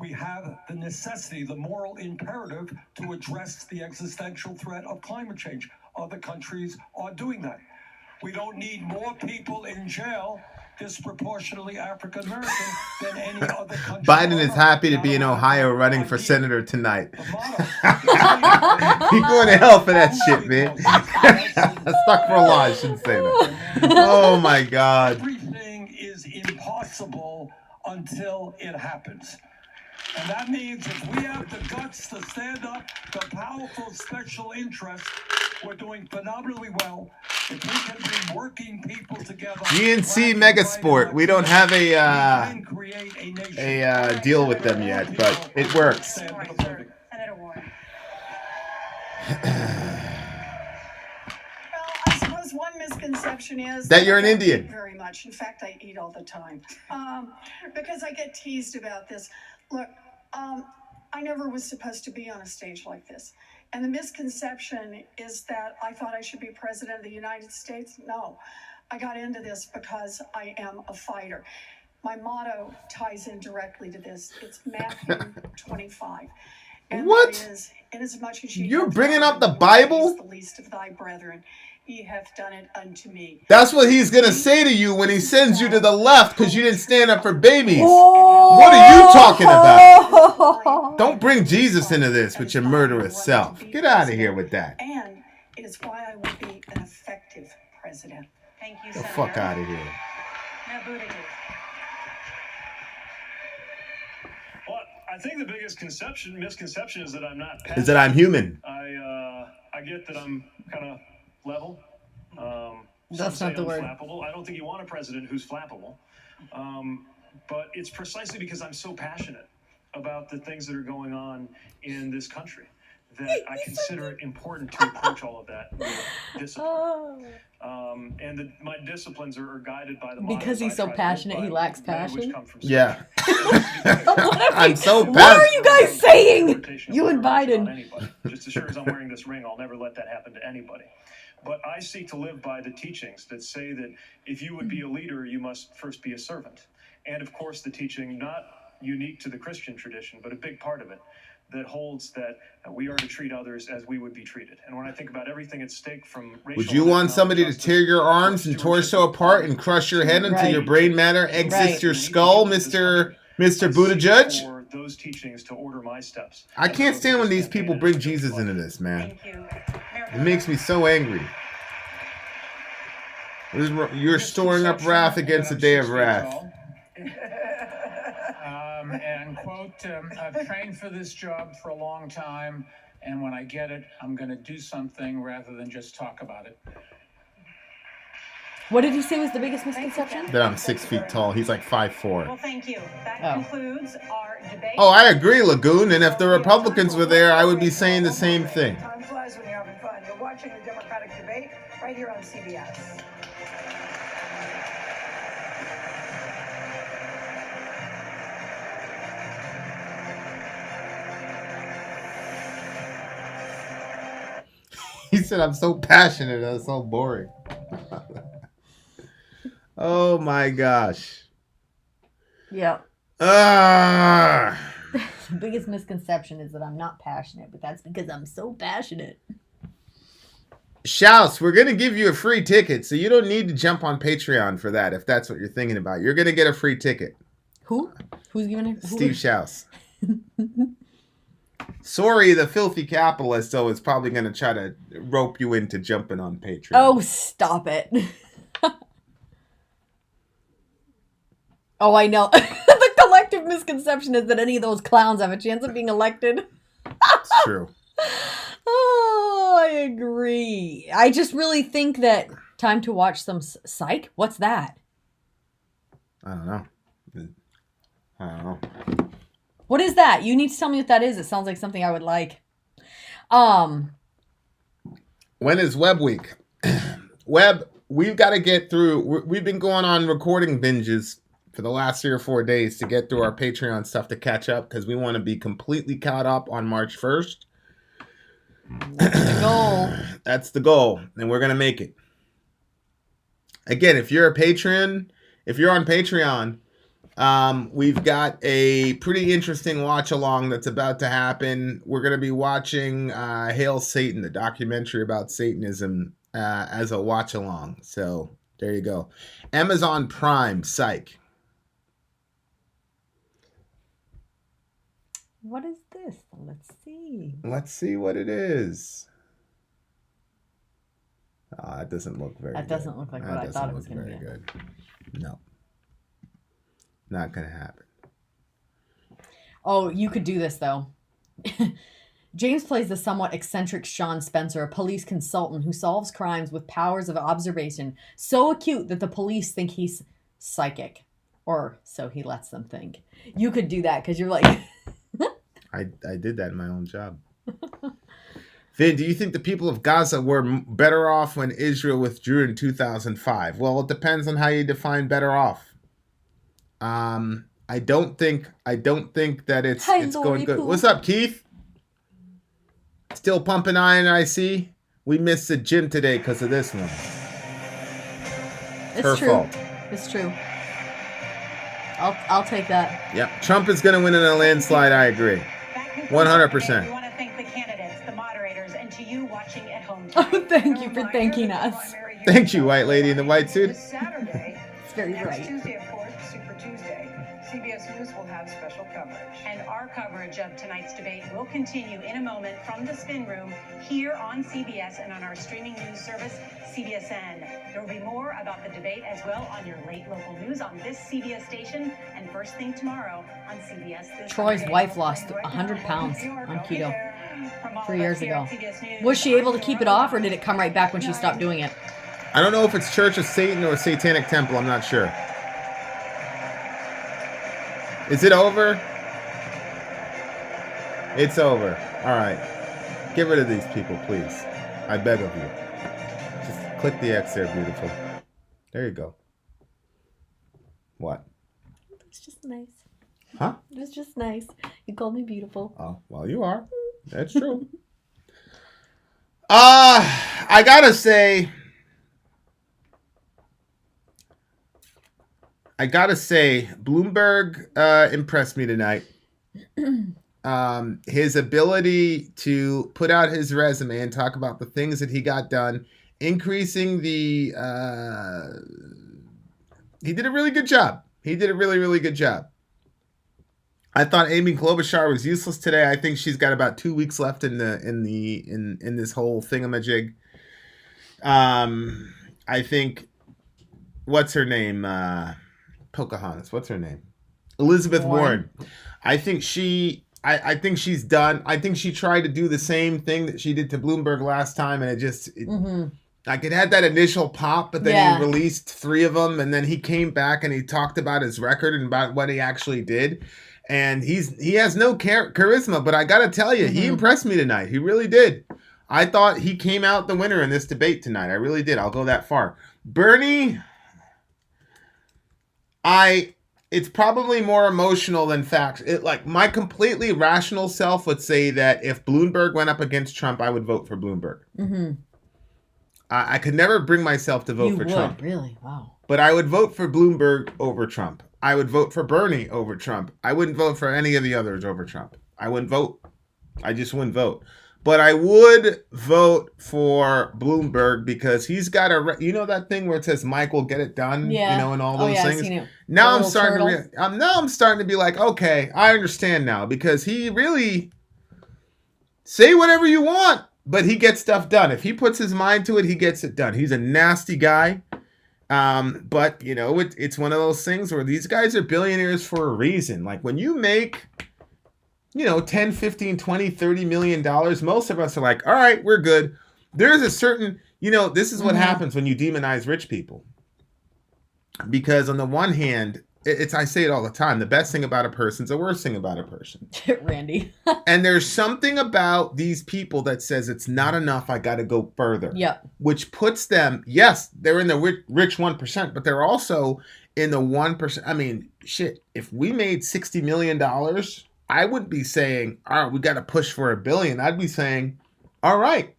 We have the necessity, the moral imperative to address the existential threat of climate change. Other countries are doing that. We don't need more people in jail, disproportionately African American, than any other country. Biden is happy to be in Ohio running for senator tonight. He's going to hell for that shit, man. Stuck for a law, I shouldn't say that. Oh my God. Everything is impossible until it happens. And that means if we have the guts to stand up to powerful special interests, we're doing phenomenally well. If we can bring working people together. GNC Megasport. We don't have a deal with them yet, but it works. Senator Warren. I suppose one misconception is that you're an Indian. Very much. In fact, I eat all the time because I get teased about this. Look, I never was supposed to be on a stage like this. And the misconception is that I thought I should be president of the United States. No, I got into this because I am a fighter. My motto ties in directly to this. It's Matthew 25. And what? That is, inasmuch as you're bringing up the Bible? The least of thy brethren, ye have done it unto me. That's what he's going to say to you when he sends you to the left because you didn't stand up for babies. What are you talking about? Don't bring Jesus into this with your murderous self. Get out of here with that. And It is why I will be an effective president. Thank you, The Senator. fuck out of here. Mayor Buttigieg. Well, I think the biggest misconception is that I'm not passionate. Is that I'm human. I get that I'm kind of level. That's not the word. Flappable. I don't think you want a president who's flappable. But it's precisely because I'm so passionate about the things that are going on in this country that I consider it important to approach all of that with discipline. And my disciplines are guided by the because he's so passionate, he lacks passion. Yeah. I'm so passionate. What are you guys saying? You and Biden. Just as sure as I'm wearing this ring, I'll never let that happen to anybody. But I seek to live by the teachings that say that if you would be a leader, you must first be a servant. And of course, the teaching, not unique to the Christian tradition, but a big part of it, that holds that we are to treat others as we would be treated. And when I think about everything at stake from racial... Would you want somebody to tear your arms and torso apart and crush your head until your brain matter exits your skull, Mr. Buttigieg? For those teachings to order my steps. I can't stand when these people bring Jesus into this, man. Thank you. It makes me so angry. You're storing up wrath against the day of wrath. And quote, I've trained for this job for a long time, and when I get it, I'm going to do something rather than just talk about it. What did he say was the biggest misconception? That I'm 6 feet tall. He's like 5'4". Well, thank you. That concludes our debate. Oh, I agree, Lagoon. And if the Republicans were there, I would be saying the same thing. Time flies when you're having fun. You're watching the Democratic debate right here on CBS. He said, I'm so passionate. That's so boring. Oh, my gosh. Yeah. The biggest misconception is that I'm not passionate, but that's because I'm so passionate. Shouts, we're going to give you a free ticket, so you don't need to jump on Patreon for that if that's what you're thinking about. You're going to get a free ticket. Who? Who's giving it? Steve Schaus. Sori, the filthy capitalist, though, is probably going to try to rope you into jumping on Patreon. Oh, stop it. Oh, I know. The collective misconception is that any of those clowns have a chance of being elected. It's true. Oh, I agree. I just really think that time to watch some Psych. What's that? I don't know. What is that? You need to tell me what that is. It sounds like something I would like. When is Web Week? Web, we've got to get through. We've been going on recording binges for the last 3 or 4 days to get through our Patreon stuff to catch up because we want to be completely caught up on March 1st. That's the goal. That's the goal, and we're going to make it. Again, if you're a patron, if you're on Patreon, we've got a pretty interesting watch along that's about to happen. We're going to be watching Hail Satan, the documentary about Satanism, as a watch along. So there you go. Amazon Prime, Psych. What is this? Let's see. Let's see what it is. That doesn't look very good. That doesn't look like what I thought it was going to be. Very good. No. Not going to happen. Oh, you could do this, though. James plays the somewhat eccentric Sean Spencer, a police consultant who solves crimes with powers of observation so acute that the police think he's psychic. Or so he lets them think. You could do that because you're like... I did that in my own job. Vin, do you think the people of Gaza were better off when Israel withdrew in 2005? Well, it depends on how you define better off. I don't think that it's going good. What's up, Keith? Still pumping iron, I see. We missed the gym today because of this one. It's true. Fault. It's true. I'll take that. Yep. Trump is going to win in a landslide. I agree. 100%. We want to thank the candidates, the moderators, and to you watching at home. Oh, thank you for thanking us. Thank you, white lady in the white suit. Saturday. It's very Next bright. Tuesday, of course, Super Tuesday. CBS News will have special coverage. And our Our coverage of tonight's debate will continue in a moment from the Spin Room here on CBS and on our streaming news service, CBSN. There will be more about the debate as well on your late local news on this CBS station and first thing tomorrow on CBS This Troy's Sunday. wife lost 100 pounds on keto 3 years ago. Was she able to keep it off, or did it come right back when she stopped doing it? I don't know if it's Church of Satan or Satanic Temple. I'm not sure. Is it over? It's over. All right. Get rid of these people, please. I beg of you. Just click the X there, beautiful. There you go. What? It's just nice. Huh? It was just nice. You called me beautiful. Oh, well, you are. That's true. I gotta say, Bloomberg impressed me tonight. His ability to put out his resume and talk about the things that he got done, increasing the... he did a really good job. He did a really, really good job. I thought Amy Klobuchar was useless today. I think she's got about 2 weeks left in this whole thingamajig. I think, what's her name? Pocahontas. What's her name? Elizabeth Warren. I think she's done. I think she tried to do the same thing that she did to Bloomberg last time, and like it had that initial pop, but then he released 3 of them, and then he came back and he talked about his record and about what he actually did. And he has no charisma, but I gotta tell you, he impressed me tonight. He really did. I thought he came out the winner in this debate tonight. I really did. I'll go that far. Bernie, it's probably more emotional than facts. Like my completely rational self would say that if Bloomberg went up against Trump, I would vote for Bloomberg. Mm-hmm. I could never bring myself to vote for Trump. Really? Wow. But I would vote for Bloomberg over Trump. I would vote for Bernie over Trump. I wouldn't vote for any of the others over Trump. I wouldn't vote. I just wouldn't vote. But I would vote for Bloomberg because he's got that thing where it says Michael get it done, and all those things. Now I'm starting to be like, okay, I understand now, because he really say whatever you want, but he gets stuff done. If he puts his mind to it, he gets it done. He's a nasty guy. But it's one of those things where these guys are billionaires for a reason. Like when you make, 10, 15, 20, 30 million dollars, most of us are like, all right, we're good. There's a certain, this is what happens when you demonize rich people. Because on the one hand, I say it all the time, the best thing about a person's the worst thing about a person. Randy. And there's something about these people that says it's not enough, I got to go further. Yep. Which puts them, yes, they're in the rich 1%, but they're also in the 1%. I mean, shit, if we made $60 million, I wouldn't be saying, all right, we got to push for $1 billion. I'd be saying, all right,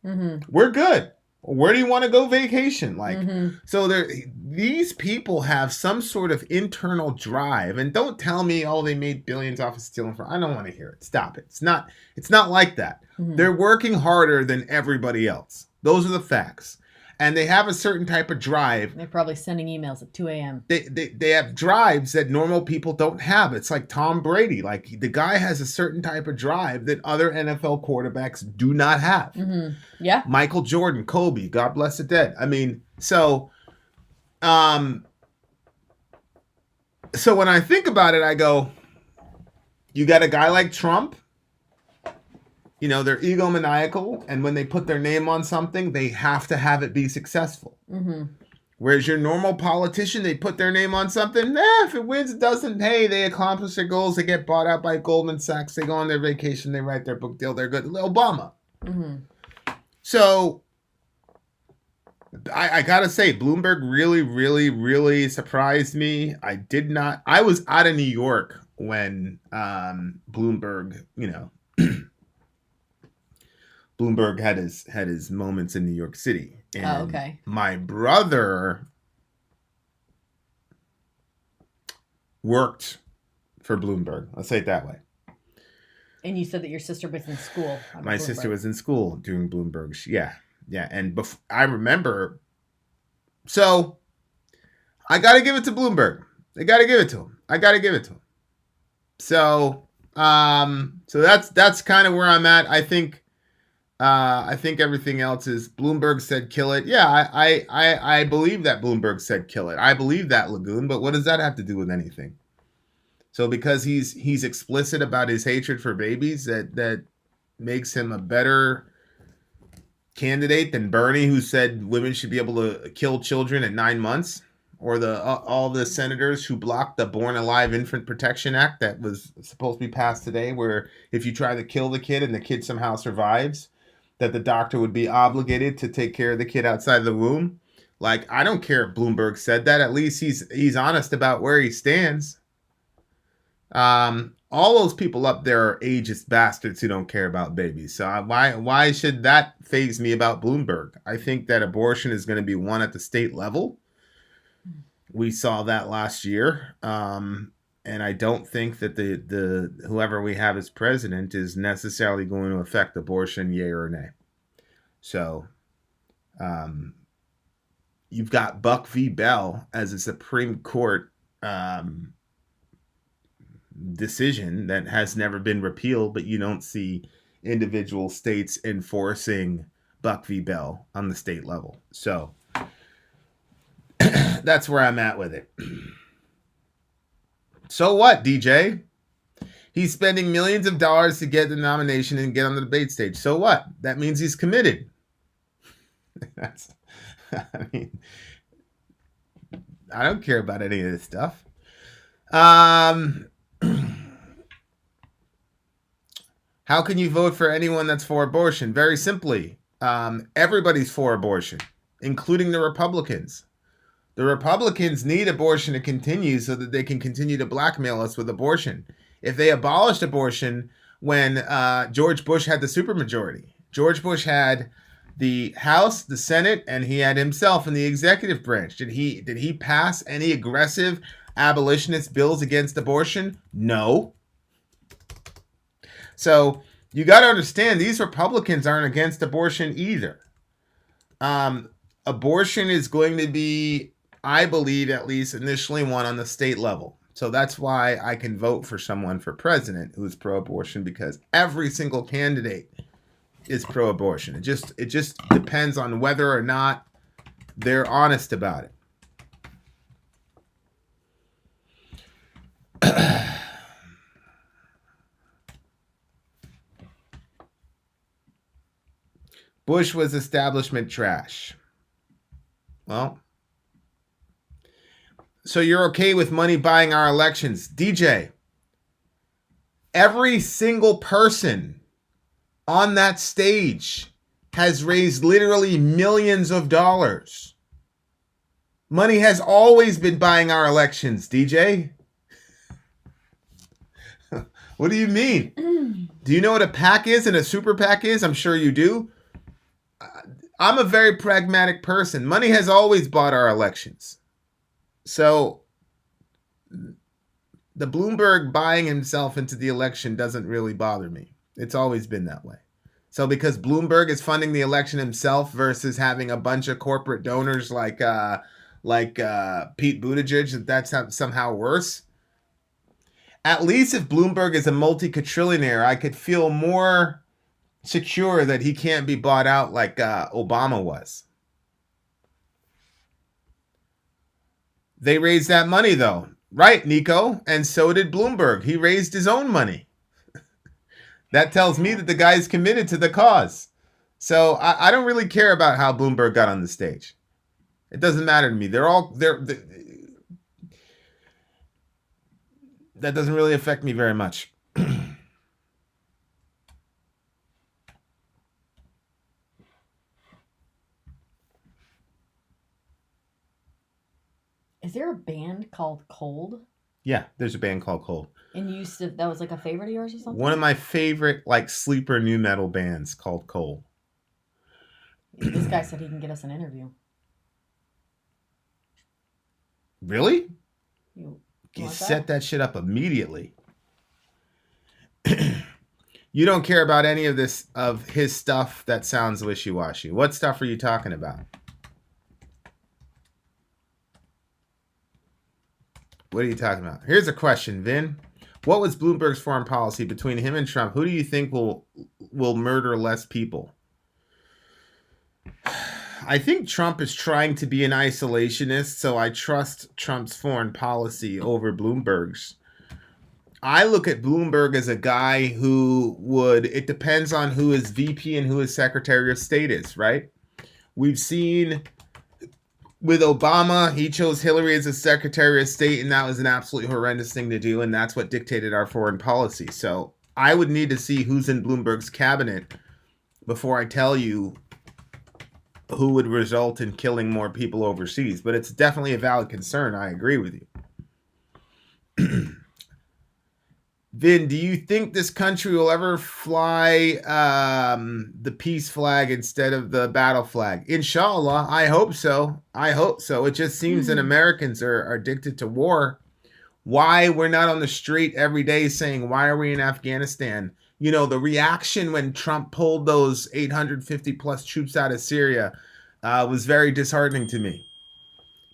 we're good. Where do you want to go vacation? So these people have some sort of internal drive, and don't tell me, oh, they made billions off of stealing from. I don't want to hear it. Stop it. It's not like that. They're working harder than everybody else. Those are the facts. And they have a certain type of drive. They're probably sending emails at 2 a.m. They have drives that normal people don't have. It's like Tom Brady. Like the guy has a certain type of drive that other NFL quarterbacks do not have. Yeah. Michael Jordan, Kobe, God bless the dead. I mean, so when I think about it, I go, you got a guy like Trump. They're egomaniacal, and when they put their name on something, they have to have it be successful. Whereas your normal politician, they put their name on something, if it wins, it doesn't, hey, they accomplish their goals, they get bought out by Goldman Sachs, they go on their vacation, they write their book deal, they're good. Obama. So, I gotta say, Bloomberg really, really, really surprised me. I was out of New York when Bloomberg, Bloomberg had his moments in New York City. And my brother worked for Bloomberg. Let's say it that way. And you said that your sister was in school. My sister was in school during Bloomberg. Yeah. And I remember. So I got to give it to Bloomberg. I got to give it to him. So So that's kind of where I'm at. I think everything else is Bloomberg said kill it. Yeah, I believe that Bloomberg said kill it. I believe that, Lagoon, but what does that have to do with anything? So because he's explicit about his hatred for babies, that makes him a better candidate than Bernie, who said women should be able to kill children at 9 months, or all the senators who blocked the Born Alive Infant Protection Act that was supposed to be passed today, where if you try to kill the kid and the kid somehow survives, that the doctor would be obligated to take care of the kid outside the womb. Like, I don't care if Bloomberg said that. At least he's honest about where he stands. All those people up there are ageist bastards who don't care about babies. So why should that faze me about Bloomberg? I think that abortion is going to be won at the state level. We saw that last year. And I don't think that the whoever we have as president is necessarily going to affect abortion, yay or nay. So you've got Buck v. Bell as a Supreme Court decision that has never been repealed, but you don't see individual states enforcing Buck v. Bell on the state level. So that's where I'm at with it. So what, DJ? He's spending millions of dollars to get the nomination and get on the debate stage. So what? That means he's committed. I don't care about any of this stuff. How can you vote for anyone that's for abortion? Very simply, everybody's for abortion, including the Republicans. The Republicans need abortion to continue so that they can continue to blackmail us with abortion. If they abolished abortion when George Bush had the supermajority, George Bush had the House, the Senate, and he had himself in the executive branch. Did he pass any aggressive abolitionist bills against abortion? No. So you got to understand, these Republicans aren't against abortion either. Abortion is going to be, I believe, at least initially won on the state level. So that's why I can vote for someone for president who is pro-abortion, because every single candidate is pro-abortion. It just depends on whether or not they're honest about it. Bush was establishment trash. Well, so you're okay with money buying our elections. DJ, every single person on that stage has raised literally millions of dollars. Money has always been buying our elections, DJ. What do you mean? Do you know what a PAC is and a super PAC is? I'm sure you do. I'm a very pragmatic person. Money has always bought our elections. So the Bloomberg buying himself into the election doesn't really bother me. It's always been that way. So because Bloomberg is funding the election himself versus having a bunch of corporate donors like Pete Buttigieg, that's somehow worse. At least if Bloomberg is a multi-quadrillionaire, I could feel more secure that he can't be bought out like Obama was. They raised that money, though. Right, Nico? And so did Bloomberg. He raised his own money. That tells me that the guy's committed to the cause. So I don't really care about how Bloomberg got on the stage. It doesn't matter to me. That doesn't really affect me very much. Is there a band called Cold? Yeah, there's a band called Cold. And that was like a favorite of yours or something? One of my favorite sleeper nu metal bands called Cold. This guy said he can get us an interview. Really? You set that shit up immediately. You don't care about any of his stuff that sounds wishy-washy. What stuff are you talking about? What are you talking about? Here's a question, Vin. What was Bloomberg's foreign policy between him and Trump? Who do you think will murder less people? I think Trump is trying to be an isolationist, so I trust Trump's foreign policy over Bloomberg's. I look at Bloomberg as a guy who would, it depends on who his VP and who his Secretary of State is, right? We've seen with Obama, he chose Hillary as his Secretary of State, and that was an absolutely horrendous thing to do, and that's what dictated our foreign policy. So I would need to see who's in Bloomberg's cabinet before I tell you who would result in killing more people overseas. But it's definitely a valid concern. I agree with you. Vin, do you think this country will ever fly the peace flag instead of the battle flag? Inshallah, I hope so. I hope so. It just seems that Americans are addicted to war. Why we're not on the street every day saying, why are we in Afghanistan? You know, the reaction when Trump pulled those 850 plus troops out of Syria was very disheartening to me,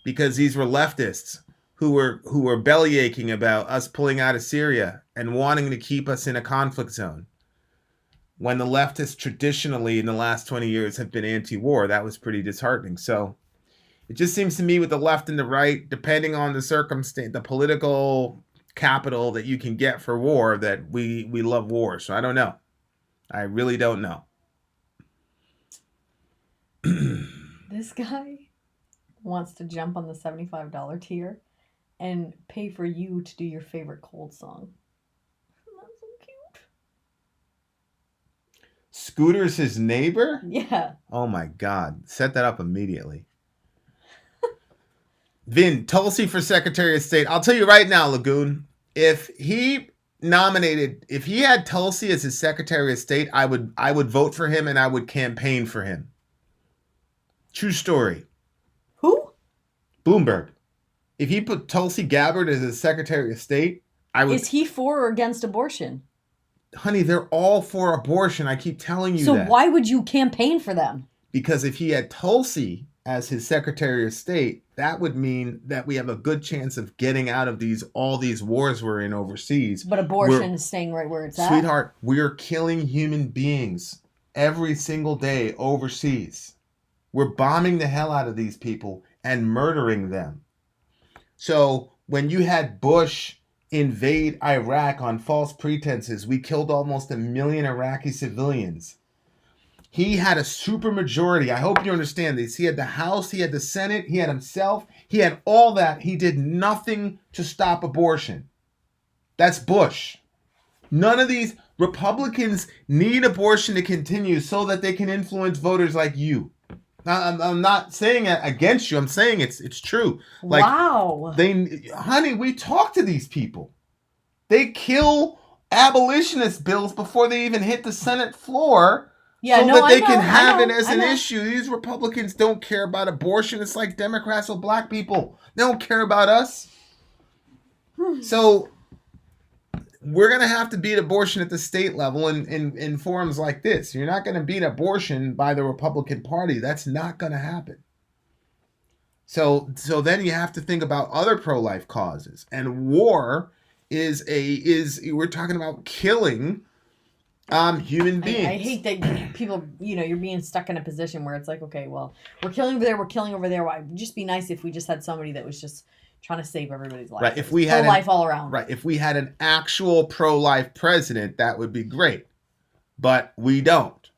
because these were leftists who were bellyaching about us pulling out of Syria and wanting to keep us in a conflict zone. When the leftists traditionally in the last 20 years have been anti-war, that was pretty disheartening. So it just seems to me with the left and the right, depending on the circumstance, the political capital that you can get for war, that we love war. So I don't know. I really don't know. This guy wants to jump on the $75 tier and pay for you to do your favorite Cold song. That's so cute. Scooter's his neighbor? Yeah. Oh my God. Set that up immediately. Vin, Tulsi for Secretary of State. I'll tell you right now, Lagoon, if he had Tulsi as his Secretary of State, I would vote for him and I would campaign for him. True story. Who? Bloomberg. If he put Tulsi Gabbard as his Secretary of State, I would. Is he for or against abortion? Honey, they're all for abortion. I keep telling you that. So why would you campaign for them? Because if he had Tulsi as his Secretary of State, that would mean that we have a good chance of getting out of all these wars we're in overseas. But abortion is staying right where it's at. Sweetheart, we are killing human beings every single day overseas. We're bombing the hell out of these people and murdering them. So when you had Bush invade Iraq on false pretenses, we killed almost 1 million Iraqi civilians. He had a supermajority. I hope you understand this. He had the House, he had the Senate, he had himself, he had all that. He did nothing to stop abortion. That's Bush. None of these Republicans need abortion to continue so that they can influence voters like you. I'm not saying it against you. I'm saying it's true. Like, wow. Honey, we talk to these people. They kill abolitionist bills before they even hit the Senate floor. Yeah, so no, that they I can know, have I know, it as I an know. issue. These Republicans don't care about abortion. It's like Democrats or black people. They don't care about us. So we're going to have to beat abortion at the state level in forums like this. You're not going to beat abortion by the Republican Party. That's not going to happen. So then you have to think about other pro-life causes. And war is we're talking about killing human beings. I hate that people, you're being stuck in a position where it's like, okay, well, we're killing over there. Why? It'd just be nice if we just had somebody that was just trying to save everybody's life. Right. If we had pro-life all around. Right. If we had an actual pro-life president, that would be great. But we don't.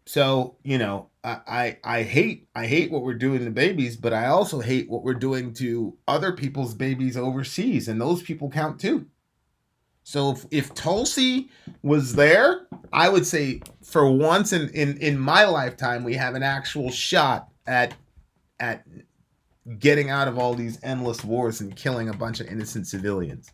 So, I hate what we're doing to babies, but I also hate what we're doing to other people's babies overseas, and those people count too. So if Tulsi was there, I would say for once in my lifetime, we have an actual shot at getting out of all these endless wars and killing a bunch of innocent civilians.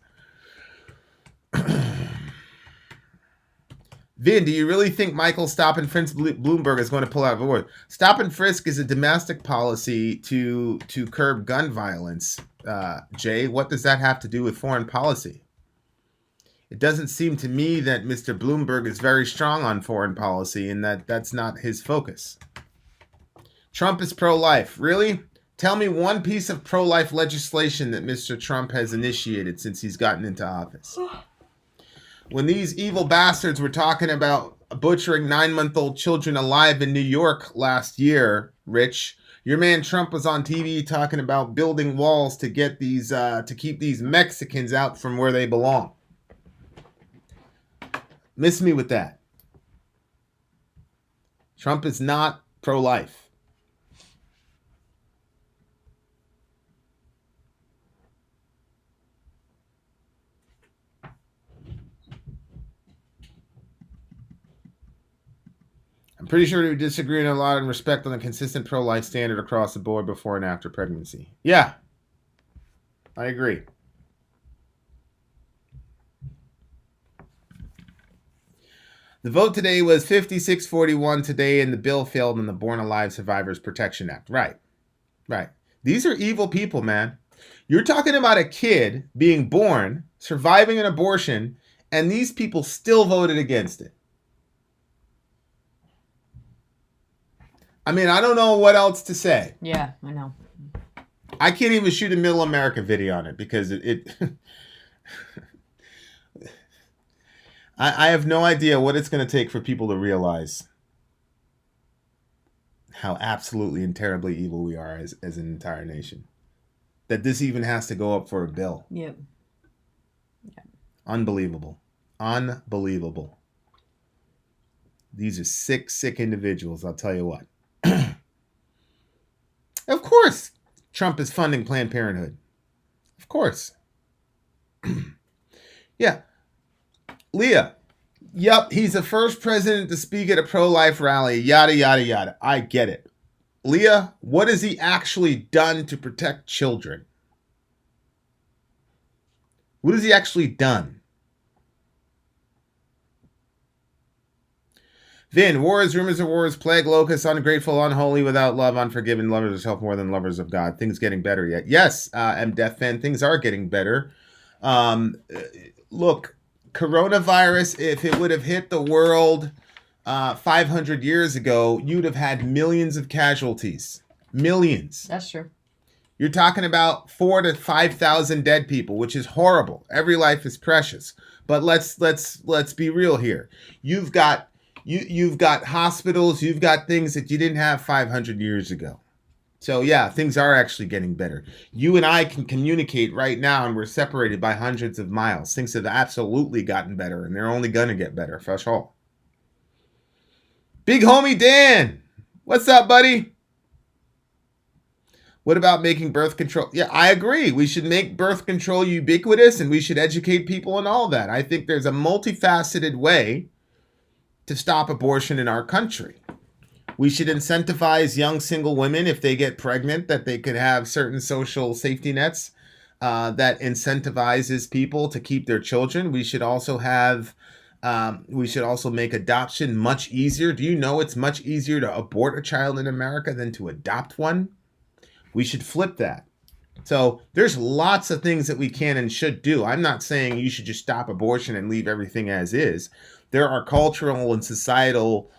Vin, do you really think Michael Stop and Frisk Bloomberg is going to pull out of a war? Stop and Frisk is a domestic policy to curb gun violence. Jay, what does that have to do with foreign policy? It doesn't seem to me that Mr. Bloomberg is very strong on foreign policy and that's not his focus. Trump is pro-life. Really? Tell me one piece of pro-life legislation that Mr. Trump has initiated since he's gotten into office. When these evil bastards were talking about butchering 9-month-old children alive in New York last year, Rich, your man Trump was on TV talking about building walls to get these to keep these Mexicans out from where they belong. Miss me with that. Trump is not pro-life. I'm pretty sure we disagree on a lot in respect on the consistent pro-life standard across the board before and after pregnancy. Yeah, I agree. The vote today was 56-41 today, and the bill failed in the Born Alive Survivors Protection Act. Right. These are evil people, man. You're talking about a kid being born, surviving an abortion, and these people still voted against it. I mean, I don't know what else to say. Yeah, I know. I can't even shoot a Middle America video on it because I have no idea what it's going to take for people to realize how absolutely and terribly evil we are as an entire nation. That this even has to go up for a bill. Yep. Unbelievable. These are sick individuals, I'll tell you what. Of course, Trump is funding Planned Parenthood. Of course. Yeah. Leah. Yep, he's the first president to speak at a pro-life rally. Yada, yada, yada. I get it. Leah, what has he actually done to protect children? What has he actually done? Vin, wars, rumors of wars, plague, locusts, ungrateful, unholy, without love, unforgiving, lovers of self more than lovers of God. Things getting better yet? Yes, M. Death Fan, things are getting better. Look, coronavirus, if it would have hit the world 500 years ago, you'd have had millions of casualties. Millions. That's true. You're talking about 4,000 to 5,000 dead people, which is horrible. Every life is precious. But let's be real here. You've got hospitals, you've got things that you didn't have 500 years ago. So yeah, things are actually getting better. You and I can communicate right now, and we're separated by hundreds of miles. Things have absolutely gotten better, and they're only gonna get better, for sure. Big homie Dan, what's up, buddy? What about making birth control? Yeah, I agree. We should make birth control ubiquitous, and we should educate people and all that. I think there's a multifaceted way to stop abortion in our country. We should incentivize young single women, if they get pregnant, that they could have certain social safety nets that incentivizes people to keep their children. We should also make adoption much easier. Do you know it's much easier to abort a child in America than to adopt one? We should flip that. So there's lots of things that we can and should do. I'm not saying you should just stop abortion and leave everything as is. There are cultural and societal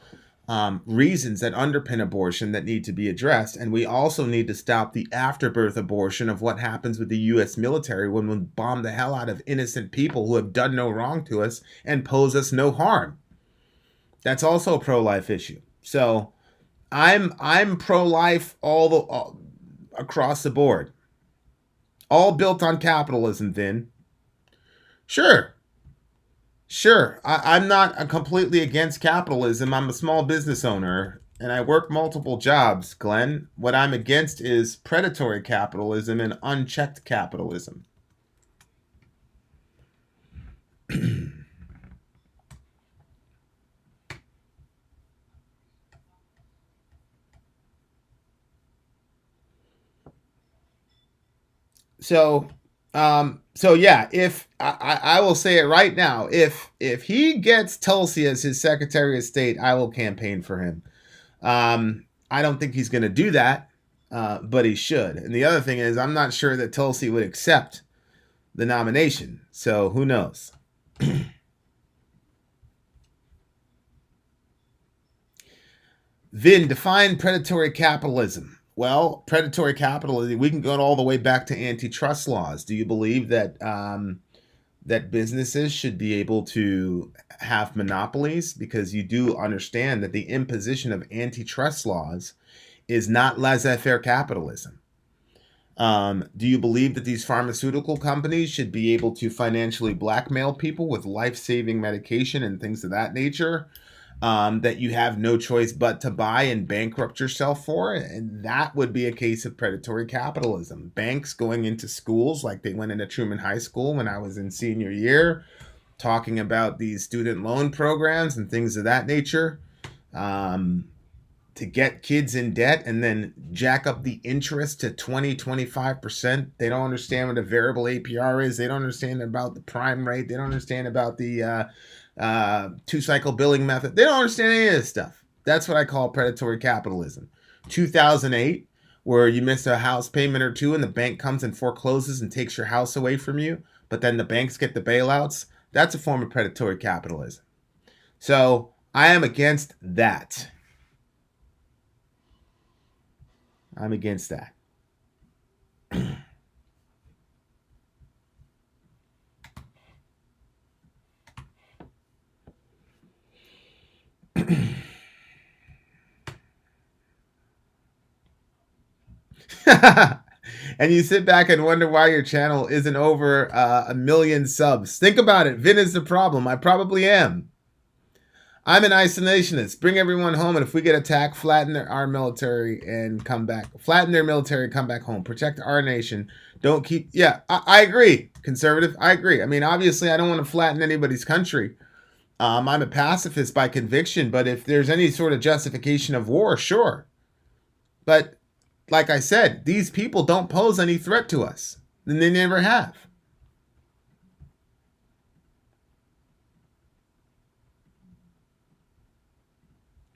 reasons that underpin abortion that need to be addressed. And we also need to stop the afterbirth abortion of what happens with the U.S. military when we bomb the hell out of innocent people who have done no wrong to us and pose us no harm. That's also a pro-life issue. So I'm pro-life all across the board. All built on capitalism, Vin. Sure. I'm not completely against capitalism. I'm a small business owner, and I work multiple jobs, Glenn. What I'm against is predatory capitalism and unchecked capitalism. So yeah, if I will say it right now, if he gets Tulsi as his Secretary of State, I will campaign for him. I don't think he's going to do that, but he should. And the other thing is, I'm not sure that Tulsi would accept the nomination. So who knows? Vin, define predatory capitalism. Well, predatory capitalism, we can go all the way back to antitrust laws. Do you believe that that businesses should be able to have monopolies? Because you do understand that the imposition of antitrust laws is not laissez-faire capitalism. Do you believe that these pharmaceutical companies should be able to financially blackmail people with life-saving medication and things of that nature, that you have no choice but to buy and bankrupt yourself for? And that would be a case of predatory capitalism. Banks going into schools like they went into Truman High School when I was in senior year, talking about these student loan programs and things of that nature. To get kids in debt and then jack up the interest to 20-25%. They don't understand what a variable APR is. They don't understand about the prime rate. They don't understand about the two-cycle billing method. They don't understand any of this stuff. That's what I call predatory capitalism. 2008, where you miss a house payment or two and the bank comes and forecloses and takes your house away from you, but then the banks get the bailouts. That's a form of predatory capitalism. So I am against that. I'm against that. And you sit back and wonder why your channel isn't over 1 million subs. Think about it. Vin is the problem. I probably am. I'm an isolationist. Bring everyone home, and if we get attacked, flatten our military and come back. Flatten their military, come back home. Protect our nation. Don't keep... Yeah, I agree. Conservative, I agree. I mean, obviously, I don't want to flatten anybody's country. I'm a pacifist by conviction, but if there's any sort of justification of war, sure. But, like I said, these people don't pose any threat to us. And they never have.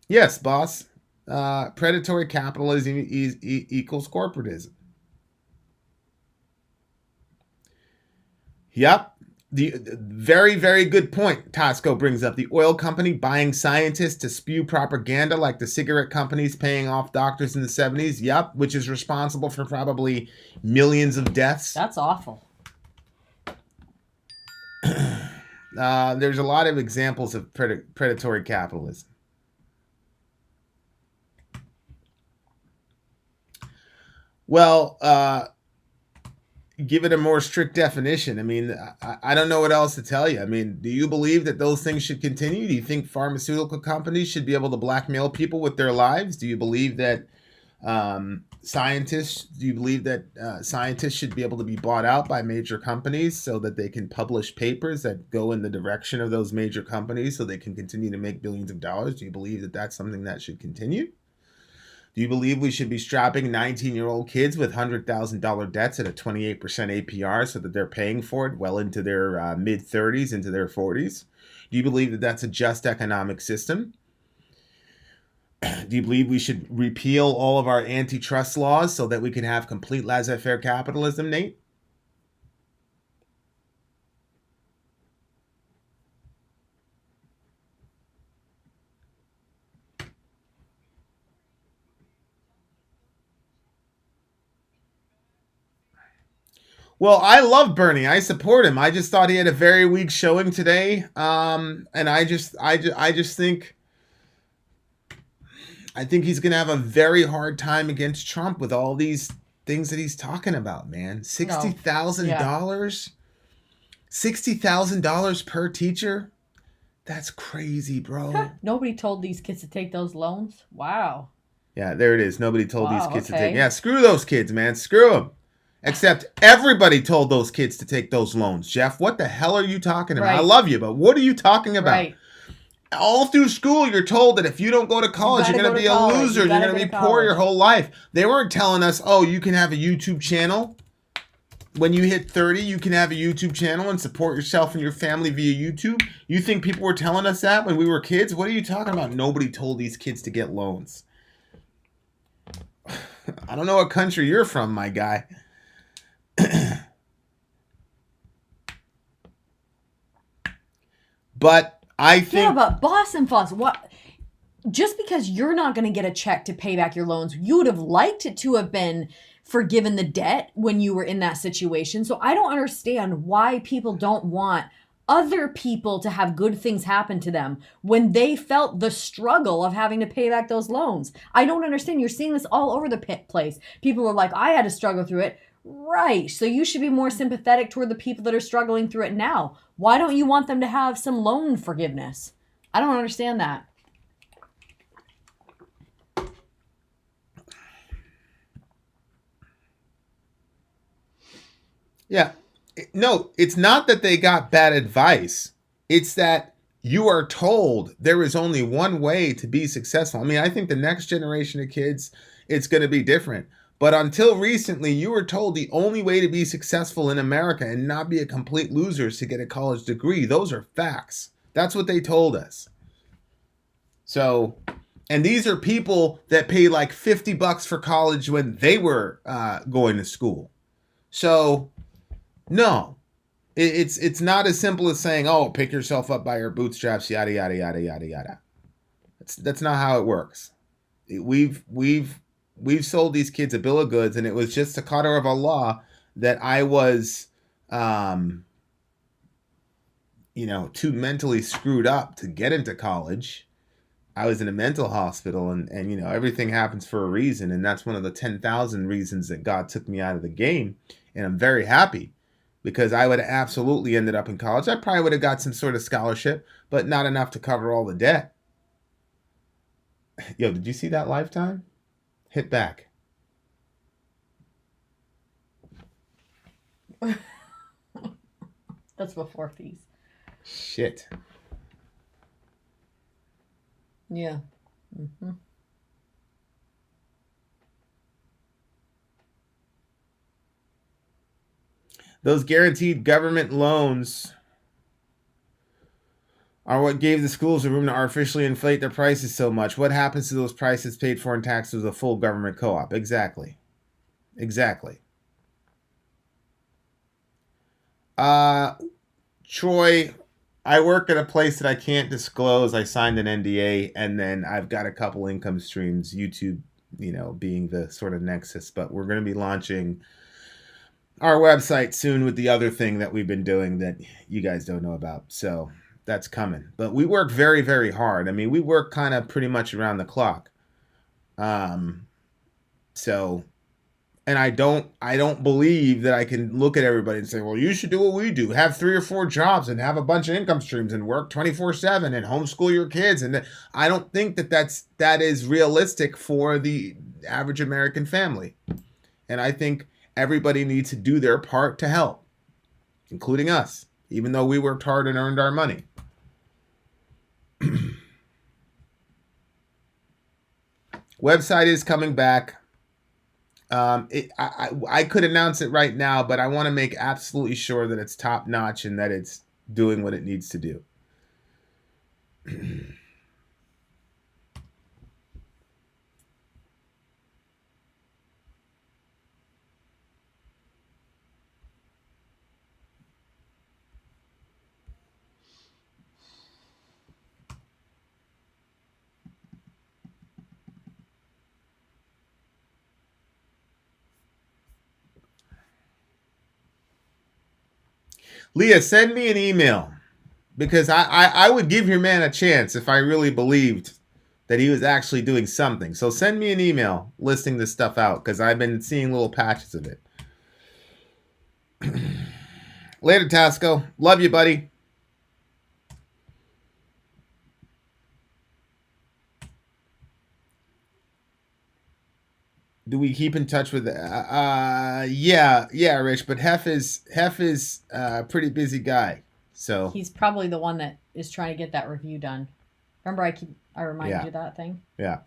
Yes, boss. Predatory capitalism equals corporatism. Yep. The very, very good point Tosco brings up. The oil company buying scientists to spew propaganda like the cigarette companies paying off doctors in the 70s. Yep. Which is responsible for probably millions of deaths. That's awful. There's a lot of examples of predatory capitalism. Well, give it a more strict definition. I mean, I don't know what else to tell you. I mean, do you believe that those things should continue? Do you think pharmaceutical companies should be able to blackmail people with their lives? Do you believe that scientists should be able to be bought out by major companies so that they can publish papers that go in the direction of those major companies so they can continue to make billions of dollars? Do you believe that that's something that should continue? Do you believe we should be strapping 19-year-old kids with $100,000 debts at a 28% APR so that they're paying for it well into their mid-30s, into their 40s? Do you believe that that's a just economic system? Do you believe we should repeal all of our antitrust laws so that we can have complete laissez-faire capitalism, Nate? Well, I love Bernie. I support him. I just thought he had a very weak showing today, and I think he's gonna have a very hard time against Trump with all these things that he's talking about. Man, $60,000, $60,000 per teacher. That's crazy, bro. Nobody told these kids to take those loans. Wow. Yeah, there it is. Nobody told these kids to take. Yeah, screw those kids, man. Screw them. Except everybody told those kids to take those loans. Jeff, what the hell are you talking about? Right. I love you, but what are you talking about? Right. All through school, you're told that if you don't go to college, you're going to be a loser. You're going to be poor your whole life. They weren't telling us, oh, you can have a YouTube channel. When you hit 30, you can have a YouTube channel and support yourself and your family via YouTube. You think people were telling us that when we were kids? What are you talking about? Nobody told these kids to get loans. I don't know what country you're from, my guy. But I think... Yeah, but Boston Fuss, what... just because you're not going to get a check to pay back your loans, you would have liked it to have been forgiven the debt when you were in that situation. So I don't understand why people don't want other people to have good things happen to them when they felt the struggle of having to pay back those loans. I don't understand. You're seeing this all over the place. People are like, I had to struggle through it. Right. So you should be more sympathetic toward the people that are struggling through it now. Why don't you want them to have some loan forgiveness? I don't understand that. Yeah. No, it's not that they got bad advice. It's that you are told there is only one way to be successful. I mean, I think the next generation of kids, it's going to be different. But until recently, you were told the only way to be successful in America and not be a complete loser is to get a college degree. Those are facts. That's what they told us. So, and these are people that paid like $50 for college when they were going to school. So, no, it's not as simple as saying, "Oh, pick yourself up by your bootstraps," yada yada yada yada yada. That's not how it works. We've sold these kids a bill of goods, and it was just a qadar of Allah that I was, too mentally screwed up to get into college. I was in a mental hospital, and everything happens for a reason, and that's one of the 10,000 reasons that God took me out of the game, and I'm very happy. Because I would have absolutely ended up in college. I probably would have got some sort of scholarship, but not enough to cover all the debt. Yo, did you see that Lifetime? Hit back. That's before fees. Shit. Yeah. Mm-hmm. Those guaranteed government loans are what gave the schools the room to artificially inflate their prices so much. What happens to those prices paid for in taxes with a full government co-op? Exactly. Troy, I work at a place that I can't disclose. I signed an NDA, and then I've got a couple income streams, YouTube, being the sort of nexus, but we're going to be launching our website soon with the other thing that we've been doing that you guys don't know about. So that's coming. But we work very, very hard. I mean, we work kind of pretty much around the clock. And I don't believe that I can look at everybody and say, well, you should do what we do. Have 3 or 4 jobs and have a bunch of income streams and work 24/7 and homeschool your kids. And I don't think that is realistic for the average American family. And I think everybody needs to do their part to help, including us, even though we worked hard and earned our money. Website is coming back. I could announce it right now, but I want to make absolutely sure that it's top notch and that it's doing what it needs to do. Leah, send me an email because I would give your man a chance if I really believed that he was actually doing something. So send me an email listing this stuff out because I've been seeing little patches of it. Later, Tasco. Love you, buddy. Do we keep in touch with yeah, Rich, but Hef is a pretty busy guy. So he's probably the one that is trying to get that review done. Remember I reminded you of that thing? Yeah.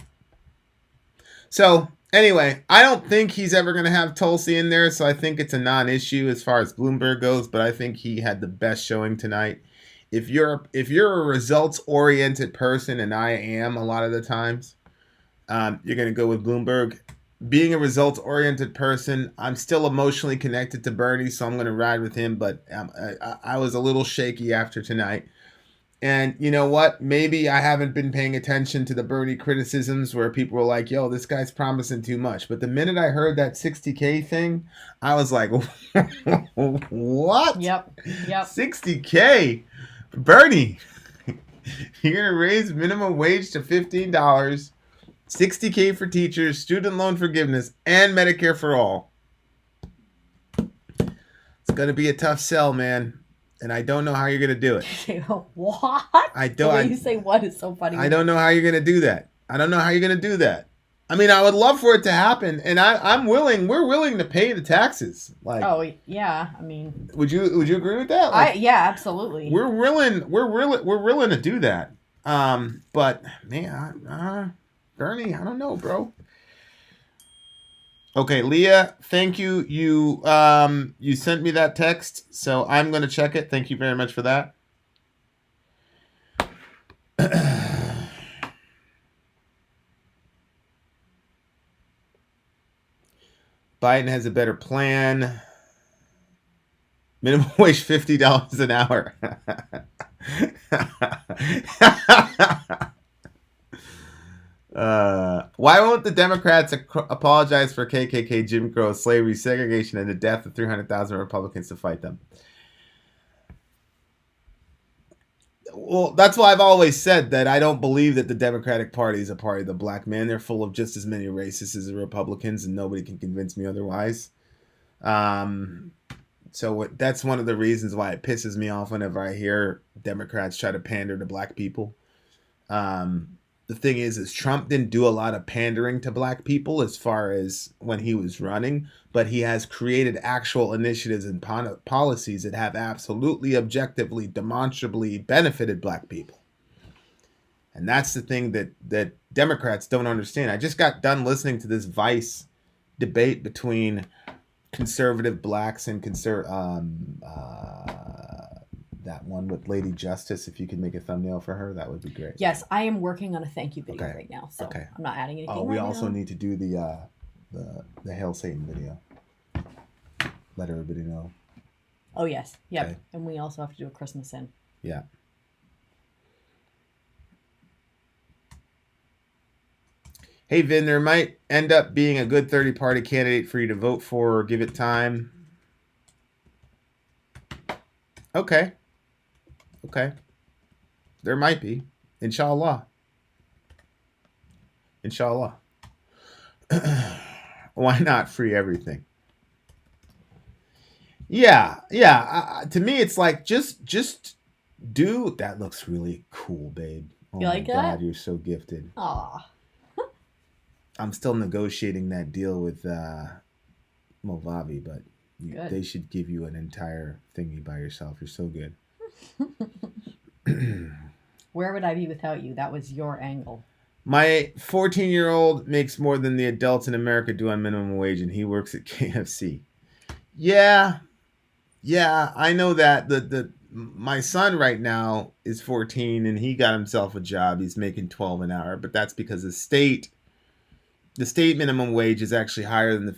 So anyway, I don't think he's ever going to have Tulsi in there, so I think it's a non-issue as far as Bloomberg goes, but I think he had the best showing tonight. If you're a results-oriented person, and I am a lot of the times, you're going to go with Bloomberg. Being a results-oriented person, I'm still emotionally connected to Bernie, so I'm going to ride with him, but I was a little shaky after tonight. And you know what? Maybe I haven't been paying attention to the Bernie criticisms where people were like, yo, this guy's promising too much. But the minute I heard that 60K thing, I was like, what? Yep. 60K? Bernie, you're going to raise minimum wage to $15, 60K for teachers, student loan forgiveness, and Medicare for all. It's going to be a tough sell, man. And I don't know how you're going to do it. What? I don't. The way you say what is so funny. I don't know how you're going to do that. I don't know how you're going to do that. I mean, I would love for it to happen, and I'm willing. We're willing to pay the taxes. Like, oh yeah, I mean, would you agree with that? Like, yeah, absolutely. We're willing to do that. But man, Bernie, I don't know, bro. Okay, Leah, thank you. You sent me that text, so I'm going to check it. Thank you very much for that. Biden has a better plan. Minimum wage $50 an hour. Why won't the Democrats apologize for KKK, Jim Crow, slavery, segregation, and the death of 300,000 Republicans to fight them? Well, that's why I've always said that I don't believe that the Democratic Party is a party of the black man. They're full of just as many racists as the Republicans, and nobody can convince me otherwise. So that's one of the reasons why it pisses me off whenever I hear Democrats try to pander to black people. The thing is Trump didn't do a lot of pandering to black people as far as when he was running, but he has created actual initiatives and policies that have absolutely, objectively, demonstrably benefited black people. And that's the thing that Democrats don't understand. I just got done listening to this Vice debate between conservative blacks and that one with Lady Justice. If you could make a thumbnail for her, that would be great. Yes, I am working on a thank you video right now, so I'm not adding anything. We also need to do the Hail Satan video. Let everybody know. Oh yes, yep, Okay. And we also have to do a Christmas in. Yeah. Hey Vin, there might end up being a good 30-party candidate for you to vote for or give it time. Okay. There might be. Inshallah. Why not free everything? Yeah. To me, it's like just do. That looks really cool, babe. Oh You like my God, that? you're so gifted. Aw. I'm still negotiating that deal with Movavi, but Good. they should give you an entire thingy by yourself. You're so good. Where would I be without you? That was your angle. My 14-year-old makes more than the adults in America do on minimum wage, and he works at KFC. Yeah, I know that. My son right now is 14, and he got himself a job. He's making $12 an hour, but that's because the state minimum wage is actually higher than the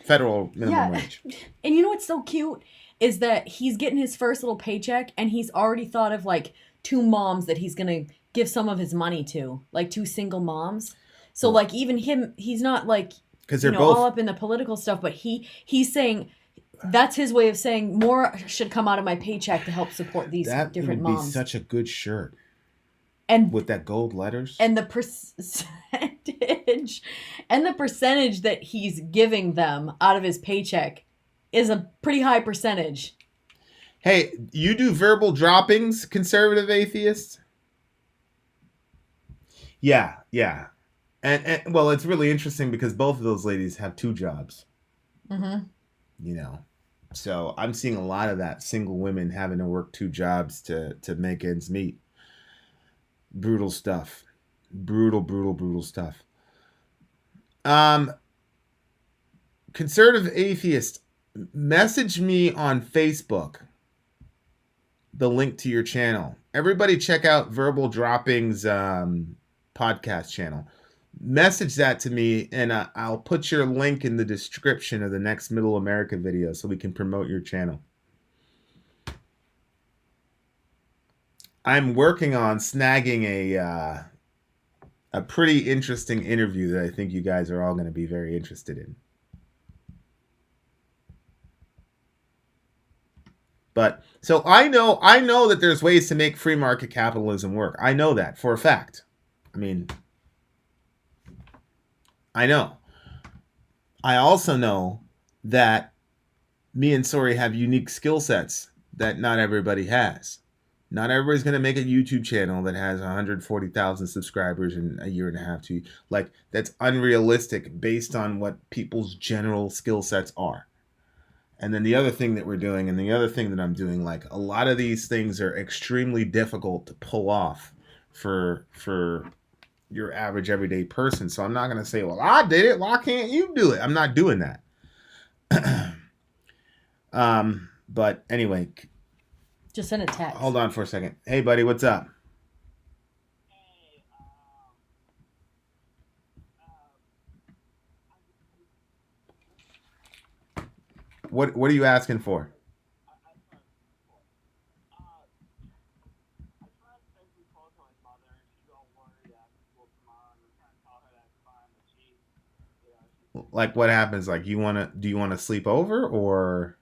federal minimum wage. And you know what's so cute is that he's getting his first little paycheck, and he's already thought of like 2 moms that he's gonna give some of his money to, like 2 single moms. So like even him, he's not like because they're both all up in the political stuff, but he's saying that's his way of saying more should come out of my paycheck to help support these different would be moms. such a good shirt. And with that gold letters and the percentage that he's giving them out of his paycheck is a pretty high percentage. Hey, you do verbal droppings, conservative atheists? Yeah. And well, it's really interesting because both of those ladies have 2 jobs. Mm-hmm. So I'm seeing a lot of that, single women having to work 2 jobs to make ends meet. Brutal stuff. Brutal stuff. Conservative atheist, message me on Facebook the link to your channel. Everybody check out Verbal Droppings podcast channel. Message that to me, and I'll put your link in the description of the next Middle America video so we can promote your channel. I'm working on snagging a pretty interesting interview that I think you guys are all going to be very interested in. But so I know that there's ways to make free market capitalism work. I know that for a fact. I mean, I know. I also know that me and Sori have unique skill sets that not everybody has. Not everybody's going to make a YouTube channel that has 140,000 subscribers in a year and a half. Like, that's unrealistic based on what people's general skill sets are. And then the other thing that we're doing, and the other thing that I'm doing, like, a lot of these things are extremely difficult to pull off for your average everyday person. So I'm not going to say, well, I did it, why can't you do it? I'm not doing that. But anyway, just send a text. Hold on for a second. Hey buddy, what's up? What are you asking for? Like, what happens? Like, do you want to sleep over, or?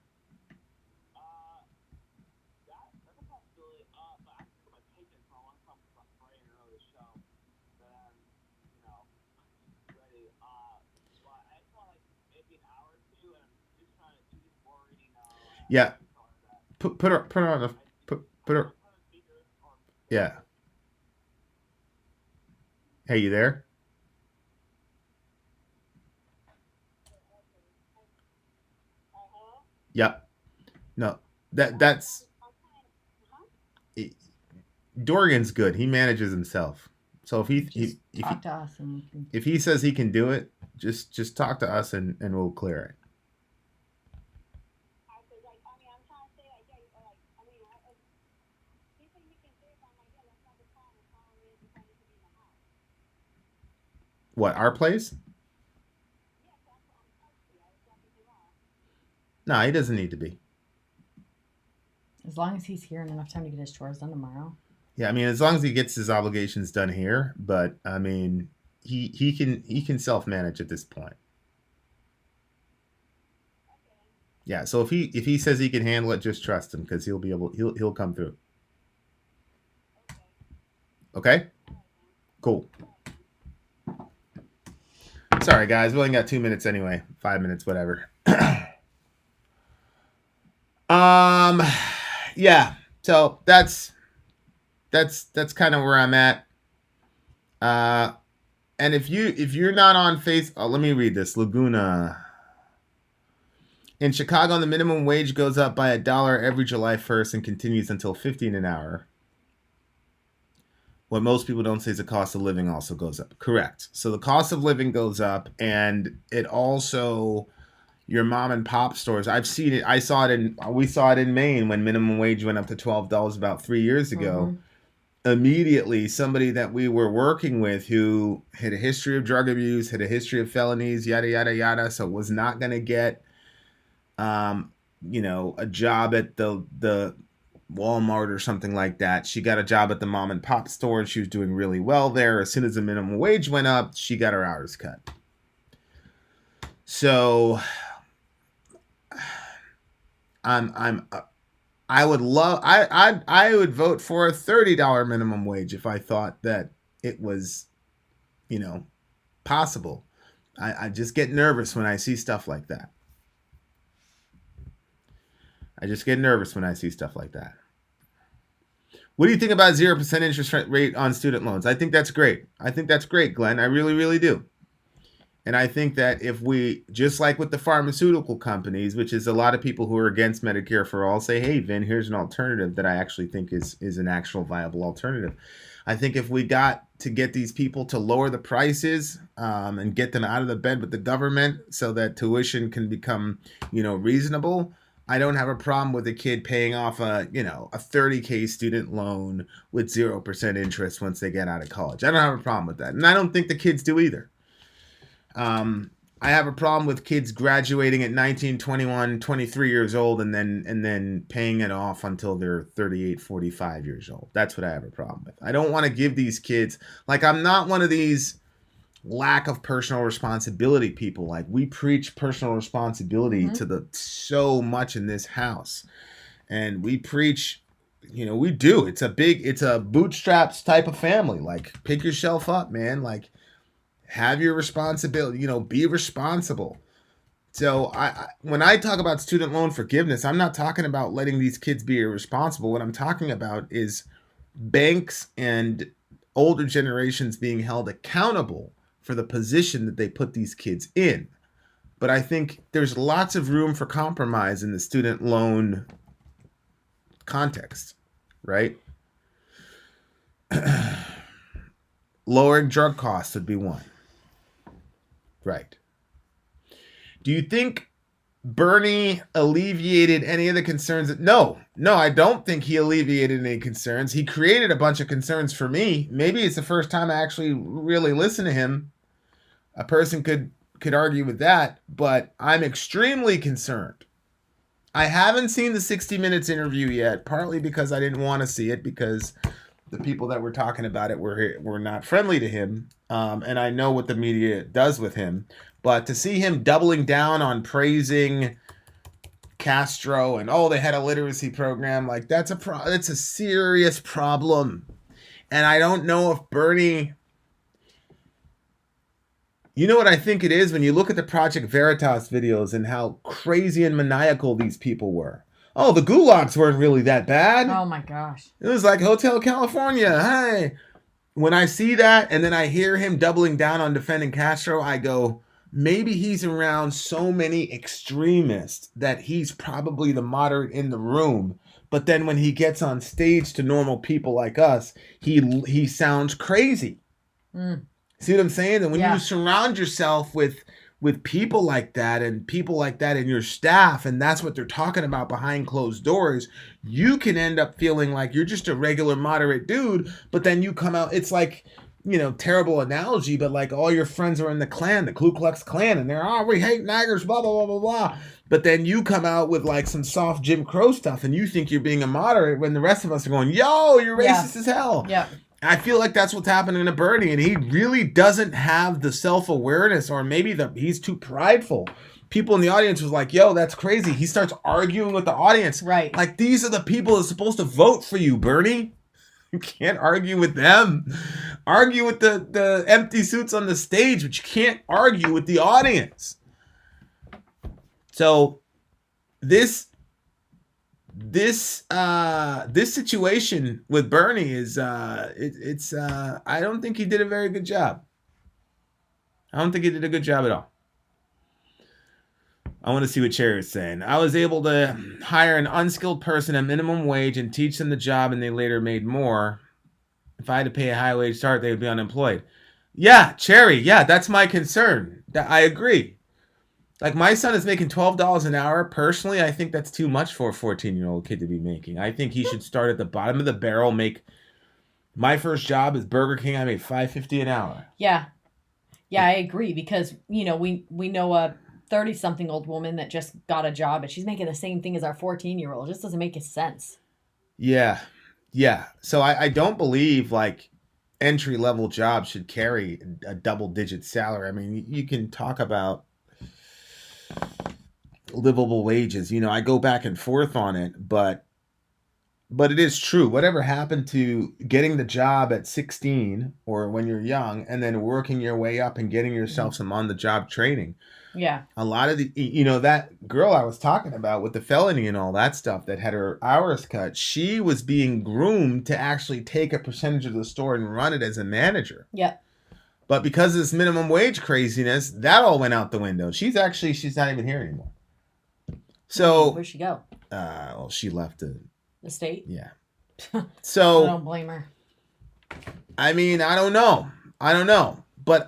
Yeah. Put her on the put her. Yeah. Hey, you there? Yep. No. That's Dorgan's good. He manages himself. So if he talk to us and we can... if he says he can do it, just talk to us and we'll clear it. What, our place? No, he doesn't need to be. As long as he's here and enough time to get his chores done tomorrow. Yeah, I mean, as long as he gets his obligations done here, but I mean, he can self-manage at this point. Yeah, so if he says he can handle it, just trust him, because he'll come through. Okay? Cool. Sorry guys, we only got 2 minutes anyway. 5 minutes, whatever. Yeah. So that's kind of where I'm at. And if you're not on Facebook, let me read this. Laguna. In Chicago, the minimum wage goes up by $1 every July 1st and continues until $15 an hour. What most people don't say is the cost of living also goes up. Correct. So the cost of living goes up, and it also, your mom and pop stores, I've seen it. We saw it in Maine when minimum wage went up to $12 about 3 years ago. Mm-hmm. Immediately, somebody that we were working with who had a history of drug abuse, had a history of felonies, yada, yada, yada, so was not going to get, a job at the Walmart or something like that. She got a job at the mom and pop store, and she was doing really well there. As soon as the minimum wage went up, she got her hours cut. So I would vote for a $30 minimum wage if I thought that it was, possible. I just get nervous when I see stuff like that. What do you think about 0% interest rate on student loans? I think that's great. Glenn. I really, really do. And I think that if we, just like with the pharmaceutical companies, which is a lot of people who are against Medicare for All, say, hey, Vin, here's an alternative that I actually think is an actual viable alternative. I think if we got to get these people to lower the prices and get them out of the bed with the government so that tuition can become, reasonable, I don't have a problem with a kid paying off a $30K student loan with 0% interest once they get out of college. I don't have a problem with that. And I don't think the kids do either. I have a problem with kids graduating at 19, 21, 23 years old and then paying it off until they're 38, 45 years old. That's what I have a problem with. I don't want to give these kids, like, I'm not one of these lack of personal responsibility people. Like, we preach personal responsibility to the so much in this house. And we preach, we do. It's a bootstraps type of family. Like, pick yourself up, man. Like, have your responsibility, be responsible. So when I talk about student loan forgiveness, I'm not talking about letting these kids be irresponsible. What I'm talking about is banks and older generations being held accountable for the position that they put these kids in. But I think there's lots of room for compromise in the student loan context, right? Lowering drug costs would be one. Right. Do you think Bernie alleviated any of the concerns? No, I don't think he alleviated any concerns. He created a bunch of concerns for me. Maybe it's the first time I actually really listen to him. A person could argue with that, but I'm extremely concerned. I haven't seen the 60 Minutes interview yet, partly because I didn't want to see it because the people that were talking about it were not friendly to him. And I know what the media does with him. But to see him doubling down on praising Castro and, they had a literacy program, like, that's a serious problem. And I don't know if Bernie... You know what I think it is? When you look at the Project Veritas videos and how crazy and maniacal these people were. Oh, the gulags weren't really that bad. Oh my gosh. It was like Hotel California. Hey. When I see that and then I hear him doubling down on defending Castro, I go, maybe he's around so many extremists that he's probably the moderate in the room. But then when he gets on stage to normal people like us, he sounds crazy. See what I'm saying? And when you surround yourself with people like that and people like that in your staff, and that's what they're talking about behind closed doors, you can end up feeling like you're just a regular moderate dude, but then you come out, it's like, terrible analogy, but like all your friends are in the Klan, the Ku Klux Klan, and they're, we hate niggers, blah, blah, blah, blah, blah. But then you come out with like some soft Jim Crow stuff and you think you're being a moderate when the rest of us are going, yo, you're racist as hell. Yeah. I feel like that's what's happening to Bernie, and he really doesn't have the self-awareness, or maybe he's too prideful. People in the audience was like, yo, that's crazy. He starts arguing with the audience. Right. Like, these are the people that's supposed to vote for you, Bernie. You can't argue with them. Argue with the empty suits on the stage, but you can't argue with the audience. So this situation with Bernie is I don't think he did a very good job. I don't think he did a good job at all. I want to see what Cherry is saying. I was able to hire an unskilled person at minimum wage and teach them the job, and they later made more. If I had to pay a high wage start, they would be unemployed. Yeah, Cherry, yeah, that's my concern. I agree. Like, my son is making $12 an hour. Personally, I think that's too much for a 14-year-old kid to be making. I think he should start at the bottom of the barrel, my first job is Burger King. I made $5.50 an hour. Yeah. Yeah, I agree, because, we know a 30-something-old woman that just got a job, and she's making the same thing as our 14-year-old. It just doesn't make sense. Yeah. Yeah. So I don't believe, like, entry-level jobs should carry a double-digit salary. I mean, you can talk about livable wages. I go back and forth on it, but it is true. Whatever happened to getting the job at 16 or when you're young and then working your way up and getting yourself some on-the-job training? Yeah. A lot of that girl I was talking about with the felony and all that stuff that had her hours cut, she was being groomed to actually take a percentage of the store and run it as a manager. Yeah. But because of this minimum wage craziness, that all went out the window. She's not even here anymore. So where'd she go? Well, she left the state. Yeah. So I don't blame her. I mean, I don't know. But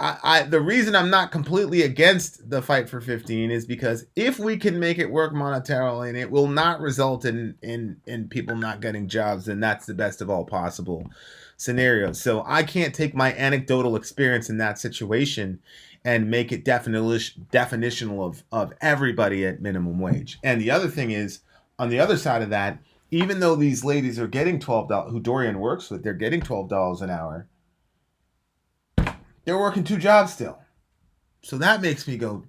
the reason I'm not completely against the fight for 15 is because if we can make it work monetarily and it will not result in people not getting jobs, then that's the best of all possible scenarios. So I can't take my anecdotal experience in that situation and make it definitional of everybody at minimum wage. And the other thing is, on the other side of that, even though these ladies are getting $12, who Dorian works with, they're getting $12 an hour, they're working 2 jobs still. So that makes me go,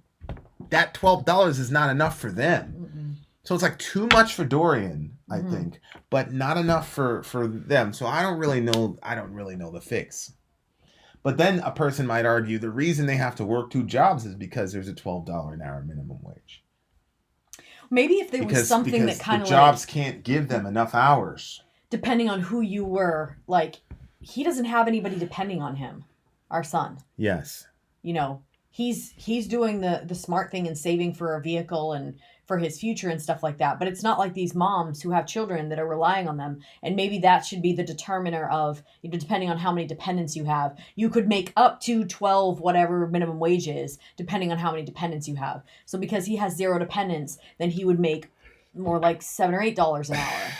that $12 is not enough for them. Mm-mm. So it's like too much for Dorian, I think, but not enough for them. So I don't really know the fix. But then a person might argue the reason they have to work 2 jobs is because there's a $12 an hour minimum wage. Maybe if there was something that kind of the jobs can't give them enough hours. Depending on who you were, like he doesn't have anybody depending on him. Our son. Yes. You know, he's doing the smart thing and saving for a vehicle and for his future and stuff like that. But it's not like these moms who have children that are relying on them. And maybe that should be the determiner of, depending on how many dependents you have, you could make up to 12 whatever minimum wage is, depending on how many dependents you have. So because he has 0 dependents, then he would make more like $7 or $8 an hour.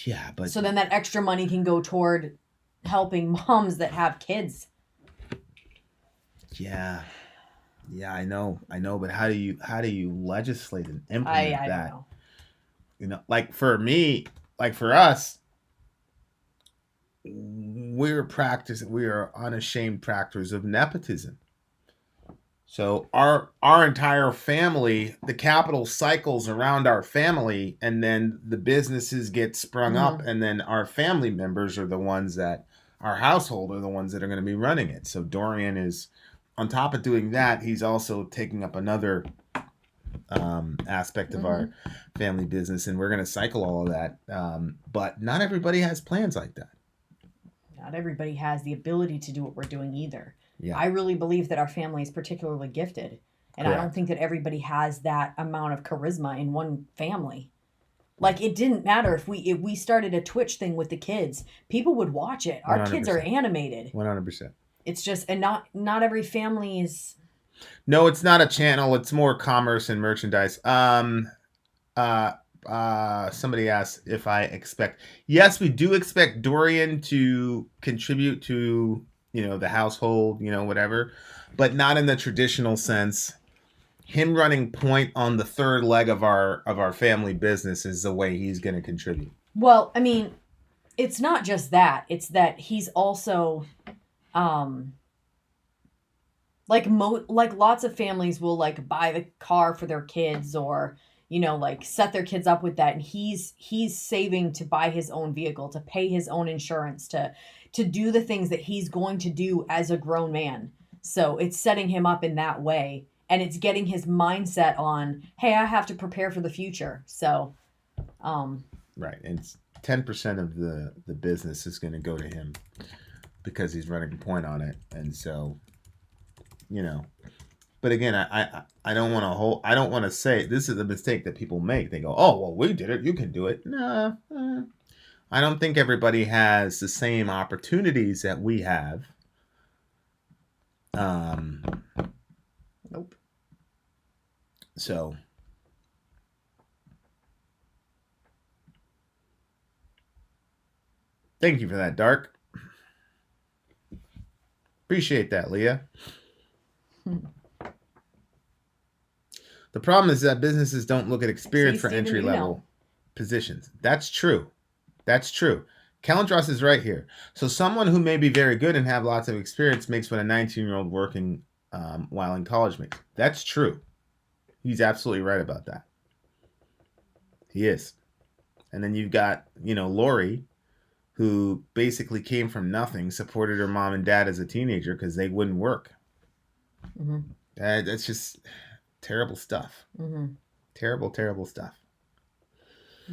Yeah, but so then that extra money can go toward helping moms that have kids. Yeah, I know, but how do you legislate and implement I that? Don't know. You know, like for me, like for us, we are unashamed practitioners of nepotism. So our entire family, the capital cycles around our family, and then the businesses get sprung up, and then our family members are the ones that, our household are the ones that are going to be running it. So Dorian is, on top of doing that, he's also taking up another aspect of our family business, and we're going to cycle all of that. But not everybody has plans like that. Not everybody has the ability to do what we're doing either. Yeah. I really believe that our family is particularly gifted, and Correct. I don't think that everybody has that amount of charisma in one family. Like, it didn't matter if we started a Twitch thing with the kids, people would watch it. Our 100%. kids are animated. 100%. It's just, and not every family is. No, it's not a channel. It's more commerce and merchandise. Somebody asked if I expect. Yes, we do expect Dorian to contribute to, the household, whatever, but not in the traditional sense. Him running point on the third leg of our family business is the way he's going to contribute. Well, I mean, it's not just that. It's that he's also, like lots of families will like buy the car for their kids or, like set their kids up with that. And he's saving to buy his own vehicle, to pay his own insurance, to do the things that he's going to do as a grown man. So it's setting him up in that way. And it's getting his mindset on, hey, I have to prepare for the future. So, right. And 10% of the business is going to go to him because he's running point on it. And so, but again, I don't want to say this is a mistake that people make. They go, oh, well, we did it. You can do it. No, I don't think everybody has the same opportunities that we have. Nope. So, thank you for that, Dark. Appreciate that, Leah. The problem is that businesses don't look at experience for entry-level positions. That's true. Kalendros is right here. So someone who may be very good and have lots of experience makes what a 19-year-old working while in college makes. That's true. He's absolutely right about that. He is. And then you've got, Lori, who basically came from nothing, supported her mom and dad as a teenager because they wouldn't work. Mm-hmm. That's just terrible stuff. Mm-hmm. Terrible stuff.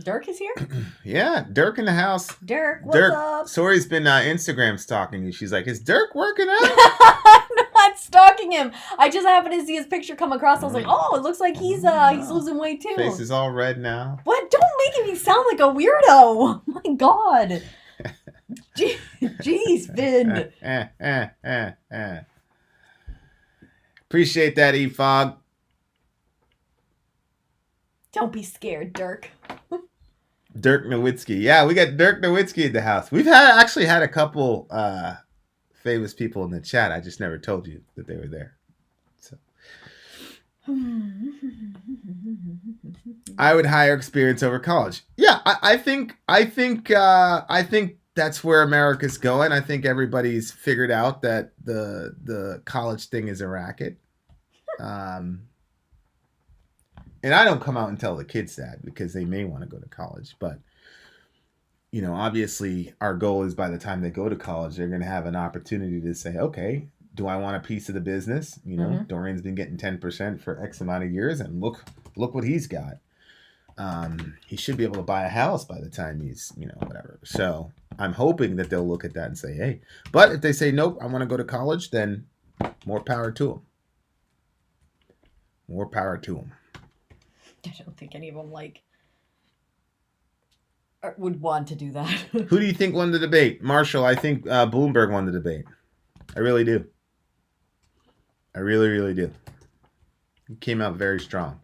Dirk is here? Yeah, Dirk in the house. Dirk, what's up? Sori's been Instagram stalking you. She's like, is Dirk working out? I'm not stalking him. I just happened to see his picture come across. I was like, oh, it looks like he's losing weight too. Face is all red now. What? Don't make me sound like a weirdo. My God. Jeez, Vin. Appreciate that, E-Fog. Don't be scared, Dirk. Dirk Nowitzki. Yeah, we got Dirk Nowitzki in the house. We've actually had a couple famous people in the chat. I just never told you that they were there. So I would hire experience over college. Yeah, I think that's where America's going. I think everybody's figured out that the college thing is a racket. And I don't come out and tell the kids that because they may want to go to college. But, you know, obviously our goal is by the time they go to college, they're going to have an opportunity to say, okay, do I want a piece of the business? You know, Dorian's been getting 10% for X amount of years, and look what he's got. He should be able to buy a house by the time he's, you know, whatever. So I'm hoping that they'll look at that and say, hey, but if they say, nope, I want to go to college, then more power to them. More power to them. I don't think any of them would want to do that. Who do you think won the debate? Marshall, I think Bloomberg won the debate. I really do. I really, really do. He came out very strong.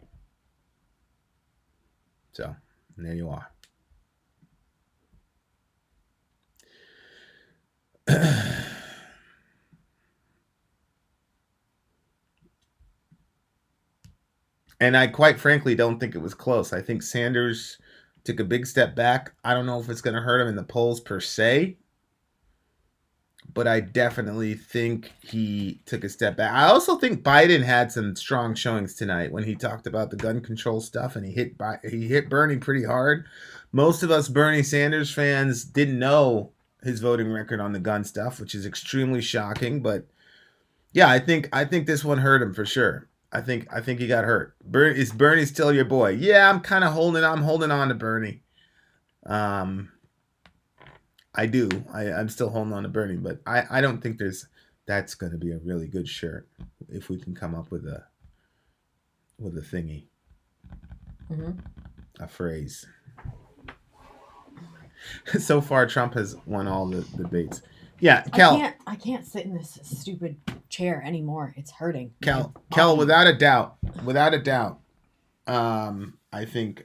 So, there you are. And I quite frankly don't think it was close. I think Sanders took a big step back. I don't know if it's going to hurt him in the polls per se, but I definitely think he took a step back. I also think Biden had some strong showings tonight when he talked about the gun control stuff, and he hit Bernie pretty hard. Most of us Bernie Sanders fans didn't know his voting record on the gun stuff, which is extremely shocking. But yeah, I think this one hurt him for sure. I think he got hurt. Is Bernie still your boy? Yeah, I'm kind of holding on to Bernie. I do. I'm still holding on to Bernie, but I don't think that's going to be a really good shirt if we can come up with a thingy, a phrase. So far, Trump has won all the debates. Yeah, Kel. I can't sit in this stupid chair anymore. It's hurting. Kel, without a doubt. I think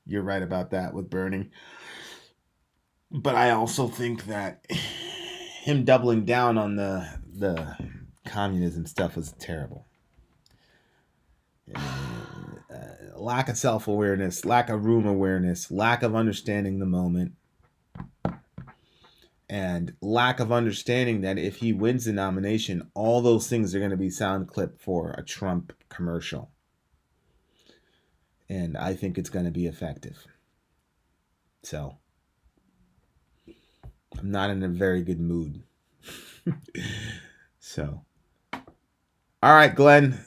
you're right about that with Bernie. But I also think that him doubling down on the communism stuff was terrible. Lack of self-awareness, lack of room awareness, lack of understanding the moment, and lack of understanding that if he wins the nomination, all those things are going to be sound clip for a Trump commercial. And I think it's going to be effective. So, I'm not in a very good mood. So, all right, Glenn.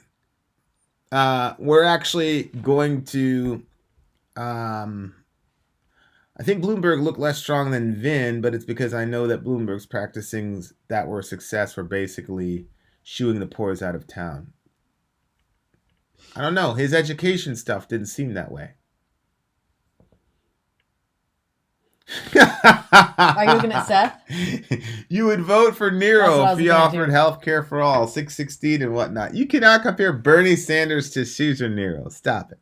We're actually going to... I think Bloomberg looked less strong than Vin, but it's because I know that Bloomberg's practicing that were a success for basically shooing the poors out of town. I don't know. His education stuff didn't seem that way. Are you looking at Seth? You would vote for Nero if he offered health care for all, 616 and whatnot. You cannot compare Bernie Sanders to Caesar Nero. Stop it.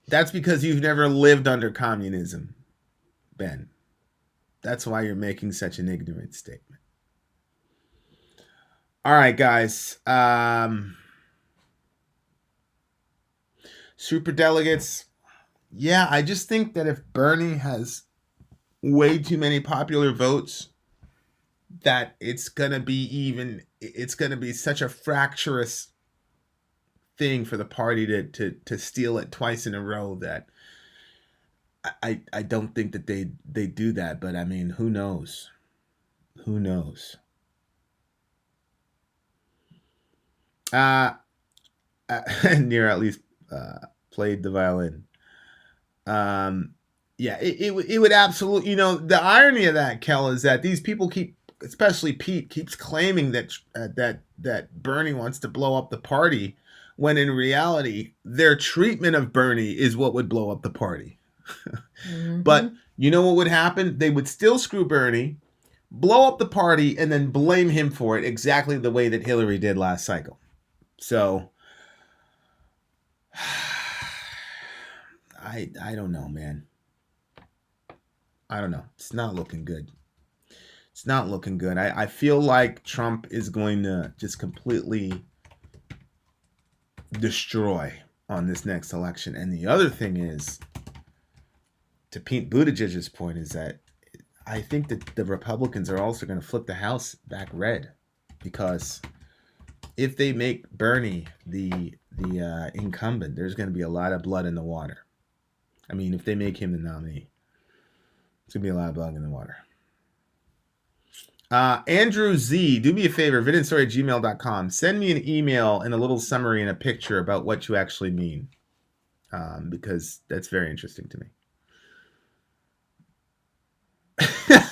That's because you've never lived under communism, Ben. That's why you're making such an ignorant statement. All right, guys. Super delegates. Yeah, I just think that if Bernie has way too many popular votes, that it's going to be such a fractious thing for the party to steal it twice in a row that I don't think that they do that. But I mean, who knows? Who knows? Near at least played the violin. Yeah, it would absolutely, the irony of that, Kel, is that these people especially Pete keeps claiming that Bernie wants to blow up the party when in reality, their treatment of Bernie is what would blow up the party. Mm-hmm. But you know what would happen? They would still screw Bernie, blow up the party, and then blame him for it exactly the way that Hillary did last cycle. So, I don't know, man. I don't know. It's not looking good. It's not looking good. I feel like Trump is going to just completely destroy on this next election. And the other thing is, to Pete Buttigieg's point, is that I think that the Republicans are also going to flip the House back red, because if they make Bernie the incumbent, there's going to be a lot of blood in the water. I mean, if they make him the nominee, it's going to be a lot of blood in the water. Andrew Z, do me a favor, vidinsori@gmail.com. Send me an email and a little summary and a picture about what you actually mean, because that's very interesting to me.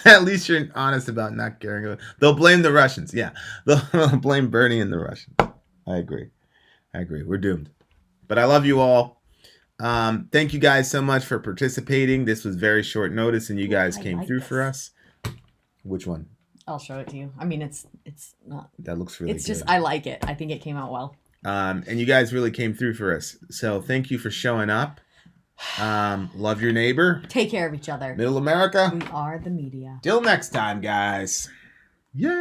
At least you're honest about not caring. They'll blame the Russians. Yeah, they'll blame Bernie and the Russians. I agree. We're doomed. But I love you all. Thank you guys so much for participating. This was very short notice, and you guys came through for us. Which one? I'll show it to you. I mean, it's not. That looks really good. It's just, I like it. I think it came out well. And you guys really came through for us. So thank you for showing up. Love your neighbor. Take care of each other. Middle America. We are the media. Till next time, guys. Yeah.